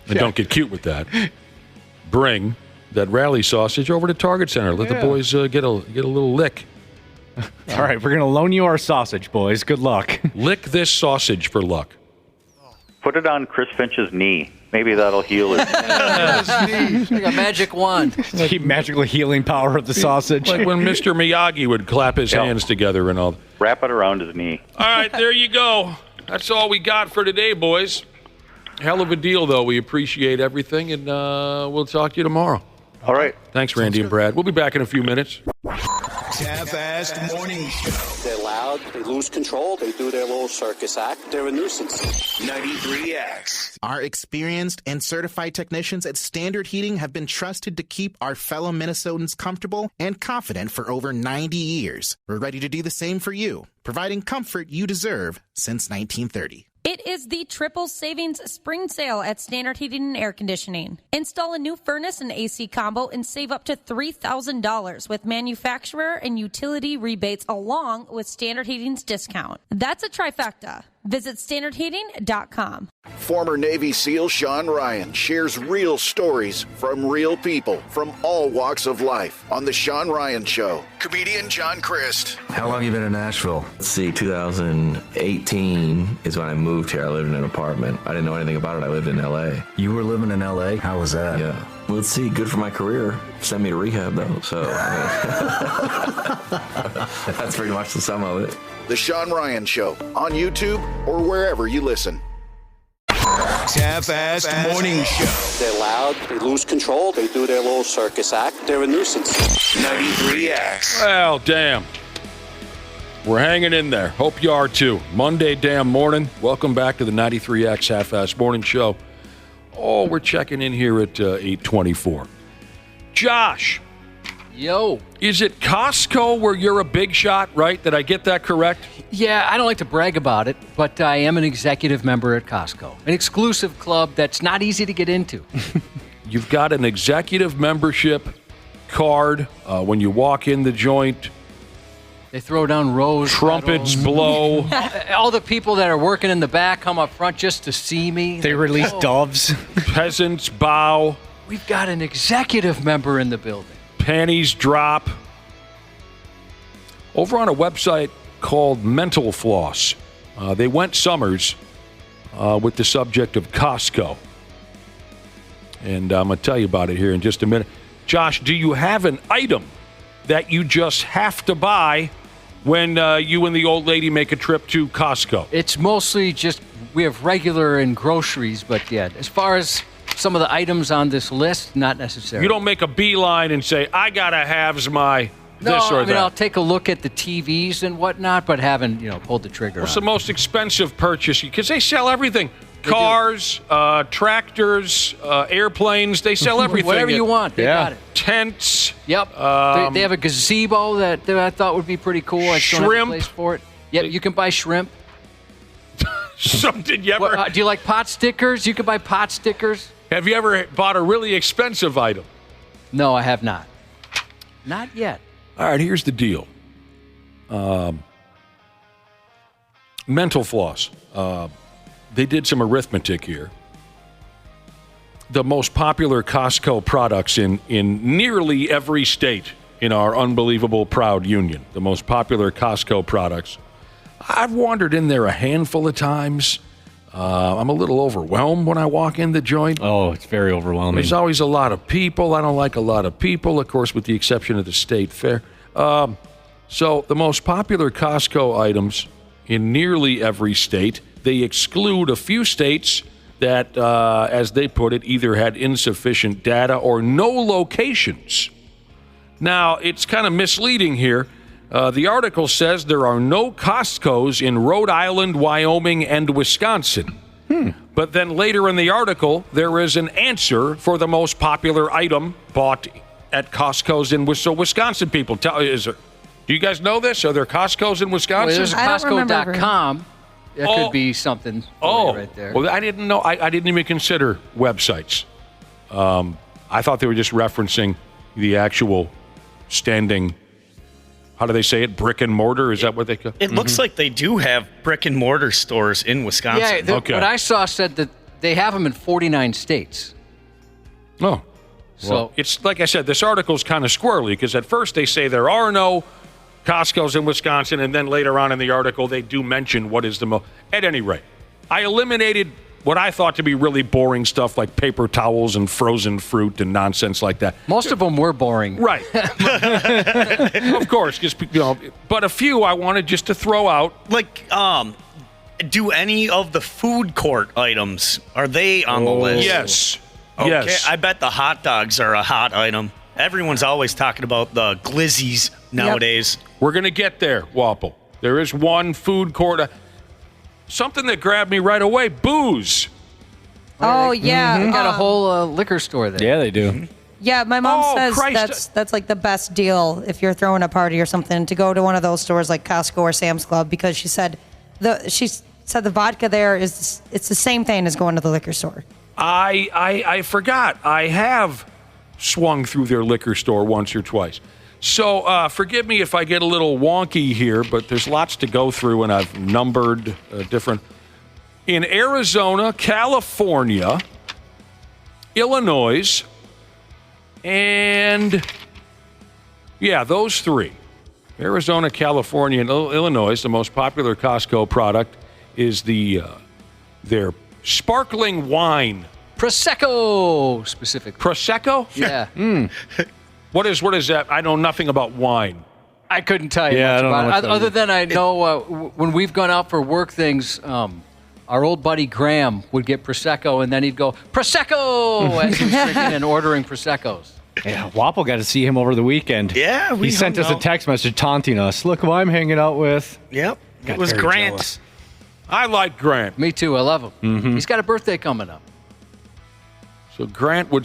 And don't get cute with that. Bring that rally sausage over to Target Center. Let the boys get a little lick.
All right, we're going to loan you our sausage, boys. Good luck.
Lick this sausage for luck.
Put it on Chris Finch's knee. Maybe that'll heal it.
Like a magic wand.
The magical healing power of the sausage.
Like when Mr. Miyagi would clap his hands together and all.
Wrap it around his knee.
All right, there you go. That's all we got for today, boys. Hell of a deal, though. We appreciate everything, and we'll talk to you tomorrow.
All right.
Thanks, Randy and Brad. We'll be back in a few minutes.
Half-assed morning show.
They're loud, they lose control, they do their little circus act, they're a nuisance.
93X.
Our experienced and certified technicians at Standard Heating have been trusted to keep our fellow Minnesotans comfortable and confident for over 90 years. We're ready to do the same for you, providing comfort you deserve since 1930.
It is the triple savings spring sale at Standard Heating and Air Conditioning. Install a new furnace and AC combo and save up to $3,000 with manufacturer and utility rebates along with Standard Heating's discount. That's a trifecta. Visit standardheating.com.
Former Navy SEAL Sean Ryan shares real stories from real people from all walks of life on The Sean Ryan Show. Comedian John Christ.
How long have you been in Nashville? Let's see, 2018 is when I moved here. I lived in an apartment. I didn't know anything about it. I lived in L.A. You were living in L.A.? How was that? Yeah. Well, let's see, good for my career. Sent me to rehab, though, so that's pretty much the sum of it.
The Sean Ryan Show on YouTube or wherever you listen.
Half-assed morning show.
They're loud, they lose control, they do their little circus act, they're a nuisance.
93X.
Well, damn. We're hanging in there. Hope you are too. Monday damn morning. Welcome back to the 93X Half-Ass Morning Show. Oh, we're checking in here at 8:24. Josh.
Yo.
Is it Costco where you're a big shot, right? Did I get that correct?
Yeah, I don't like to brag about it, but I am an executive member at Costco, an exclusive club that's not easy to get into.
You've got an executive membership card. When you walk in the joint,
they throw down rose
trumpets
petals.
blow.
All the people that are working in the back come up front just to see me.
They release doves.
Peasants bow.
We've got an executive member in the building.
Panties drop. Over on a website called Mental Floss, they went summers with the subject of Costco. And I'm going to tell you about it here in just a minute. Josh, do you have an item that you just have to buy when you and the old lady make a trip to Costco?
It's mostly just we have regular and groceries, but yeah, as far as some of the items on this list, not necessarily.
You don't make a beeline and say, I got to have my this or that.
I'll take a look at the TVs and whatnot, but haven't, pulled the trigger.
What's the most expensive purchase? Because they sell everything. Cars, tractors, airplanes, they sell everything.
Whatever you want, they got it.
Tents.
Yep. They have a gazebo that I thought would be pretty cool. I just don't have a place for it. Yep, you can buy shrimp.
Something you ever...
do you like pot stickers? You can buy pot stickers.
Have you ever bought a really expensive item?
No, I have not. Not yet.
All right, here's the deal. Mental Floss. They did some arithmetic here. The most popular Costco products in nearly every state in our unbelievable proud union. The most popular Costco products. I've wandered in there a handful of times. I'm a little overwhelmed when I walk in the joint.
Oh, it's very overwhelming.
There's always a lot of people. I don't like a lot of people, of course, with the exception of the state fair. So the most popular Costco items in nearly every state, they exclude a few states that, as they put it, either had insufficient data or no locations. Now, it's kind of misleading here. The article says there are no Costcos in Rhode Island, Wyoming, and Wisconsin. But then later in the article, there is an answer for the most popular item bought at Costco's in Wisconsin. People, do you guys know this? Are there Costco's in Wisconsin?
Well, there's Costco.com. That could be something right there.
Well, I didn't know. I didn't even consider websites. I thought they were just referencing the actual standing... How do they say it? Brick and mortar? Is that what they call it?
It looks like they do have brick and mortar stores in Wisconsin.
Yeah, what I saw said that they have them in 49 states.
Oh.
So
well, it's like I said, this article's kind of squirrely because at first they say there are no Costco's in Wisconsin, and then later on in the article they do mention what is the most. At any rate, I eliminated what I thought to be really boring stuff like paper towels and frozen fruit and nonsense like that.
Most of them were boring.
Right. Of course, just, but a few I wanted just to throw out.
Like, do any of the food court items, are they on the list?
Yes.
Okay,
Yes.
I bet the hot dogs are a hot item. Everyone's always talking about the glizzies nowadays.
We're going to get there, Wapple. There is one food court. Something that grabbed me right away, booze.
Oh, yeah.
They got a whole liquor store there.
Yeah, they do.
Yeah, my mom says
Christ.
that's like the best deal if you're throwing a party or something, to go to one of those stores like Costco or Sam's Club, because she said the vodka there it's the same thing as going to the liquor store.
I forgot. I have swung through their liquor store once or twice. So forgive me if I get a little wonky here, but there's lots to go through, and I've numbered different. In Arizona, California, Illinois, and those three. Arizona, California, and Illinois, the most popular Costco product is their sparkling wine.
Prosecco, specifically.
Prosecco?
Yeah.
What is that? I know nothing about wine.
I couldn't tell you much about it. Other than I know when we've gone out for work things, our old buddy Graham would get Prosecco, and then he'd go, Prosecco! As he's drinking and ordering Proseccos.
Yeah, Wapple got to see him over the weekend.
Yeah,
he sent us a text message taunting us. Look who I'm hanging out with.
Yep,
Got
it was
very
Grant.
jealous.
I like Grant.
Me too. I love him.
Mm-hmm.
He's got a birthday coming up.
So Grant would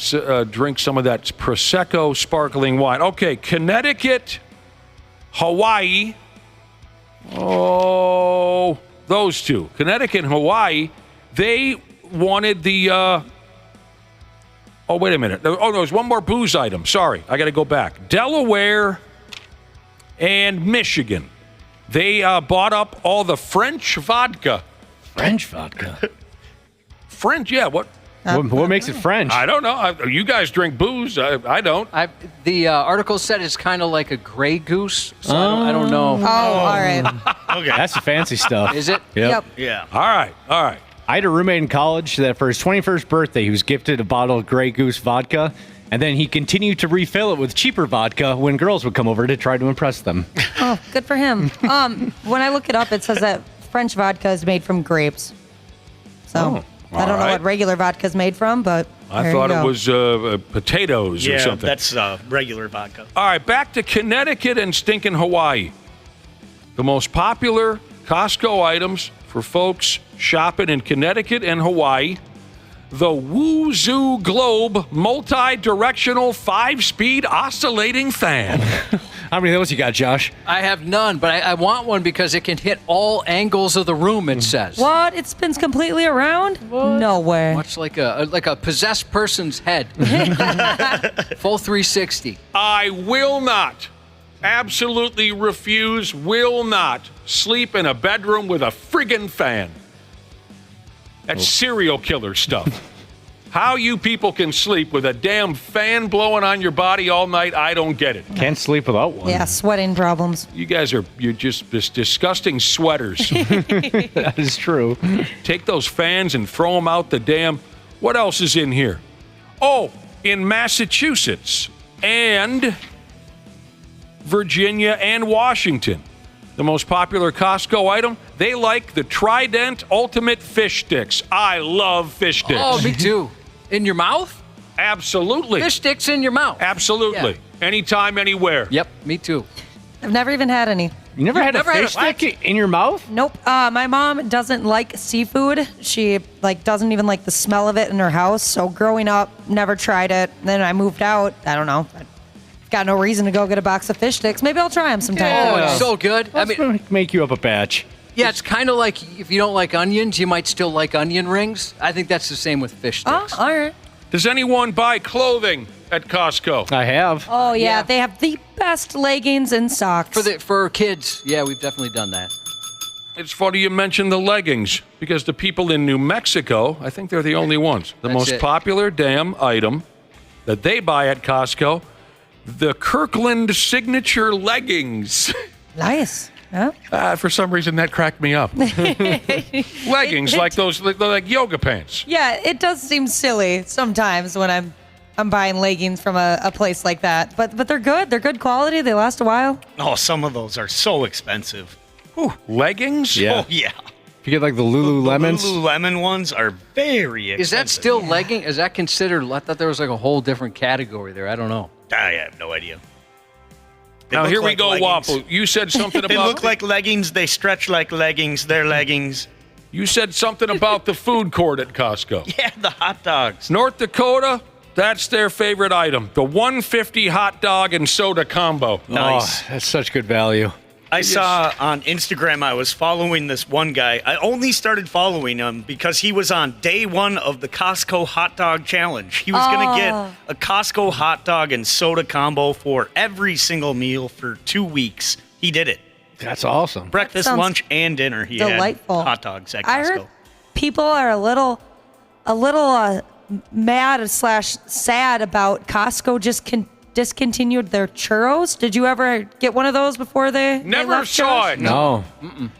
drink some of that Prosecco sparkling wine. Okay, Connecticut, Hawaii. Oh, those two. Connecticut and Hawaii, they wanted the... oh, wait a minute. Oh, there's one more booze item. Sorry, I got to go back. Delaware and Michigan. They bought up all the French vodka.
French vodka?
French, yeah. What
makes it French?
I don't know. You guys drink booze. I don't.
The article said it's kind of like a Grey Goose, so I don't know.
Oh, all right.
Okay.
That's the fancy stuff.
Is it?
Yep.
Yeah.
All right.
I had a roommate in college that for his 21st birthday, he was gifted a bottle of Grey Goose vodka, and then he continued to refill it with cheaper vodka when girls would come over to try to impress them.
Oh, good for him. When I look it up, it says that French vodka is made from grapes. So I don't know what regular vodka is made from, but
I thought it was potatoes or something.
Yeah, that's regular vodka.
All right, back to Connecticut and stinking Hawaii. The most popular Costco items for folks shopping in Connecticut and Hawaii. The Wuzoo Globe multi-directional 5-speed oscillating fan.
How many of those you got, Josh?
I have none, but I want one because it can hit all angles of the room, it says.
What? It spins completely around? No way.
Much like a possessed person's head. Full 360.
I will not, absolutely refuse, will not sleep in a bedroom with a friggin' fan. That's serial killer stuff. How you people can sleep with a damn fan blowing on your body all night, I don't get it.
Can't sleep without one.
Yeah, sweating problems.
You guys you're just this disgusting sweaters.
That is true.
Take those fans and throw them out the damn... What else is in here? Oh, in Massachusetts and Virginia and Washington, the most popular Costco item, they like the Trident Ultimate Fish Sticks. I love fish sticks.
Oh, me too. In your mouth?
Absolutely.
Fish sticks in your mouth.
Absolutely.
Yeah.
Anytime, anywhere.
Yep, me too.
I've never even had any.
You never had a fish stick in your mouth?
Nope. My mom doesn't like seafood. She doesn't even like the smell of it in her house. So growing up, never tried it. Then I moved out. I don't know. Got no reason to go get a box of fish sticks. Maybe I'll try them sometime.
Oh, it's so good.
Let's make you up a batch.
Yeah, it's kind of like if you don't like onions, you might still like onion rings. I think that's the same with fish sticks.
Oh, all right.
Does anyone buy clothing at Costco?
I have.
Oh, yeah. They have the best leggings and socks.
For kids. Yeah, we've definitely done that.
It's funny you mentioned the leggings because the people in New Mexico, I think they're the only ones. The most popular damn item that they buy at Costco, the Kirkland signature leggings.
Nice. Huh?
For some reason, that cracked me up. Leggings, like those, like yoga pants.
Yeah, it does seem silly sometimes when I'm buying leggings from a place like that. But they're good. They're good quality. They last a while.
Oh, some of those are so expensive.
Ooh, leggings?
Yeah.
Oh, yeah.
If you get like the Lululemons.
The Lululemon ones are very expensive.
Is that still legging? Is that considered? I thought there was like a whole different category there. I don't know.
I have no idea.
Now, here we go, Waffle. You said something about...
They look like leggings. They stretch like leggings. They're leggings.
You said something about the food court at Costco.
Yeah, the hot dogs.
North Dakota, that's their favorite item. The $1.50 hot dog and soda combo.
Nice.
Oh, that's such good value.
I saw on Instagram, I was following this one guy. I only started following him because he was on day one of the Costco hot dog challenge. He was going to get a Costco hot dog and soda combo for every single meal for 2 weeks. He did it.
That's awesome.
Breakfast, lunch, and dinner. He
delightful.
had hot dogs at Costco.
I heard people are a little mad / sad about Costco just discontinued their churros. Did you ever get one of those before they
Never
left,
saw
Josh?
it.
No.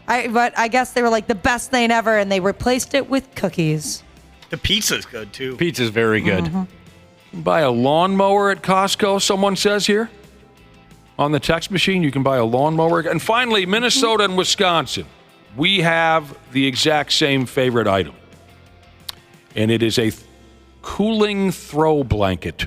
But I guess they were like the best thing ever, and they replaced it with cookies.
The pizza's good, too.
Pizza's very good.
Buy a lawnmower at Costco, someone says here. On the text machine, you can buy a lawnmower. And finally, Minnesota and Wisconsin. We have the exact same favorite item. And it is a cooling throw blanket.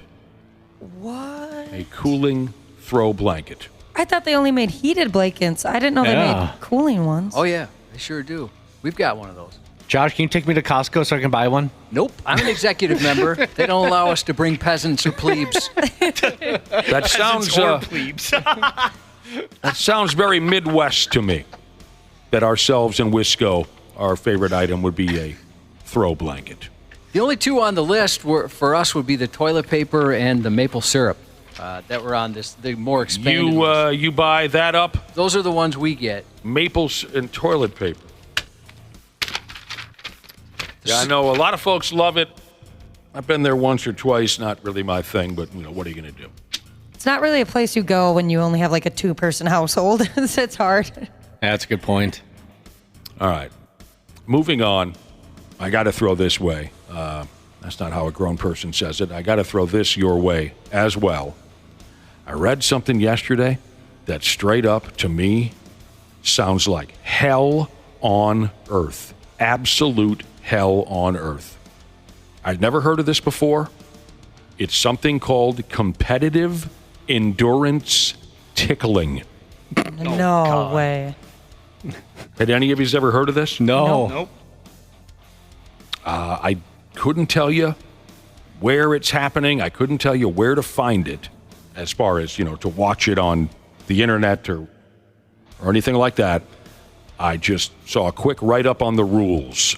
What?
a cooling throw blanket.
I thought they only made heated blankets. I didn't know they made cooling ones.
Oh, yeah. They sure do. We've got one of those.
Josh, can you take me to Costco so I can buy one?
Nope. I'm an executive member. They don't allow us to bring peasants or plebes.
That sounds
plebes.
that sounds very Midwest to me. That ourselves in Wisco, our favorite item would be a throw blanket.
The only two on the list for us would be the toilet paper and the maple syrup that were on the more expanded ones.
You buy that up?
Those are the ones we get.
Maples and toilet paper. Yeah, I know a lot of folks love it. I've been there once or twice. Not really my thing, but what are you going to do?
It's not really a place you go when you only have like a 2-person household. It's hard.
That's a good point.
All right. Moving on. I got to throw this way. That's not how a grown person says it. I got to throw this your way as well. I read something yesterday that straight up, to me, sounds like hell on earth. Absolute hell on earth. I'd never heard of this before. It's something called competitive endurance tickling.
No way.
Had any of you ever heard of this?
No.
Nope.
I couldn't tell you where it's happening. I couldn't tell you where to find it as far as, to watch it on the internet or anything like that. I just saw a quick write-up on the rules.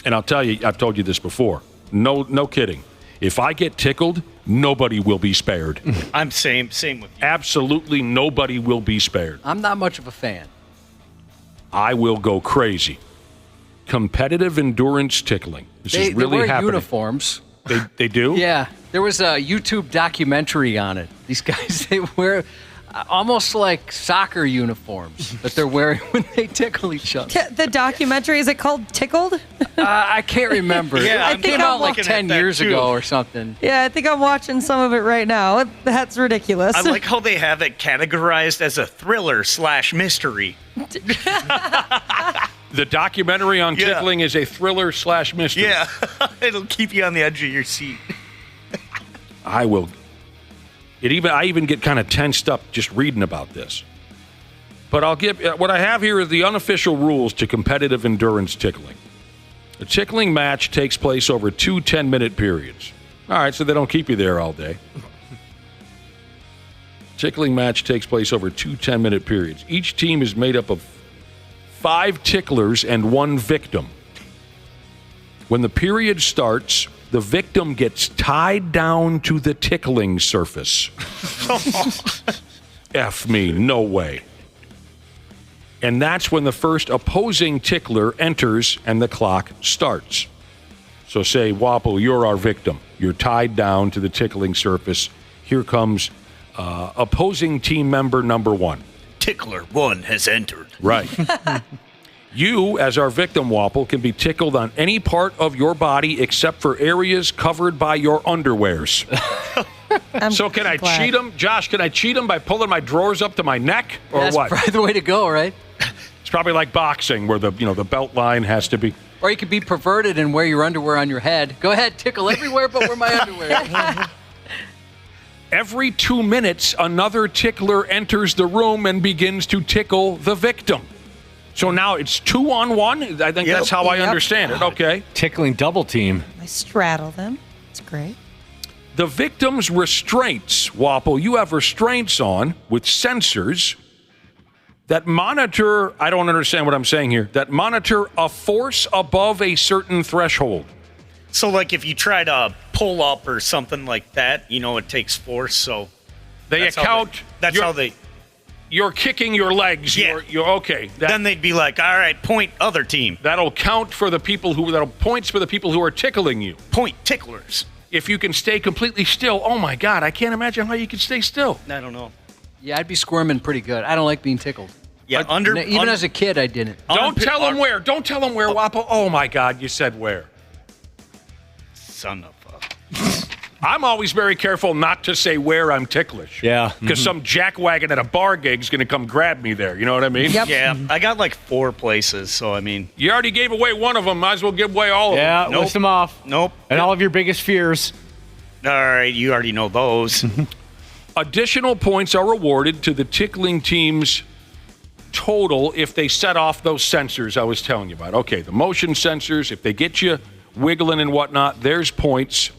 And I'll tell you, I've told you this before. No kidding. If I get tickled, nobody will be spared.
I'm same with you.
Absolutely nobody will be spared.
I'm not much of a fan.
I will go crazy. Competitive endurance tickling. This is really
they wear
happening.
Uniforms.
They do?
Yeah. There was a YouTube documentary on it. These guys, they wear almost like soccer uniforms that they're wearing when they tickle each other.
The documentary, is it called Tickled?
I can't remember.
Yeah,
it came out like 10 years ago or something.
Yeah, I think I'm watching some of it right now. That's ridiculous.
I like how they have it categorized as a thriller/mystery.
The documentary on tickling is a thriller/mystery.
Yeah, it'll keep you on the edge of your seat.
I even get kind of tensed up just reading about this. But I'll give what I have here are the unofficial rules to competitive endurance tickling. The tickling match takes place over 2 10-minute periods. All right, so they don't keep you there all day. Tickling match takes place over 2 10-minute periods. Each team is made up of 5 ticklers and 1 victim. When the period starts, the victim gets tied down to the tickling surface. F me, no way. And that's when the first opposing tickler enters and the clock starts. So say, Wapple, you're our victim. You're tied down to the tickling surface. Here comes opposing team member number 1.
Tickler 1 has entered.
Right. You, as our victim, Wapple, can be tickled on any part of your body except for areas covered by your underwears. So can I cheat him? Josh, can I cheat him by pulling my drawers up to my neck? Or
That's
what?
probably the way to go, right?
It's probably like boxing where the belt line has to be.
Or you could be perverted and wear your underwear on your head. Go ahead, tickle everywhere but wear my underwear.
Every 2 minutes, another tickler enters the room and begins to tickle the victim. So now it's 2-on-1? I think that's how I understand it. Okay.
Tickling double team.
I straddle them. It's great.
The victim's restraints, Wapple, you have restraints on with sensors that monitor, I don't understand what I'm saying here, that monitor a force above a certain threshold.
So, like, if you try to pull up or something like that, it takes force, so...
They account... You're kicking your legs.
Yeah.
You're okay.
Then they'd be like, all right, point other team.
That'll count for the people that'll points for the people who are tickling you.
Point ticklers.
If you can stay completely still, oh my God, I can't imagine how you can stay still.
I don't know.
Yeah, I'd be squirming pretty good. I don't like being tickled.
Yeah,
even as a kid, I didn't.
Don't tell them where. Don't tell them where, Wapple. Oh my God, you said where.
Son of a...
I'm always very careful not to say where I'm ticklish.
Yeah.
Because some jackwagon at a bar gig's going to come grab me there. You know what I mean?
Yep.
Yeah, I got like 4 places, so I mean...
You already gave away one of them. Might as well give away all of them.
Yeah, list them off.
Nope.
And all of your biggest fears.
All right, you already know those.
Additional points are awarded to the tickling team's total if they set off those sensors I was telling you about. Okay, the motion sensors, if they get you wiggling and whatnot, there's points.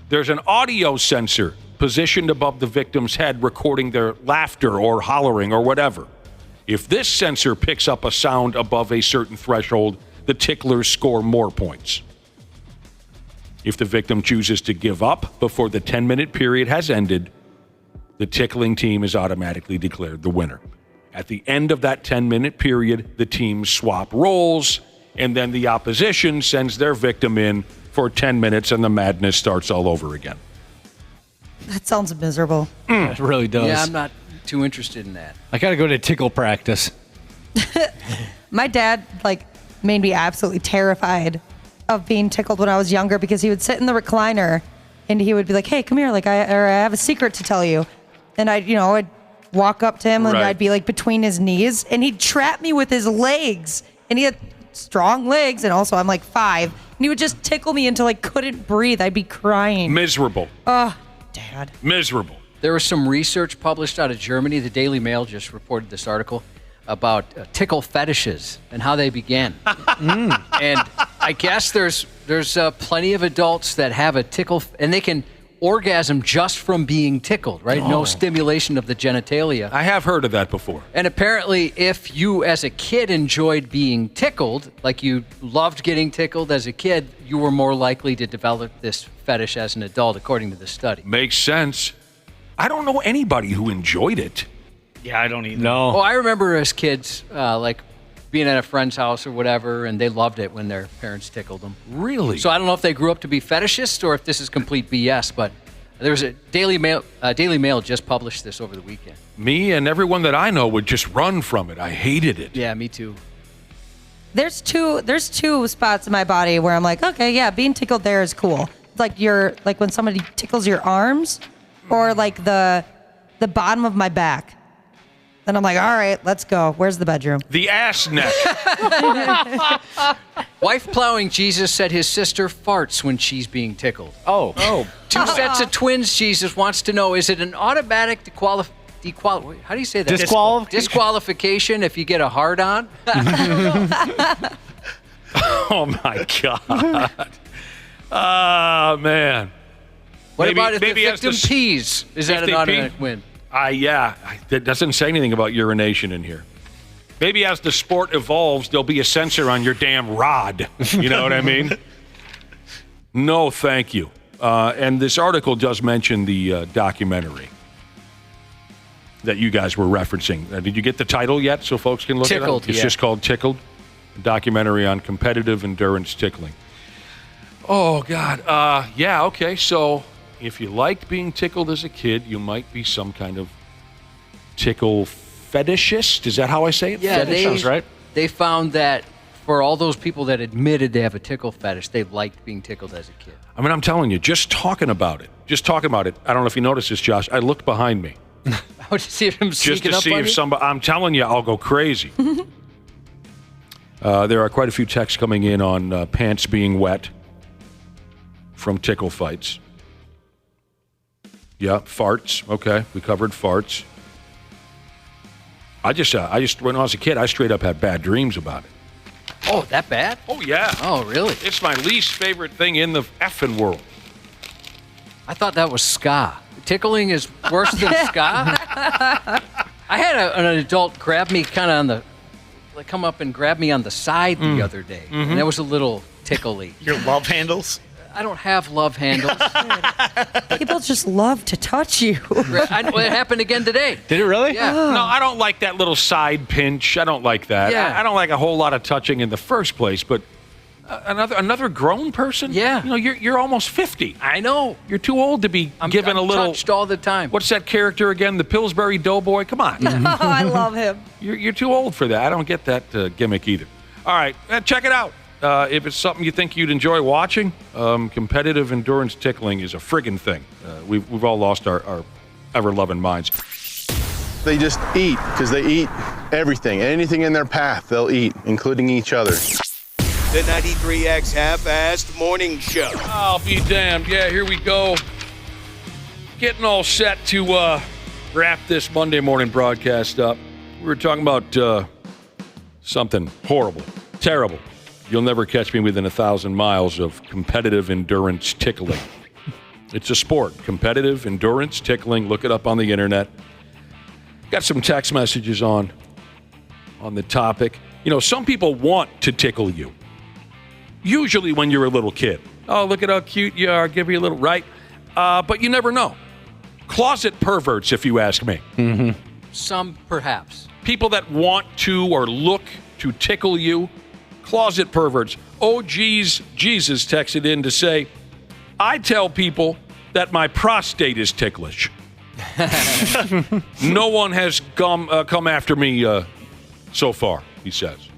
There's an audio sensor positioned above the victim's head recording their laughter or hollering or whatever. If this sensor picks up a sound above a certain threshold, the ticklers score more points. If the victim chooses to give up before the 10-minute period has ended, the tickling team is automatically declared the winner. At the end of that 10-minute period, the teams swap roles, and then the opposition sends their victim in for 10 minutes, and the madness starts all over again.
That sounds miserable.
It really does.
Yeah, I'm not too interested in that.
I got to go to tickle practice.
My dad, made me absolutely terrified of being tickled when I was younger because he would sit in the recliner and he would be like, hey, come here, I have a secret to tell you. And I'd walk up to him and I'd be between his knees and he'd trap me with his legs. And he had strong legs and also I'm 5. And he would just tickle me until I couldn't breathe. I'd be crying.
Miserable.
Oh, Dad.
Miserable.
There was some research published out of Germany. The Daily Mail just reported this article about tickle fetishes and how they began. And I guess there's plenty of adults that have a tickle, and they can orgasm just from being tickled, right? No stimulation of the genitalia.
I have heard of that before.
And apparently, if you as a kid enjoyed being tickled, like you loved getting tickled as a kid, you were more likely to develop this fetish as an adult, according to the study.
Makes sense. I don't know anybody who enjoyed it.
Yeah, I don't either.
No.
Oh, I remember as kids, being at a friend's house or whatever, and they loved it when their parents tickled them.
Really?
So I don't know if they grew up to be fetishists or if this is complete BS, but there was a Daily Mail just published this over the weekend.
Me and everyone that I know would just run from it. I hated it.
Yeah, me too.
There's two spots in my body where I'm okay, yeah, being tickled there is cool. It's when somebody tickles your arms or the bottom of my back. Then I'm all right, let's go. Where's the bedroom?
The ass neck.
Wife plowing Jesus said his sister farts when she's being tickled.
Oh.
Two sets of twins Jesus wants to know, is it an automatic how do you say that? Disqualification if you get a hard-on?
Oh, my God. Oh, man.
What about if the victim pees? Is that an automatic win?
That doesn't say anything about urination in here. Maybe as the sport evolves, there'll be a sensor on your damn rod. You know what I mean? No, thank you. And this article does mention the documentary that you guys were referencing. Did you get the title yet so folks can look at it?
Tickled,
It's just called Tickled, a documentary on competitive endurance tickling. Oh, God. Okay, so if you liked being tickled as a kid, you might be some kind of tickle fetishist. Is that how I say it?
Yeah,
Fetish sounds right.
They found that for all those people that admitted they have a tickle fetish, they liked being tickled as a kid.
I mean, I'm telling you, just talking about it. I don't know if you noticed this, Josh. I looked behind me.
To see if I'm
just to see if somebody. I'm telling you, I'll go crazy. There are quite a few texts coming in on pants being wet from tickle fights. Yeah, farts. Okay, we covered farts. I just when I was a kid, I straight up had bad dreams about it.
Oh, that bad?
Oh, yeah.
Oh, really?
It's my least favorite thing in the effing world.
I thought that was ska. Tickling is worse than ska? I had an adult grab me kind of on the, come up and grab me on the side the other day.
Mm-hmm.
And that was a little tickly.
Your love handles?
I don't have love handles.
People just love to touch you.
It happened again today.
Did it really?
Yeah.
Oh.
No, I don't like that little side pinch. I don't like that.
Yeah.
I don't like a whole lot of touching in the first place, but another grown person?
Yeah.
You know, you're almost 50.
I know.
You're too old to be given a little...
touched all the time.
What's that character again? The Pillsbury Doughboy? Come on.
Oh, I love him.
You're too old for that. I don't get that gimmick either. All right, check it out. If it's something you think you'd enjoy watching, competitive endurance tickling is a friggin' thing. We've all lost our ever-loving minds.
They just eat because they eat everything. Anything in their path, they'll eat, including each other.
The 93X Half-Assed Morning Show.
I'll be damned. Yeah, here we go. getting all set to wrap this Monday morning broadcast up. We were talking about something horrible, terrible. You'll never catch me within 1,000 miles of competitive endurance tickling. It's a sport. Competitive endurance tickling. Look it up on the internet. Got some text messages on the topic. You know, some people want to tickle you. Usually when you're a little kid. Oh, look at how cute you are. Give you a little, right? But you never know. Closet perverts, if you ask me.
Mm-hmm. Some, perhaps.
People that want to or look to tickle you. Closet perverts. Oh, geez, Jesus texted in to say, I tell people that my prostate is ticklish. No one has come after me so far, he says.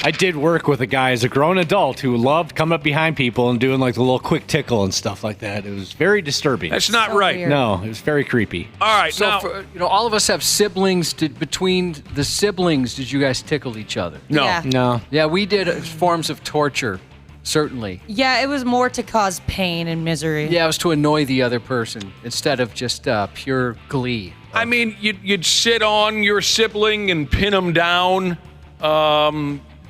I did work with a guy as a grown adult who loved coming up behind people and doing like the little quick tickle and stuff like that. It was very disturbing.
That's not right.
Weird.
No, it was very creepy.
All right,
so
now,
all of us have siblings. Between the siblings, did you guys tickle each other?
No.
Yeah.
No.
Yeah, we did forms of torture, certainly.
Yeah, it was more to cause pain and misery.
Yeah, it was to annoy the other person instead of just pure glee.
I mean, you'd sit on your sibling and pin them down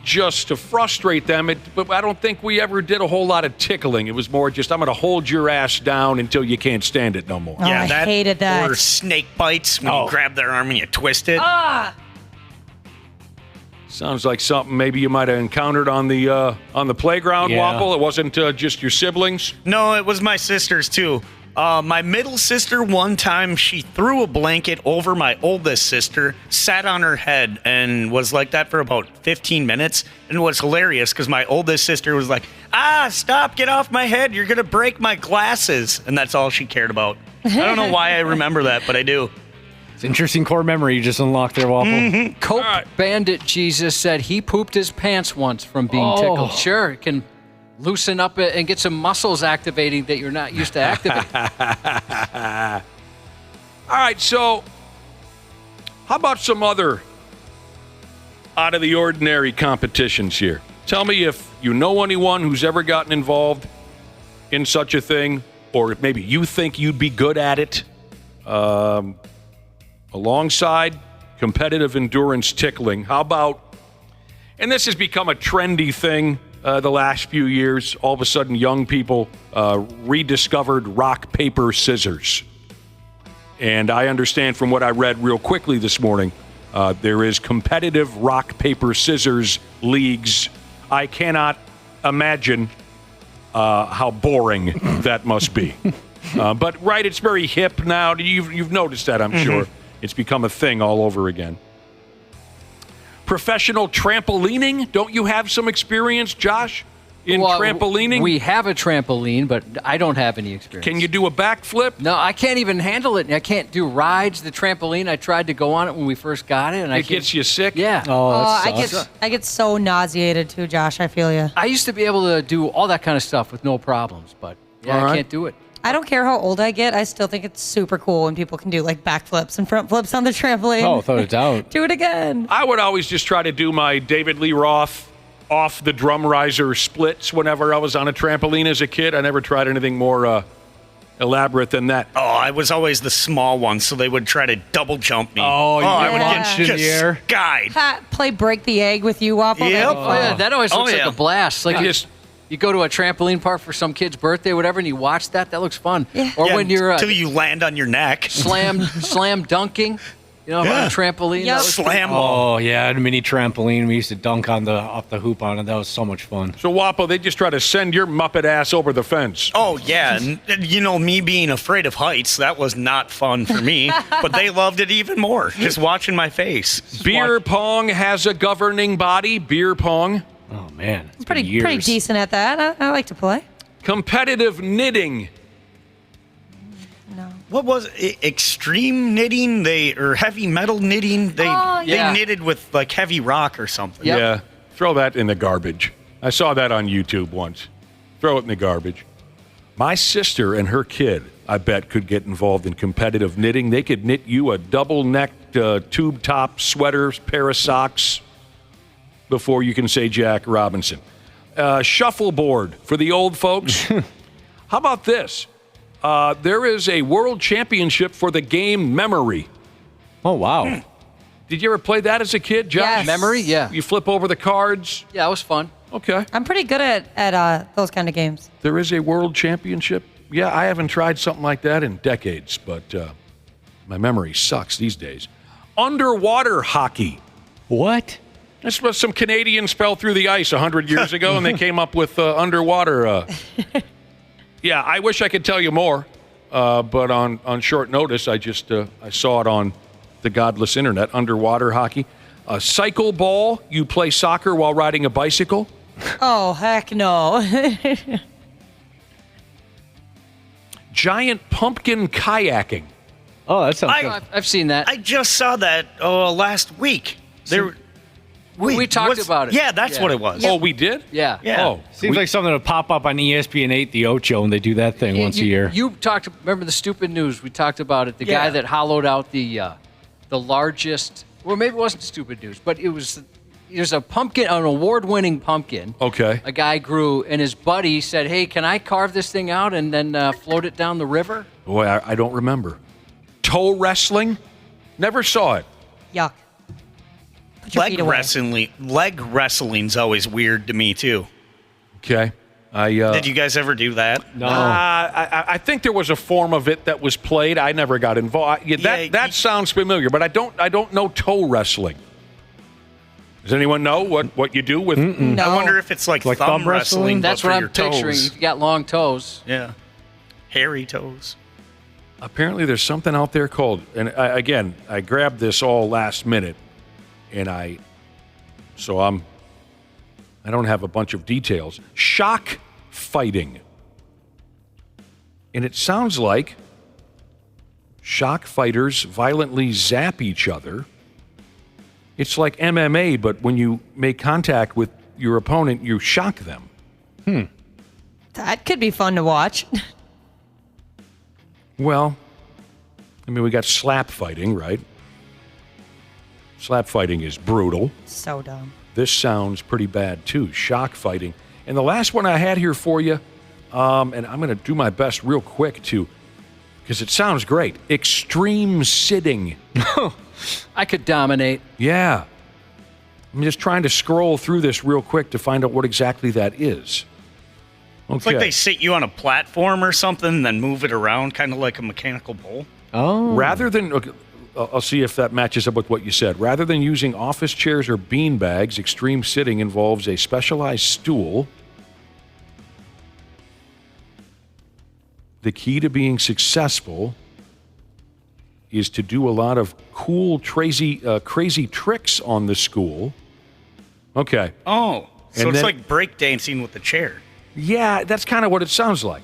just to frustrate them. But I don't think we ever did a whole lot of tickling. It was more just, I'm going to hold your ass down until you can't stand it no more.
Oh, I hated that.
Or snake bites when you grab their arm and you twist it.
Sounds like something maybe you might have encountered on the playground, Wapple. It wasn't just your siblings?
No, it was my sisters, too. My middle sister, one time, she threw a blanket over my oldest sister, sat on her head, and was like that for about 15 minutes. And it was hilarious because my oldest sister was like, stop, get off my head. You're going to break my glasses. And that's all she cared about. I don't know why I remember that, but I do.
It's an interesting core memory you just unlocked there, Wapple.
Mm-hmm.
Cope Bandit Jesus said he pooped his pants once from being tickled. Sure, it can loosen up and get some muscles activating that you're not used to activating.
All right, so how about some other out of the ordinary competitions here? Tell me if you know anyone who's ever gotten involved in such a thing, or maybe you think you'd be good at it. Alongside competitive endurance tickling, how about, and this has become a trendy thing the last few years, all of a sudden young people rediscovered rock, paper, scissors. And I understand from what I read real quickly this morning, there is competitive rock, paper, scissors leagues. I cannot imagine how boring that must be. But right, it's very hip now. You've noticed that, I'm sure. It's become a thing all over again. Professional trampolining? Don't you have some experience, Josh, in trampolining?
We have a trampoline, but I don't have any experience.
Can you do a backflip?
No, I can't even handle it. I can't do rides. The trampoline, I tried to go on it when we first got it. And
it gets you sick?
Yeah.
I get so nauseated too, Josh. I feel you.
I used to be able to do all that kind of stuff with no problems, but I can't do it.
I don't care how old I get. I still think it's super cool when people can do like backflips and front flips on the trampoline.
Oh, without a doubt.
Do it again.
I would always just try to do my David Lee Roth off the drum riser splits whenever I was on a trampoline as a kid. I never tried anything more elaborate than that.
Oh, I was always the small one, so they would try to double jump me.
I would get
in the air.
skied.
Play break the egg with you, Wapple.
Yep.
That always looks like a blast. Like you go to a trampoline park for some kid's birthday, whatever, and you watch that. That looks fun.
Yeah.
Or when you're
until you land on your neck,
slam dunking. You know, on a trampoline.
Yep.
Slam.
Oh yeah, a mini trampoline. We used to dunk off the hoop on it. That was so much fun.
So Wappo, they just try to send your Muppet ass over the fence.
Oh yeah, and you know me being afraid of heights, that was not fun for me. But they loved it even more, just watching my face.
Beer pong has a governing body. Beer pong.
Oh man,
it's pretty decent at that. I like to play.
Competitive knitting.
No.
What was it? Extreme knitting? Or heavy metal knitting? They knitted with like heavy rock or something.
Yep.
Yeah, throw that in the garbage. I saw that on YouTube once. Throw it in the garbage. My sister and her kid, I bet, could get involved in competitive knitting. They could knit you a double-necked tube top sweater, pair of socks, before you can say Jack Robinson. Shuffleboard for the old folks. How about this? There is a world championship for the game Memory.
Oh, wow.
Did you ever play that as a kid, Josh?
Yes.
Memory, yeah.
You flip over the cards.
Yeah, it was fun.
Okay.
I'm pretty good at those kind of games.
There is a world championship. Yeah, I haven't tried something like that in decades, but my memory sucks these days. Underwater hockey.
What?
That's what some Canadians fell through the ice 100 years ago, and they came up with underwater. Yeah, I wish I could tell you more, but on short notice, I just I saw it on the godless internet. Underwater hockey, cycle ball. You play soccer while riding a bicycle.
Oh, heck no.
Giant pumpkin kayaking.
Oh, that sounds good.
I've seen that.
I just saw that last week.
We talked about it.
Yeah, that's what it was.
Oh, we did?
Yeah.
Oh,
Seems like something would pop up on ESPN 8, the Ocho, and they do that thing once a year.
You talked. Remember the stupid news? We talked about it. The guy that hollowed out the largest. Well, maybe it wasn't stupid news, but it was. There's a pumpkin, an award-winning pumpkin.
Okay.
A guy grew, and his buddy said, "Hey, can I carve this thing out and then float it down the river?"
Boy, I don't remember. Toe wrestling? Never saw it.
Yuck. Put your feet away.
Leg wrestling's always weird to me too.
Okay.
Did you guys ever do that?
No.
I think there was a form of it that was played. I never got involved. That sounds familiar, but I don't know toe wrestling. Does anyone know what you do with?
No.
I wonder if it's like thumb wrestling.
That's
but
what
for
I'm
your
picturing.
toes.
You got long toes.
Yeah, hairy toes.
Apparently, there's something out there called. And I grabbed this all last minute, and I don't have a bunch of details. Shock fighting, and it sounds like shock fighters violently zap each other. It's like MMA, but when you make contact with your opponent, you shock them.
That could be fun to watch.
Well, I mean, we got slap fighting, right? Slap fighting is brutal.
So dumb.
This sounds pretty bad, too. Shock fighting. And the last one I had here for you, and I'm going to do my best real quick, too, because it sounds great. Extreme sitting.
I could dominate.
Yeah. I'm just trying to scroll through this real quick to find out what exactly that is. Okay.
It's like they sit you on a platform or something and then move it around, kind of like a mechanical bull.
Oh.
Rather than, okay, I'll see if that matches up with what you said. Rather than using office chairs or bean bags, extreme sitting involves a specialized stool. The key to being successful is to do a lot of cool, crazy tricks on the stool. Okay.
Oh, so
And
it's
then-
like breakdancing with the chair.
Yeah, that's kind of what it sounds like.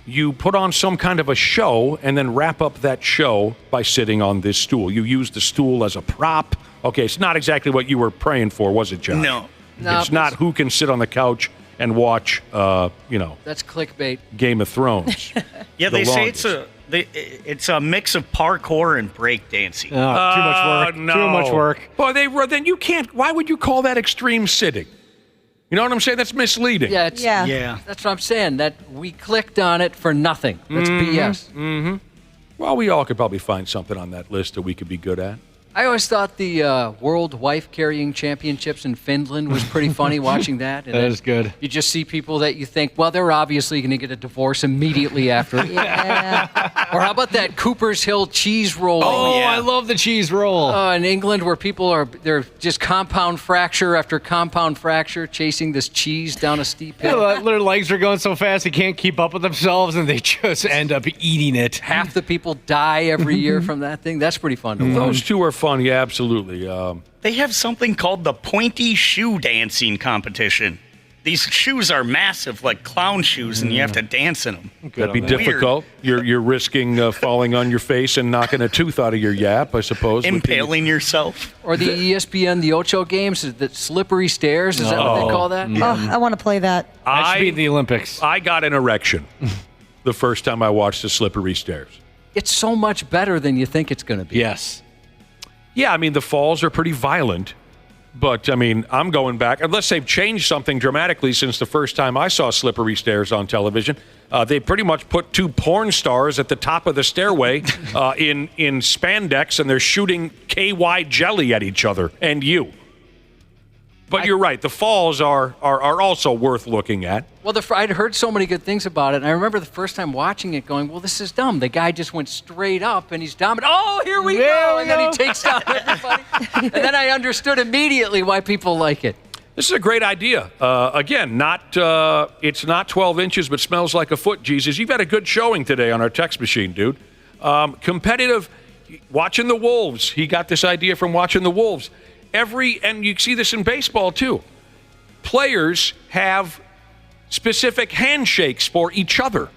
You put on some kind of a show and then wrap up that show by sitting on this stool. You use the stool as a prop. Okay, it's not exactly what you were praying for, was it, Josh?
No.
It's not who can sit on the couch and watch,
That's clickbait.
Game of Thrones.
Yeah,
The
they say
longest.
it's a mix of parkour and breakdancing.
Too much work.
No.
Too much work.
Well, then you can't. Why would you call that extreme sitting? You know what I'm saying? That's misleading.
Yeah,
Yeah.
That's what I'm saying. That we clicked on it for nothing. That's BS.
Mm-hmm. Well, we all could probably find something on that list that we could be good at.
I always thought the World Wife Carrying Championships in Finland was pretty funny watching that. And
That
then
is good.
You just see people that you think, well, they're obviously going to get a divorce immediately after.
Yeah.
Or how about that Cooper's Hill cheese roll?
Oh, I love the cheese roll.
In England, where people they're just compound fracture after compound fracture, chasing this cheese down a steep hill.
Their legs are going so fast they can't keep up with themselves, and they just end up eating it.
Half the people die every year from that thing. That's pretty fun to watch.
Those two are fun. Yeah, absolutely.
They have something called the pointy shoe dancing competition. These shoes are massive, like clown shoes, and you have to dance in them.
That'd be difficult. You're risking falling on your face and knocking a tooth out of your yap, I suppose.
Impaling yourself.
Or the ESPN, the Ocho games, the slippery stairs. Is that what they call that?
Oh, I want to play that.
That should be the Olympics.
I got an erection the first time I watched the slippery stairs.
It's so much better than you think it's going to be.
Yes.
Yeah, I mean, the falls are pretty violent, But, I mean, I'm going back. Unless they've changed something dramatically since the first time I saw Slippery Stairs on television. They pretty much put 2 porn stars at the top of the stairway in spandex, and they're shooting KY jelly at each other and you. But you're right. The falls are also worth looking at.
Well, I'd heard so many good things about it, and I remember the first time watching it going, well, this is dumb. The guy just went straight up, and he's dominant. Oh, here we go! And then he takes down everybody. And then I understood immediately why people like it.
This is a great idea. Again, it's not 12 inches, but smells like a foot, Jesus. You've had a good showing today on our text machine, dude. Competitive, watching the Wolves. He got this idea from watching the Wolves. And you see this in baseball, too. Players have specific handshakes for each other.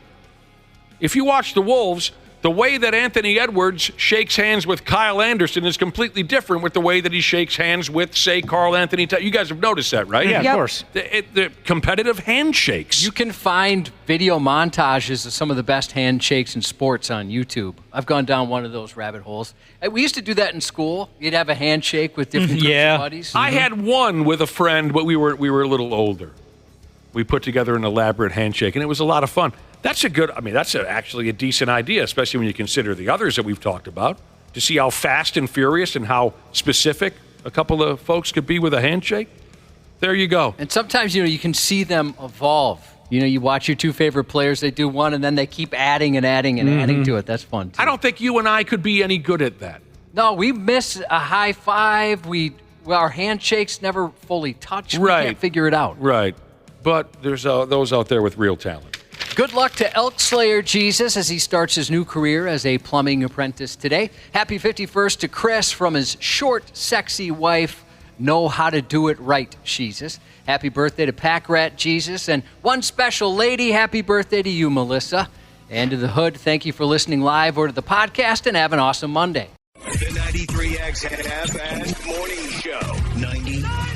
If you watch the Wolves, the way that Anthony Edwards shakes hands with Kyle Anderson is completely different with the way that he shakes hands with, say, Carl Anthony. You guys have noticed that, right?
Yeah, of course.
The competitive handshakes.
You can find video montages of some of the best handshakes in sports on YouTube. I've gone down one of those rabbit holes. We used to do that in school. You'd have a handshake with different groups of buddies.
I had one with a friend, but we were a little older. We put together an elaborate handshake, and it was a lot of fun. That's actually a decent idea, especially when you consider the others that we've talked about, to see how fast and furious and how specific a couple of folks could be with a handshake. There you go.
And sometimes, you can see them evolve. You watch your 2 favorite players, they do one, and then they keep adding and adding and adding to it. That's fun, too.
I don't think you and I could be any good at that.
No, we miss a high five. Our handshakes never fully touch.
Right.
We can't figure it out.
Right. But there's those out there with real talent.
Good luck to Elk Slayer Jesus as he starts his new career as a plumbing apprentice today. Happy 51st to Chris from his short, sexy wife, Know How to Do It Right, Jesus. Happy birthday to Pack Rat Jesus. And one special lady, happy birthday to you, Melissa. And to the Hood, thank you for listening live or to the podcast, and have an awesome Monday.
The 93X Half-Assed Morning Show. 93X.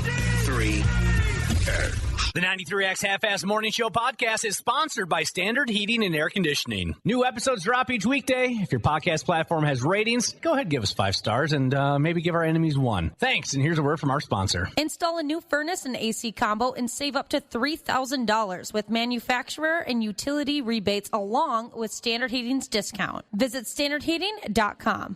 The 93X Half-Assed Morning Show podcast is sponsored by Standard Heating and Air Conditioning. New episodes drop each weekday. If your podcast platform has ratings, go ahead and give us 5 stars and maybe give our enemies 1. Thanks, and here's a word from our sponsor.
Install a new furnace and AC combo and save up to $3,000 with manufacturer and utility rebates along with Standard Heating's discount. Visit standardheating.com.